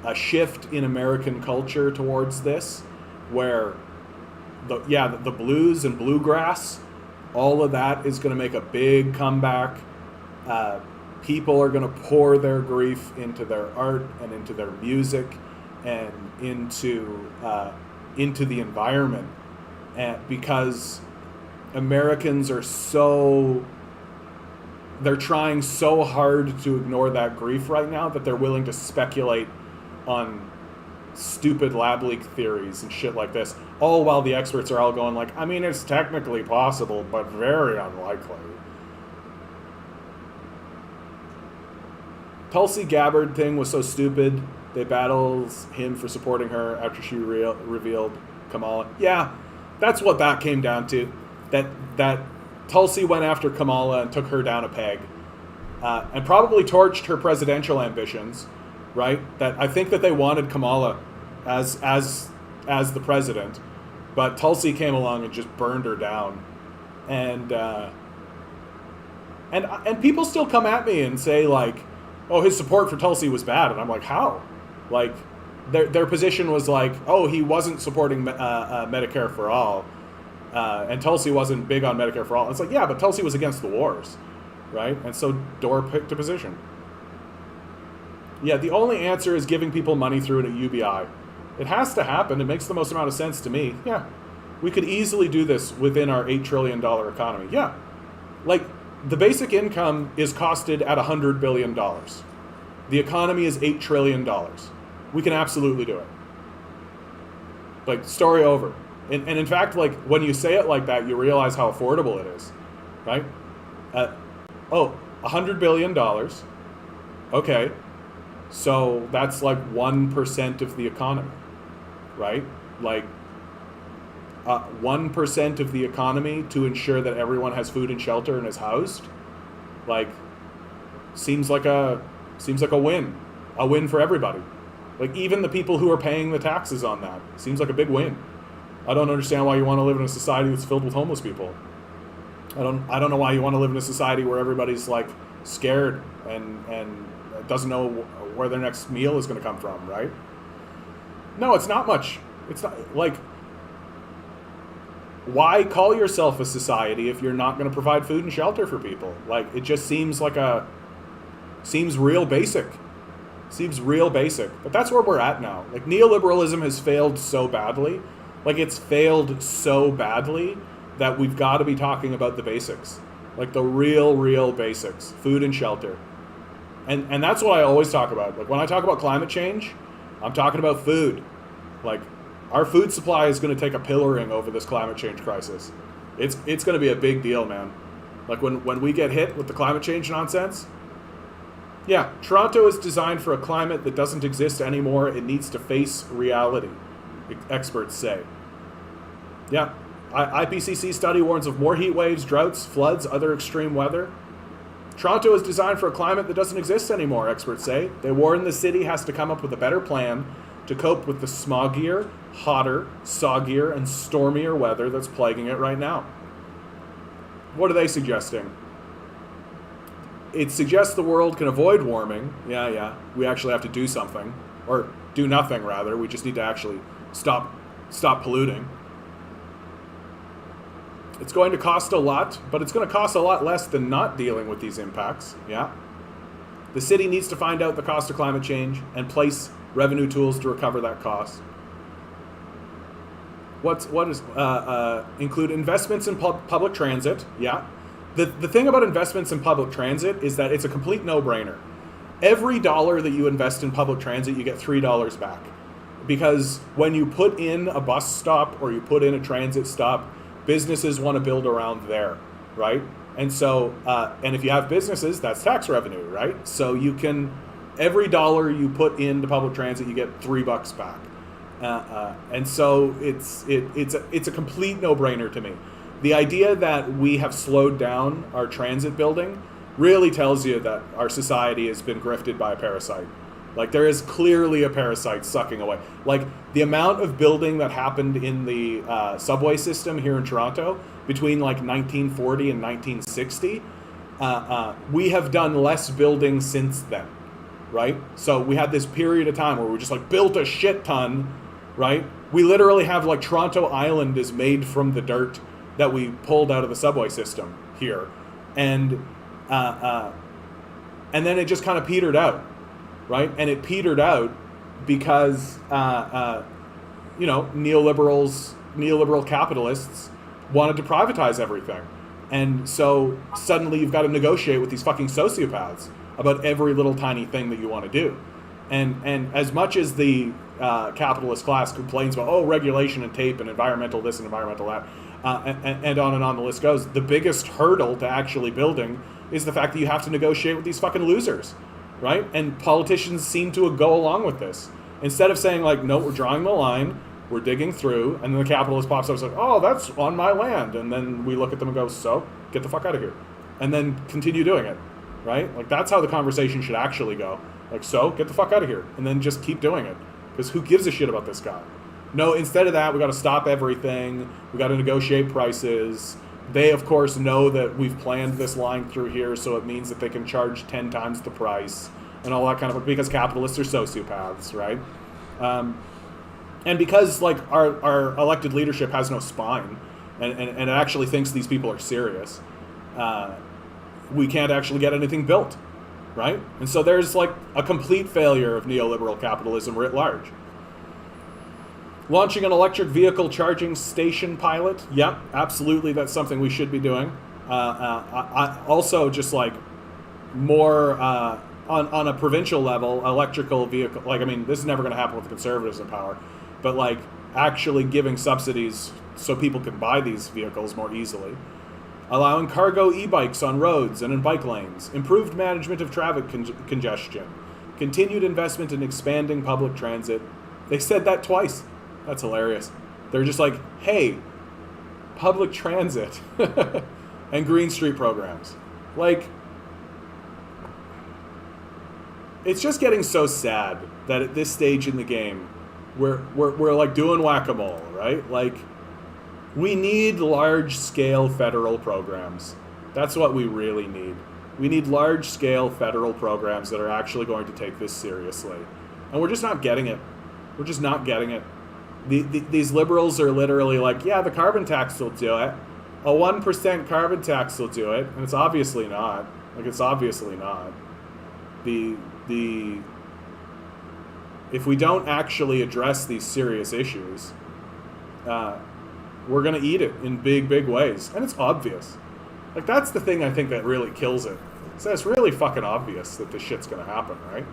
a shift in American culture towards this, where the blues and bluegrass, all of that is going to make a big comeback. People are going to pour their grief into their art and into their music and into the environment, and because Americans are they're trying so hard to ignore that grief right now that they're willing to speculate on stupid lab leak theories and shit like this, all while the experts are all going like, I mean, it's technically possible, but very unlikely. Tulsi Gabbard thing was so stupid. They battled him for supporting her after she revealed Kamala. Yeah, that's what that came down to. That Tulsi went after Kamala and took her down a peg, and probably torched her presidential ambitions. Right? That I think that they wanted Kamala as the president, but Tulsi came along and just burned her down, and people still come at me and say like, oh, his support for Tulsi was bad, and I'm like, how? Like, their position was like, oh, he wasn't supporting Medicare for all, and Tulsi wasn't big on Medicare for all. It's like, yeah, but Tulsi was against the wars, right? And so Dore picked a position. Yeah, the only answer is giving people money through it at UBI. It has to happen. It makes the most amount of sense to me. Yeah, we could easily do this within our $8 trillion economy. Yeah, like the basic income is costed at $100 billion. The economy is $8 trillion. We can absolutely do it. Like, story over. And in fact, like, when you say it like that, you realize how affordable it is, right? $100 billion. Okay. So that's like 1% of the economy, right? Like 1% of the economy to ensure that everyone has food and shelter and is housed, like, seems like a win for everybody. Like, even the people who are paying the taxes on that, seems like a big win. I don't understand why you want to live in a society that's filled with homeless people. I don't know why you want to live in a society where everybody's like scared and doesn't know where their next meal is going to come from, right? No, it's not much. It's not like, why call yourself a society if you're not going to provide food and shelter for people? Like, it just seems real basic. Seems real basic. But that's where we're at now. Like, neoliberalism has failed so badly. Like, it's failed so badly that we've got to be talking about the basics, like the real basics, food and shelter. And that's what I always talk about. Like when I talk about climate change, I'm talking about food. Like our food supply is going to take a pillaring over this climate change crisis. It's going to be a big deal, man. Like when we get hit with the climate change nonsense, yeah, Toronto is designed for a climate that doesn't exist anymore. It needs to face reality, experts say. Yeah, IPCC study warns of more heat waves, droughts, floods, other extreme weather. Toronto is designed for a climate that doesn't exist anymore, experts say. They warn the city has to come up with a better plan to cope with the smoggier, hotter, soggier, and stormier weather that's plaguing it right now. What are they suggesting? It suggests the world can avoid warming. Yeah. We actually have to do something. Or do nothing, rather. We just need to actually stop polluting. It's going to cost a lot, but it's going to cost a lot less than not dealing with these impacts. Yeah. The city needs to find out the cost of climate change and place revenue tools to recover that cost. Include investments in public transit. Yeah. The thing about investments in public transit is that it's a complete no-brainer. Every dollar that you invest in public transit, you get $3 back. Because when you put in a bus stop or you put in a transit stop, businesses want to build around there, right? And so, and if you have businesses, that's tax revenue, right? So you can, every dollar you put into public transit, you get $3 back. And so it's a complete no-brainer to me. The idea that we have slowed down our transit building really tells you that our society has been grifted by a parasite. Like there is clearly a parasite sucking away. Like the amount of building that happened in the subway system here in Toronto between like 1940 and 1960, we have done less building since then, right? So we had this period of time where we just like built a shit ton, right? We literally have like Toronto Island is made from the dirt that we pulled out of the subway system here, and then it just kind of petered out, right? And it petered out because neoliberal capitalists wanted to privatize everything, and so suddenly you've got to negotiate with these fucking sociopaths about every little tiny thing that you want to do, and as much as the capitalist class complains about regulation and tape and environmental this and environmental that. And on the list goes. The biggest hurdle to actually building is the fact that you have to negotiate with these fucking losers, right? And politicians seem to go along with this. Instead of saying like, no, we're drawing the line, we're digging through, and then the capitalist pops up and says, oh, that's on my land. And then we look at them and go, so, get the fuck out of here. And then continue doing it, right? Like that's how the conversation should actually go. Like, so, get the fuck out of here. And then just keep doing it. Because who gives a shit about this guy? No, instead of that, we got to stop everything. We got to negotiate prices. They, of course, know that we've planned this line through here, so it means that they can charge 10 times the price and all that kind of, because capitalists are sociopaths, right? And because like our elected leadership has no spine and it actually thinks these people are serious, we can't actually get anything built, right? And so there's like a complete failure of neoliberal capitalism writ large. Launching an electric vehicle charging station pilot. Yep, absolutely. That's something we should be doing. I also just like more on a provincial level, electrical vehicle. Like, I mean, this is never going to happen with the Conservatives in power, but like actually giving subsidies so people can buy these vehicles more easily. Allowing cargo e-bikes on roads and in bike lanes. Improved management of traffic congestion. Continued investment in expanding public transit. They said that twice. That's hilarious. They're just like, hey, public transit and Green Street programs. Like, it's just getting so sad that at this stage in the game, we're like doing whack-a-mole, right? Like, we need large-scale federal programs. That's what we really need. We need large-scale federal programs that are actually going to take this seriously. And we're just not getting it. We're just not getting it. These liberals are literally like, yeah, the carbon tax will do it. A 1% carbon tax will do it. And it's obviously not. Like, it's obviously not. If we don't actually address these serious issues, we're going to eat it in big, big ways. And it's obvious. Like, that's the thing I think that really kills it. So it's really fucking obvious that this shit's going to happen, right?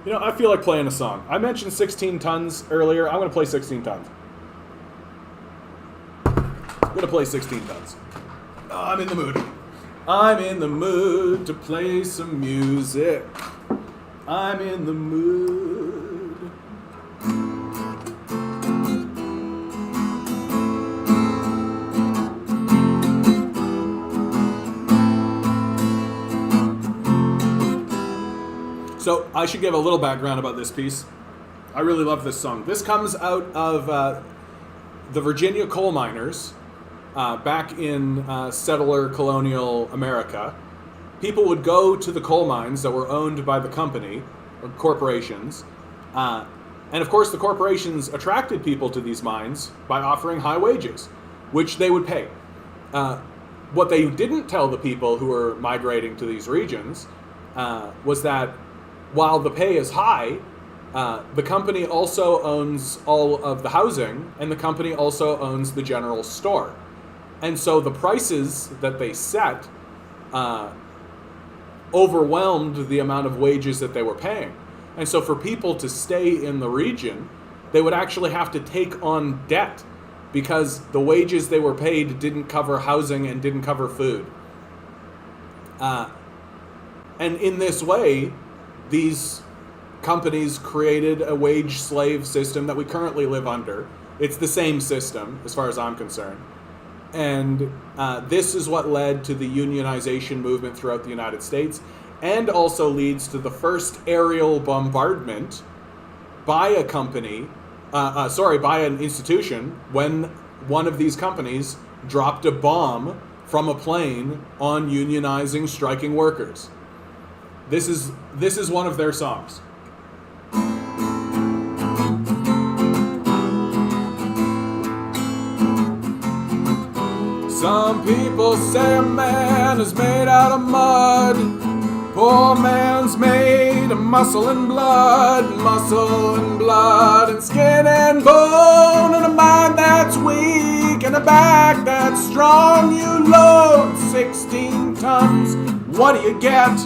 You know, I feel like playing a song. I mentioned 16 Tons earlier. I'm going to play 16 Tons. I'm going to play 16 Tons. Oh, I'm in the mood. I'm in the mood to play some music. I'm in the mood. So I should give a little background about this piece. I really love this song. This comes out of the Virginia coal miners back in settler colonial America. People would go to the coal mines that were owned by the company, or corporations, and of course the corporations attracted people to these mines by offering high wages, which they would pay. What they didn't tell the people who were migrating to these regions was that while the pay is high, the company also owns all of the housing, and the company also owns the general store. And so the prices that they set overwhelmed the amount of wages that they were paying. And so for people to stay in the region, they would actually have to take on debt because the wages they were paid didn't cover housing and didn't cover food. And in this way, these companies created a wage slave system that we currently live under. It's the same system, as far as I'm concerned. And this is what led to the unionization movement throughout the United States, and also leads to the first aerial bombardment by a company, by an institution, when one of these companies dropped a bomb from a plane on unionizing striking workers. This is one of their songs. Some people say a man is made out of mud. Poor man's made of muscle and blood and skin and bone, and a mind that's weak and a back that's strong. You load 16 tons, what do you get?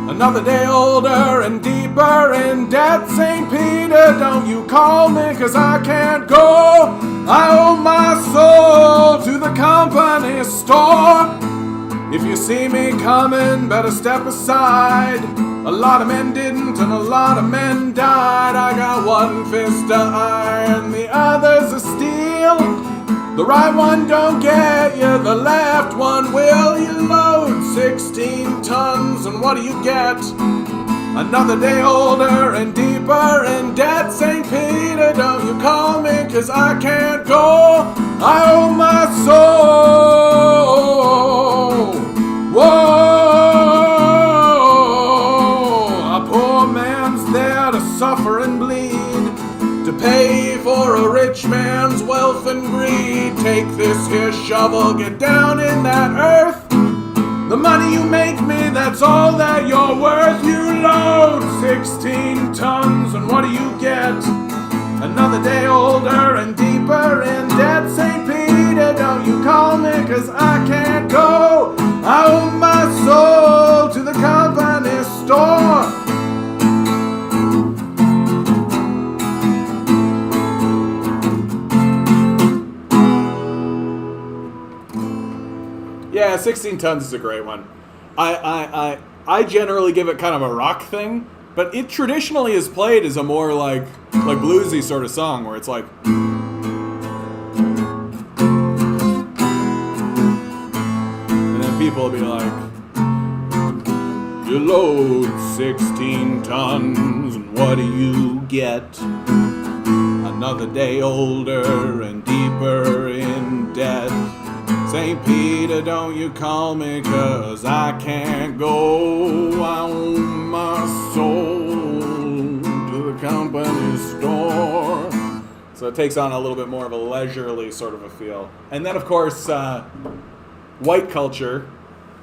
Another day older and deeper in debt. St. Peter, don't you call me, 'cause I can't go. I owe my soul to the company store. If you see me coming, better step aside. A lot of men didn't and a lot of men died. I got one fist of iron, the other's of steel. The right one don't get you, the left one will. You load 16 tons, and what do you get? Another day older and deeper in debt. St. Peter, don't you call me, 'cause I can't go. I owe my soul. Whoa! A poor man's there to suffer and bleed, to pay for a rich man's wealth and greed. Take this here shovel, get down in that earth. The money you make me, that's all that you're worth. You load 16 tons, and what do you get? Another day older and deeper in debt. St. Peter, don't you call me, 'cause I can't go. I owe my soul to the company store. Yeah, 16 Tons is a great one. I generally give it kind of a rock thing, but it traditionally is played as a more like bluesy sort of song where it's like, and then people will be like, you load 16 tons, and what do you get? Another day older and deeper in debt. St. Peter, don't you call me, 'cause I can't go. I owe my soul to the company store. So it takes on a little bit more of a leisurely sort of a feel. And then, of course, white culture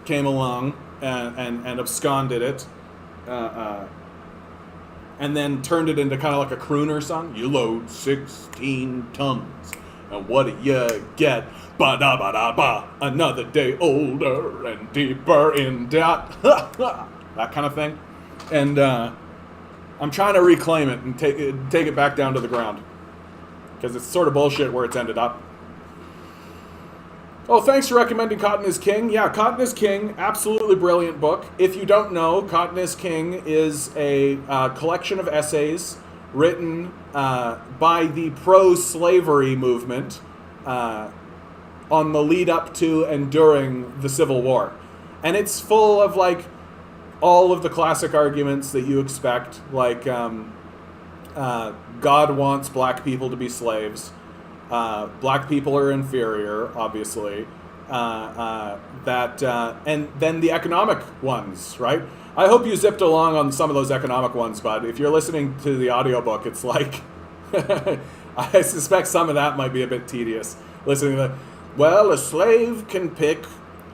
came along and absconded it. and then turned it into kind of like a crooner song. You load 16 tons, and what do you get? Ba-da-ba-da-ba, another day older and deeper in debt. That kind of thing. And I'm trying to reclaim it and take it back down to the ground. Because it's sort of bullshit where it's ended up. Oh, thanks for recommending Cotton is King. Yeah, Cotton is King, absolutely brilliant book. If you don't know, Cotton is King is a collection of essays written by the pro-slavery movement on the lead up to and during the Civil War. And it's full of, like, all of the classic arguments that you expect, like God wants black people to be slaves. Black people are inferior, obviously. And then the economic ones, right? I hope you zipped along on some of those economic ones, bud. If you're listening to the audiobook, it's like, I suspect some of that might be a bit tedious. Listening to well, a slave can pick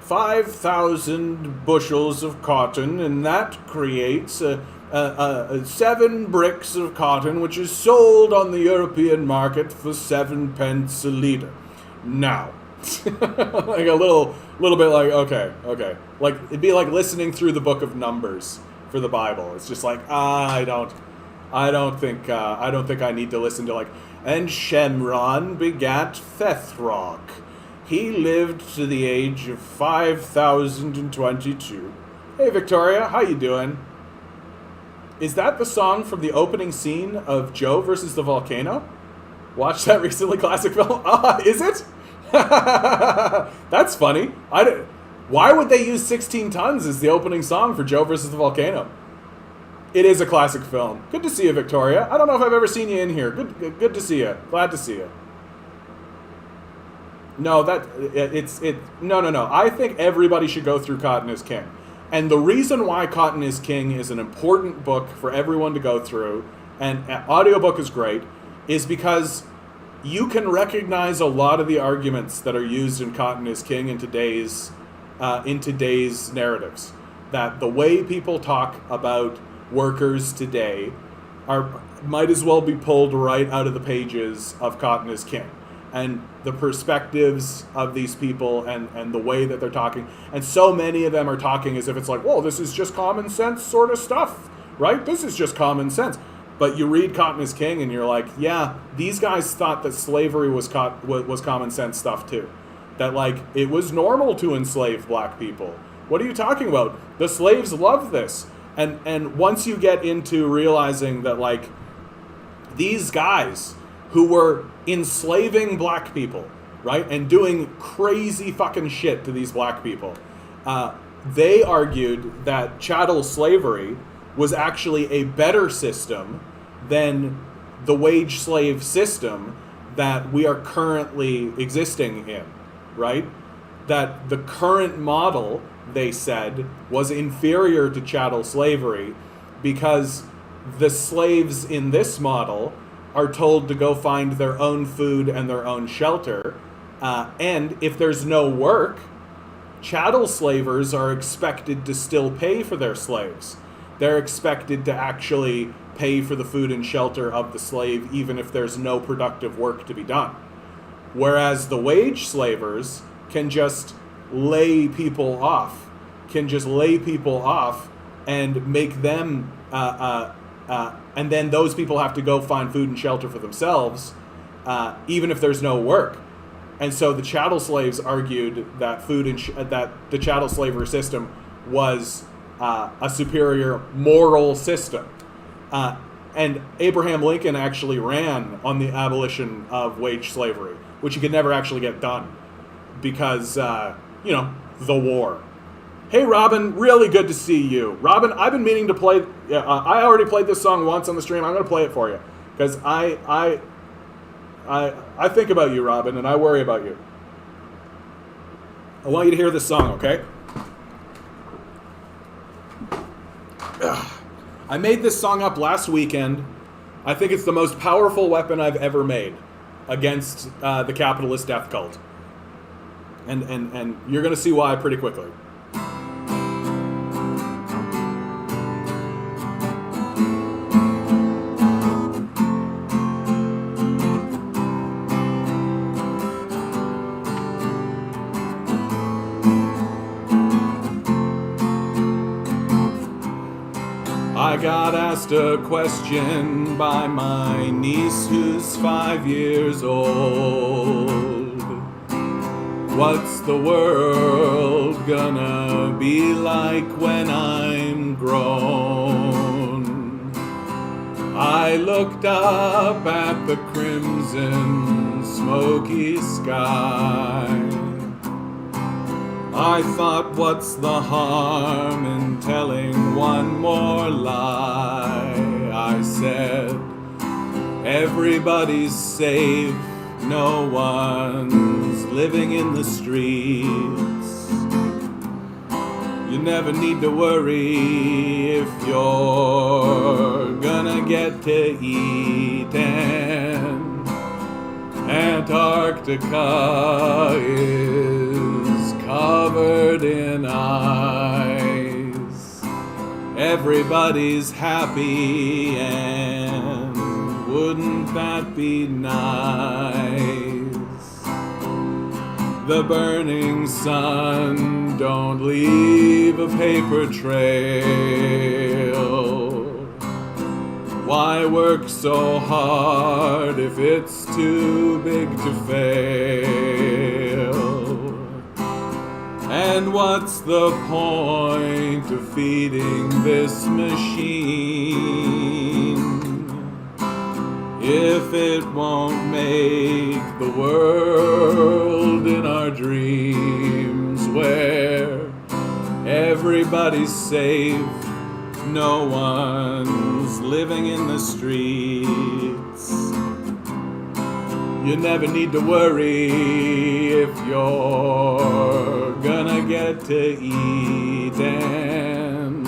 5,000 bushels of cotton, and that creates 7 bricks of cotton, which is sold on the European market for 7 pence a litre. Now, like a little bit like, okay. Like, it'd be like listening through the book of Numbers for the Bible. It's just like, I don't think I need to listen to, like, and Shemron begat Thethrok. He lived to the age of 5,022. Hey, Victoria, how you doing? Is that the song from the opening scene of Joe versus the Volcano? Watched that recently, classic film. Is it? That's funny. Why would they use 16 Tons as the opening song for Joe versus the Volcano? It is a classic film. Good to see you, Victoria. I don't know if I've ever seen you in here. Good to see you. Glad to see you. No, no. I think everybody should go through Cotton is King. And the reason why Cotton is King is an important book for everyone to go through, and audiobook is great, is because you can recognize a lot of the arguments that are used in Cotton is King in today's narratives. That the way people talk about workers today might as well be pulled right out of the pages of Cotton is King. And the perspectives of these people and the way that they're talking. And so many of them are talking as if it's like, whoa, this is just common sense sort of stuff, right? This is just common sense. But you read Cotton is King and you're like, yeah, these guys thought that slavery was common sense stuff too. That, like, it was normal to enslave black people. What are you talking about? The slaves loved this. And once you get into realizing that, like, these guys who were enslaving black people, right, and doing crazy fucking shit to these black people, they argued that chattel slavery was actually a better system than the wage slave system that we are currently existing in, right? That the current model, they said, was inferior to chattel slavery because the slaves in this model are told to go find their own food and their own shelter. And if there's no work, chattel slavers are expected to still pay for their slaves. They're expected to actually pay for the food and shelter of the slave, even if there's no productive work to be done. Whereas the wage slavers can just lay people off, and make them and then those people have to go find food and shelter for themselves, even if there's no work. And so the chattel slaves argued that that the chattel slavery system was a superior moral system. And Abraham Lincoln actually ran on the abolition of wage slavery, which he could never actually get done because, the war. Hey, Robin, really good to see you. Robin, I've been meaning to play... I already played this song once on the stream. I'm going to play it for you. Because I think about you, Robin, and I worry about you. I want you to hear this song, okay? I made this song up last weekend. I think it's the most powerful weapon I've ever made against the capitalist death cult. And you're going to see why pretty quickly. I got asked a question by my niece who's 5 years old. What's the world gonna be like when I'm grown? I looked up at the crimson smoky sky. I thought, what's the harm in telling one more lie? I said, everybody's safe, no one's living in the streets. You never need to worry if you're gonna get to eat, and Antarctica is covered in ice. Everybody's happy, and wouldn't that be nice? The burning sun don't leave a paper trail. Why work so hard if it's too big to fail? And what's the point of feeding this machine if it won't make the world in our dreams where everybody's safe, no one's living in the streets? You never need to worry if you're gonna get to eat, and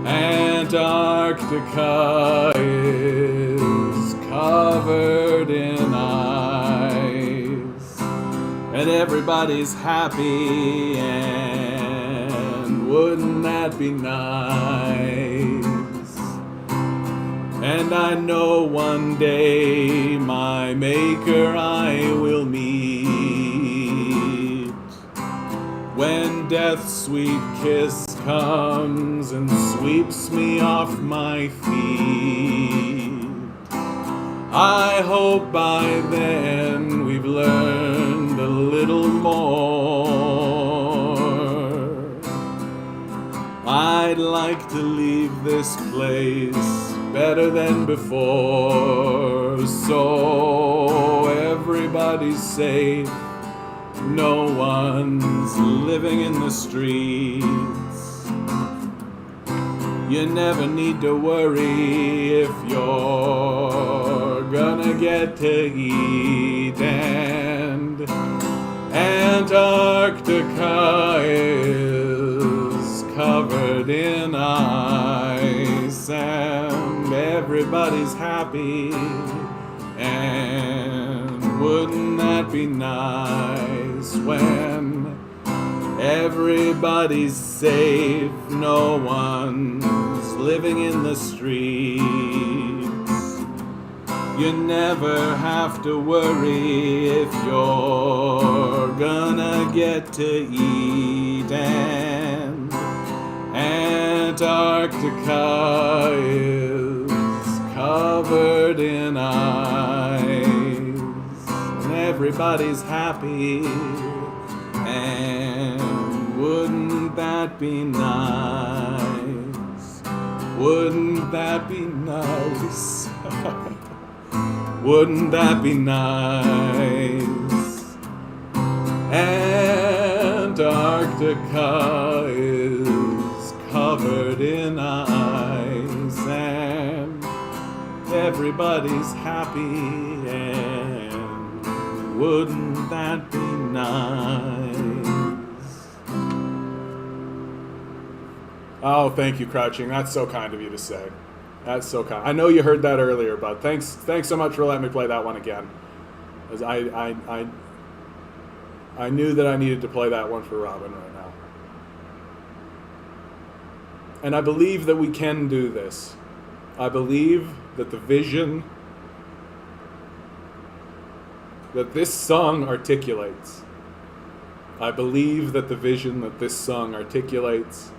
Antarctica is covered in ice. And everybody's happy, and wouldn't that be nice? And I know one day my maker I will meet, when death's sweet kiss comes and sweeps me off my feet. I hope by then we've learned a little more. I'd like to leave this place better than before, so everybody's safe, no one's living in the streets. You never need to worry if you're gonna get to eat, and Antarctica is covered in ice, and everybody's happy, and wouldn't that be nice when everybody's safe, no one's living in the streets? You never have to worry if you're gonna get to eat, and Antarctica is covered in ice, and everybody's happy, and wouldn't that be nice? Wouldn't that be nice? Wouldn't that be nice? Antarctica is covered in ice, and everybody's happy, and wouldn't that be nice? Oh, thank you, Crouching. That's so kind of you to say. That's so kind. I know you heard that earlier, but thanks so much for letting me play that one again. As I knew that I needed to play that one for Robin right now. And I believe that we can do this. I believe that the vision that this song articulates, I believe that the vision that this song articulates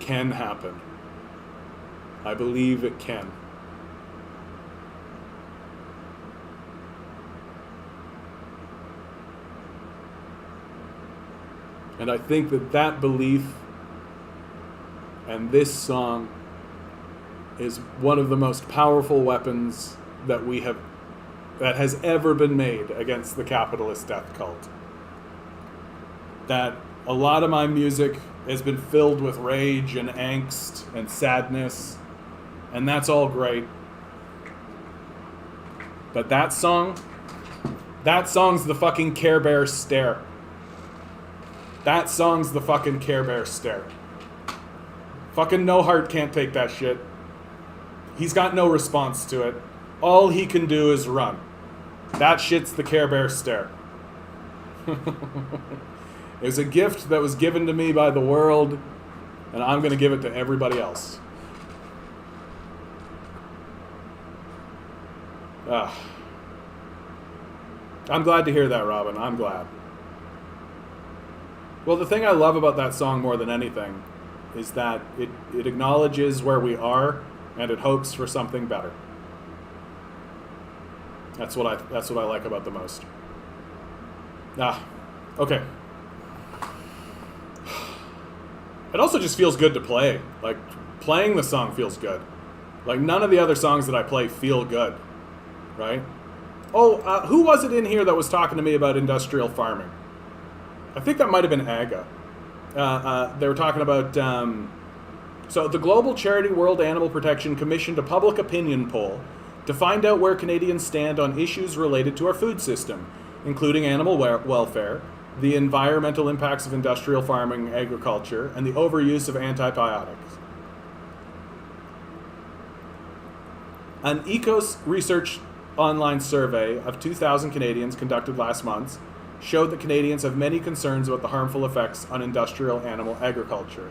can happen. I believe it can. And I think that belief and this song is one of the most powerful weapons that has ever been made against the capitalist death cult. That a lot of my music has been filled with rage and angst and sadness, and that's all great. But that song's the fucking Care Bear stare. That song's the fucking Care Bear stare. Fucking No Heart can't take that shit. He's got no response to it. All he can do is run. That shit's the Care Bear stare. It was a gift that was given to me by the world, and I'm going to give it to everybody else. I'm glad to hear that, Robin. I'm glad. Well, the thing I love about that song more than anything is that it acknowledges where we are, and it hopes for something better. That's what I like about the most. Okay. It also just feels good to play. Like, playing the song feels good. Like, none of the other songs that I play feel good. Right? Oh, who was it in here that was talking to me about industrial farming? I think that might have been Aga. They were talking about... so the global charity World Animal Protection commissioned a public opinion poll to find out where Canadians stand on issues related to our food system, including animal welfare, the environmental impacts of industrial farming agriculture, and the overuse of antibiotics. An Ecos Research online survey of 2,000 Canadians conducted last month showed that Canadians have many concerns about the harmful effects on industrial animal agriculture.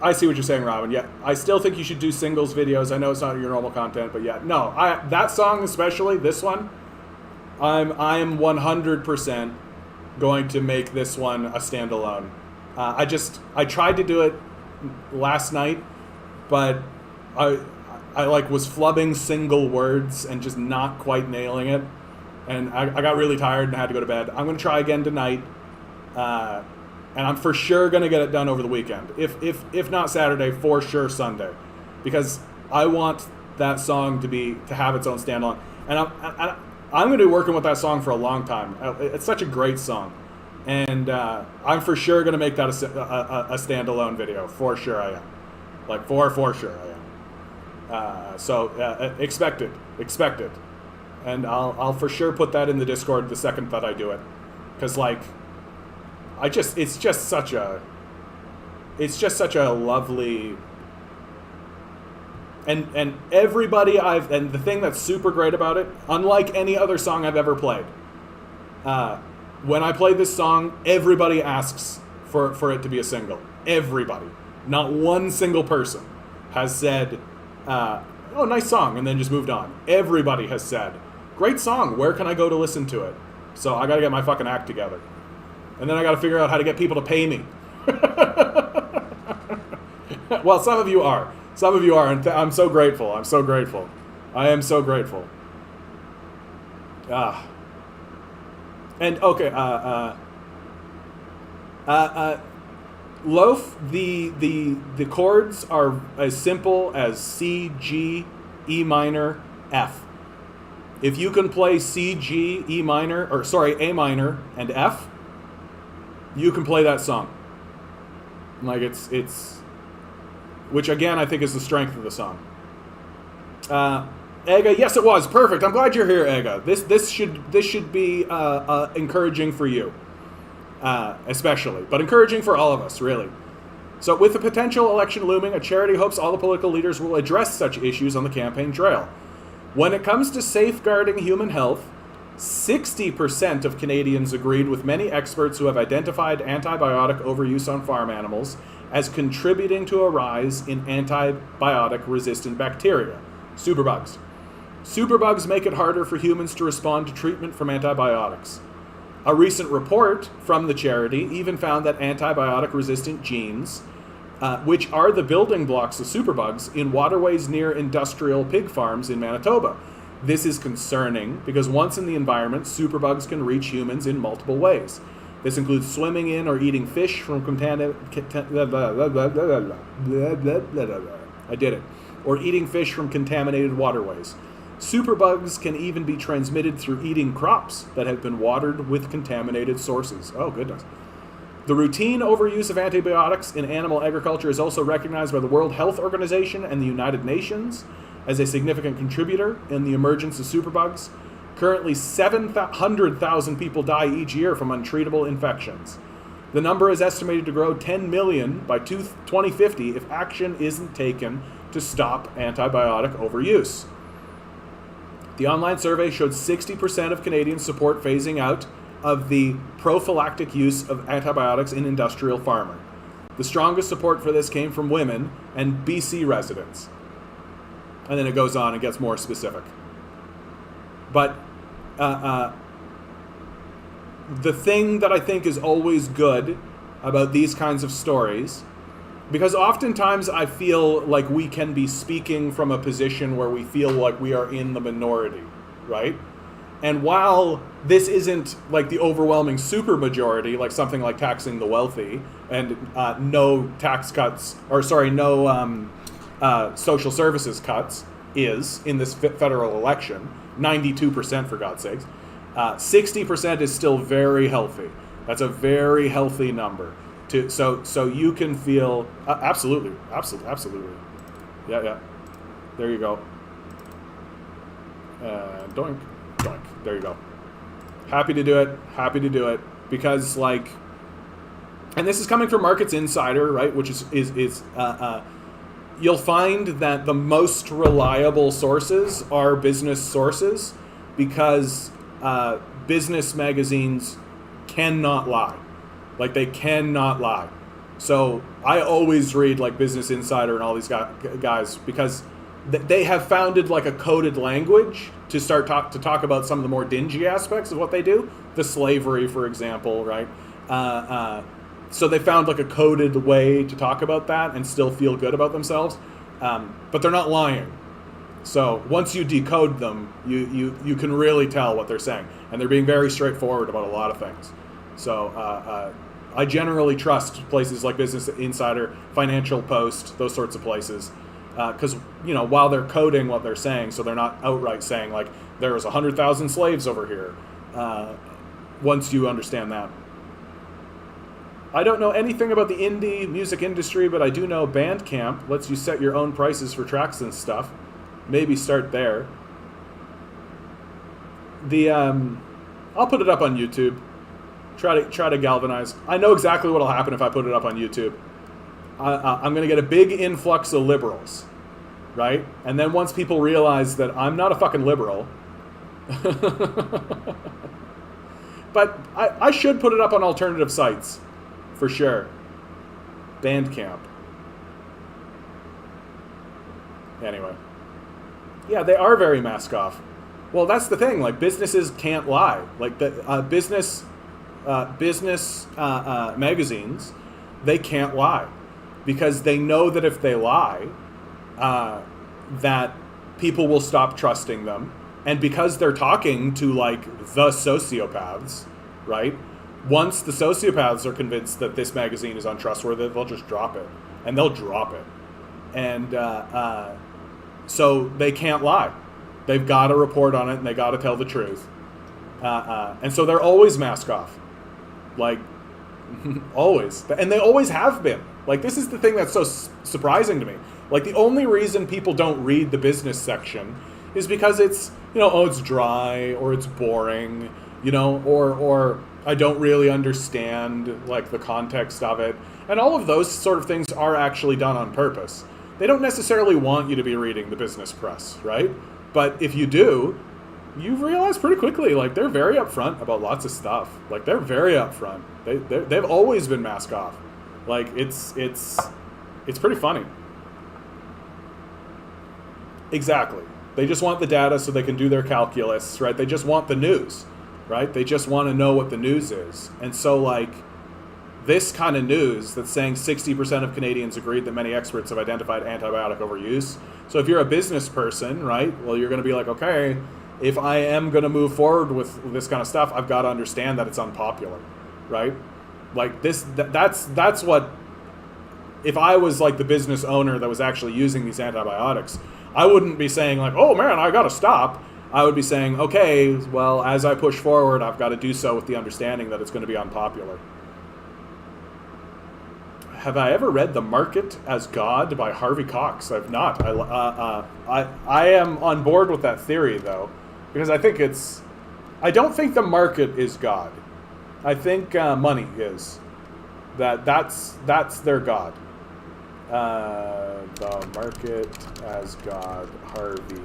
I see what you're saying, Robin. Yeah, I still think you should do singles videos. I know it's not your normal content, but yeah, no. That song especially, this one, I am 100% going to make this one a standalone. I tried to do it last night, but I was flubbing single words and just not quite nailing it, and I got really tired and had to go to bed. I'm going to try again tonight. And I'm for sure going to get it done over the weekend. If not Saturday, for sure Sunday. Because I want that song to have its own standalone. And I'm going to be working with that song for a long time. It's such a great song. And I'm for sure going to make that a standalone video. For sure I am. Like, for sure I am. So expect it. Expect it. And I'll for sure put that in the Discord the second that I do it. Because, like... it's just such a lovely, and everybody and the thing that's super great about it, unlike any other song I've ever played, when I play this song, everybody asks for it to be a single. Everybody. Not one single person has said, oh, nice song, and then just moved on. Everybody has said, great song, where can I go to listen to it? So I gotta get my fucking act together. And then I got to figure out how to get people to pay me. Well, some of you are. Some of you are, and I'm so grateful. I'm so grateful. I am so grateful. And, okay, Loaf, the chords are as simple as C, G, E minor, F. If you can play C, G, E minor, A minor, and F, you can play that song. Like, it's which again I think is the strength of the song. Ega, yes it was perfect. I'm glad you're here, Ega. This should be encouraging for you, especially, but encouraging for all of us, really. So, with the potential election looming, a charity hopes all the political leaders will address such issues on the campaign trail. When it comes to safeguarding human health, 60% of Canadians agreed with many experts who have identified antibiotic overuse on farm animals as contributing to a rise in antibiotic-resistant bacteria, superbugs. Superbugs make it harder for humans to respond to treatment from antibiotics. A recent report from the charity even found that antibiotic-resistant genes, which are the building blocks of superbugs, in waterways near industrial pig farms in Manitoba. This is concerning because once in the environment, superbugs can reach humans in multiple ways. This includes swimming in or eating fish from contaminated waterways. Superbugs can even be transmitted through eating crops that have been watered with contaminated sources. Oh, goodness. The routine overuse of antibiotics in animal agriculture is also recognized by the World Health Organization and the United Nations as a significant contributor in the emergence of superbugs. Currently, 700,000 people die each year from untreatable infections. The number is estimated to grow 10 million by 2050 if action isn't taken to stop antibiotic overuse. The online survey showed 60% of Canadians support phasing out of the prophylactic use of antibiotics in industrial farming. The strongest support for this came from women and BC residents. And then it goes on and gets more specific. But the thing that I think is always good about these kinds of stories, because oftentimes I feel like we can be speaking from a position where we feel like we are in the minority, right? And while this isn't like the overwhelming supermajority, like something like taxing the wealthy and no tax cuts, or sorry, no social services cuts is in this federal election, 92% for God's sakes, 60% is still very healthy. That's a very healthy number. So you can feel absolutely. Yeah. There you go. Doink. There you go. Happy to do it because like, and this is coming from Markets Insider, right? Which is you'll find that the most reliable sources are business sources because business magazines cannot lie. Like, they cannot lie. So I always read like Business Insider and all these guys because they have founded like a coded language to start to talk about some of the more dingy aspects of what they do. The slavery, for example, right? So they found like a coded way to talk about that and still feel good about themselves. But they're not lying. So once you decode them, you can really tell what they're saying. And they're being very straightforward about a lot of things. So I generally trust places like Business Insider, Financial Post, those sorts of places. Because, while they're coding what they're saying, so they're not outright saying, like, there was 100,000 slaves over here. Once you understand that. I don't know anything about the indie music industry, but I do know Bandcamp lets you set your own prices for tracks and stuff. Maybe start there. I'll put it up on YouTube. Try to galvanize. I know exactly what'll happen if I put it up on YouTube. I'm going to get a big influx of liberals, right? And then once people realize that I'm not a fucking liberal, but I should put it up on alternative sites, for sure. Bandcamp. Anyway. Yeah, they are very mask off. Well, that's the thing. Like, businesses can't lie. Like, the business magazines, they can't lie. Because they know that if they lie, that people will stop trusting them. And because they're talking to, like, the sociopaths, right? Once the sociopaths are convinced that this magazine is untrustworthy, they'll just drop it. And they'll drop it. And so they can't lie. They've got to report on it, and they got to tell the truth. And so they're always mask off. Like, always. And they always have been. Like, this is the thing that's so surprising to me. Like, the only reason people don't read the business section is because it's, it's dry, or it's boring, or I don't really understand, like, the context of it. And all of those sort of things are actually done on purpose. They don't necessarily want you to be reading the business press, right? But if you do, you realize pretty quickly, like, they're very upfront about lots of stuff. Like, they're very upfront. They've always been mask off. Like, it's pretty funny. Exactly. They just want the data so they can do their calculus, right? They just want the news. right? They just want to know what the news is. And so, like, this kind of news that's saying 60% of Canadians agreed that many experts have identified antibiotic overuse. So if you're a business person, right, well, you're going to be like, okay, if I am going to move forward with this kind of stuff, I've got to understand that it's unpopular, right? Like that's what, if I was like the business owner that was actually using these antibiotics, I wouldn't be saying like, oh man, I got to stop. I would be saying, okay, well, as I push forward, I've got to do so with the understanding that it's going to be unpopular. Have I ever read The Market as God by Harvey Cox? I've not. I am on board with that theory, though, because I think I don't think the market is God. I think money is. That's their God. The Market as God, Harvey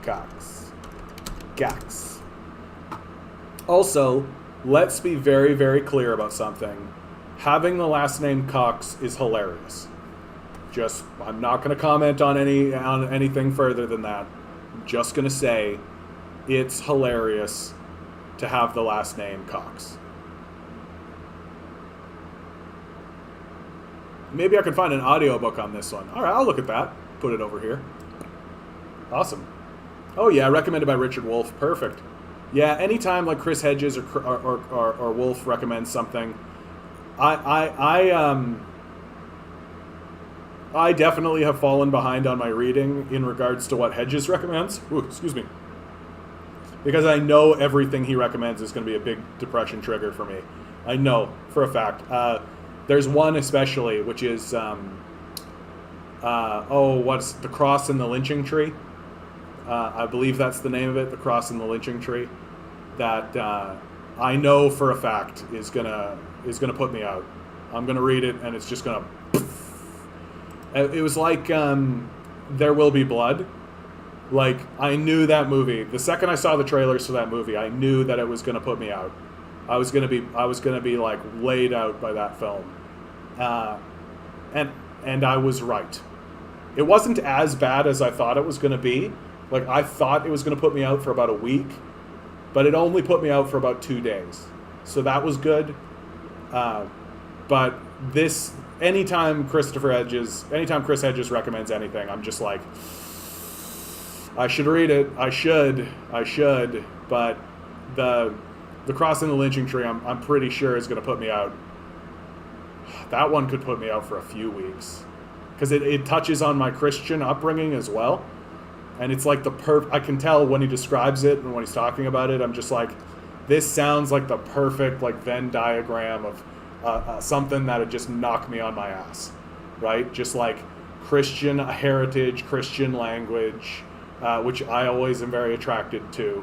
Cox. Gax. Also, let's be very, very clear about something. Having the last name Cox is hilarious. Just, I'm not going to comment on anything further than that. I'm just going to say it's hilarious to have the last name Cox. Maybe I can find an audiobook on this one. All right, I'll look at that. Put it over here. Awesome. Oh yeah, recommended by Richard Wolff. Perfect. Yeah, anytime like Chris Hedges or Wolff recommends something, I definitely have fallen behind on my reading in regards to what Hedges recommends. Ooh, excuse me. Because I know everything he recommends is going to be a big depression trigger for me. I know for a fact. There's one especially, which is, what's The Cross and the Lynching Tree? I believe that's the name of it, The Cross and the Lynching Tree. That I know for a fact is gonna put me out. I'm gonna read it and it's just gonna. It was like There Will Be Blood. Like, I knew that movie. The second I saw the trailers for that movie, I knew that it was gonna put me out. I was gonna be like laid out by that film, and I was right. It wasn't as bad as I thought it was gonna be. Like, I thought it was gonna put me out for about a week, but it only put me out for about 2 days. So that was good. But this, anytime Chris Hedges recommends anything, I'm just like, I should read it. I should. But the Cross and the Lynching Tree, I'm pretty sure is going to put me out. That one could put me out for a few weeks, because it touches on my Christian upbringing as well. And it's like I can tell when he describes it and when he's talking about it, I'm just like, this sounds like the perfect like Venn diagram of something that would just knock me on my ass, right? Just like Christian heritage, Christian language, which I always am very attracted to,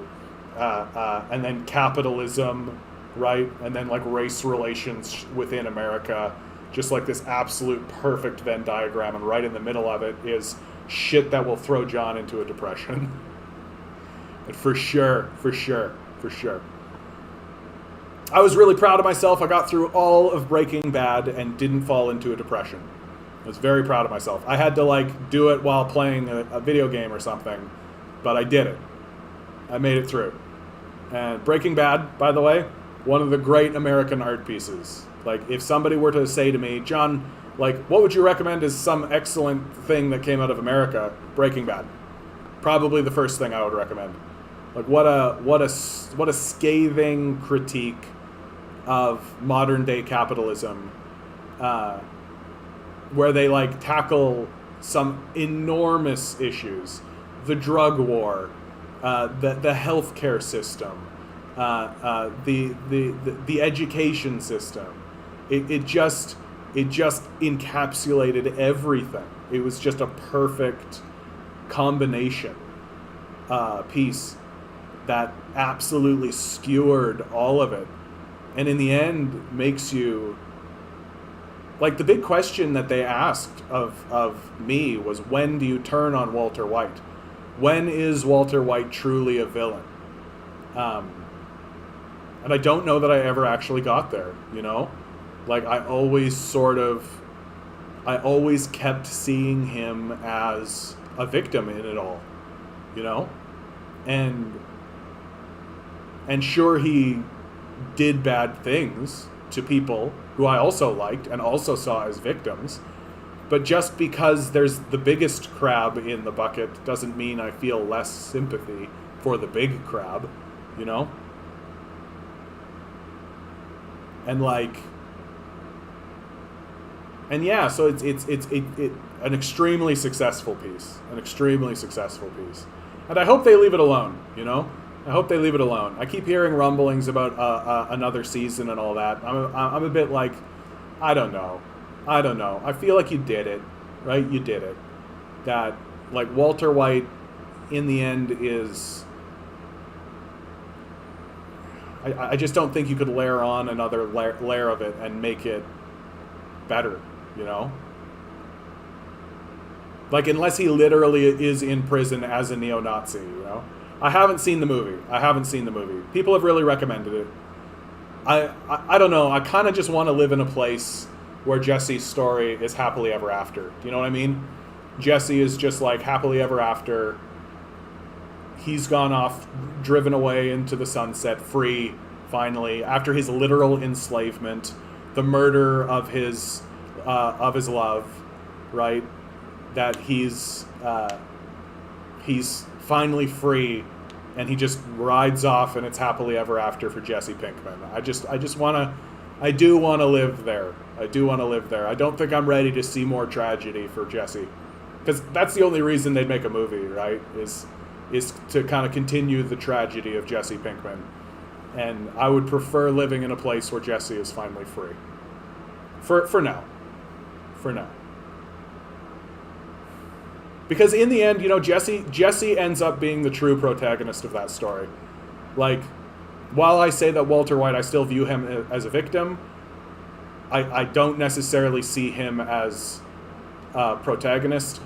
and then capitalism, right? And then like race relations within America, just like this absolute perfect Venn diagram, and right in the middle of it is shit that will throw John into a depression. And for sure. I was really proud of myself. I got through all of Breaking Bad and didn't fall into a depression. I was very proud of myself. I had to like do it while playing a video game or something, but I did it. I made it through. And Breaking Bad, by the way, one of the great American art pieces. Like, if somebody were to say to me, John, like, what would you recommend as some excellent thing that came out of America? Breaking Bad. Probably the first thing I would recommend. Like, what a scathing critique of modern day capitalism, where they like tackle some enormous issues, the drug war, the healthcare system, the education system. It just encapsulated everything. It was just a perfect combination piece that absolutely skewered all of it, and in the end makes you like, the big question that they asked of me was, when do you turn on Walter White? When is Walter White truly a villain? And I don't know that I ever actually got there, you know? Like, I always kept seeing him as a victim in it all, you know? And And sure, he did bad things to people who I also liked and also saw as victims. But just because there's the biggest crab in the bucket doesn't mean I feel less sympathy for the big crab, you know? And like, and yeah, so it's an extremely successful piece, and I hope they leave it alone. You know, I hope they leave it alone. I keep hearing rumblings about another season and all that. I'm a bit like, I don't know. I feel like you did it, right? You did it. That like Walter White, in the end, is. I just don't think you could layer on another layer of it and make it better, you know? Like, unless he literally is in prison as a neo-Nazi, you know? I haven't seen the movie. People have really recommended it. I don't know. I kind of just want to live in a place where Jesse's story is happily ever after. Do you know what I mean? Jesse is just like happily ever after. He's gone off, driven away into the sunset, free, finally, after his literal enslavement, the murder of his love, right? That he's finally free, and he just rides off, and it's happily ever after for Jesse Pinkman. I do want to live there. I don't think I'm ready to see more tragedy for Jesse, because that's the only reason they'd make a movie, right? Is to kind of continue the tragedy of Jesse Pinkman. And I would prefer living in a place where Jesse is finally free. For now. Because in the end, you know, Jesse ends up being the true protagonist of that story. Like, while I say that Walter White, I still view him as a victim, I don't necessarily see him as a protagonist.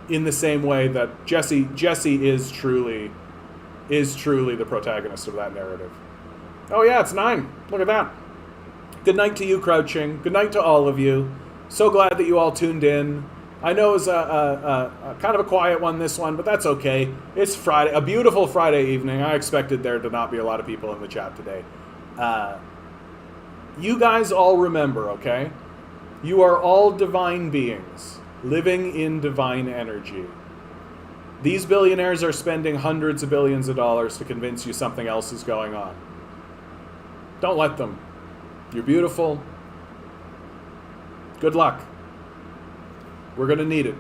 In the same way that Jesse is truly the protagonist of that narrative. Oh yeah, it's 9. Look at that. Good night to you, Crouching. Good night to all of you. So glad that you all tuned in. I know it was a kind of a quiet one, this one, but that's okay. It's Friday, a beautiful Friday evening. I expected there to not be a lot of people in the chat today. You guys all remember, okay? You are all divine beings, living in divine energy. These billionaires are spending hundreds of billions of dollars to convince you something else is going on. Don't let them. You're beautiful. Good luck. We're going to need it.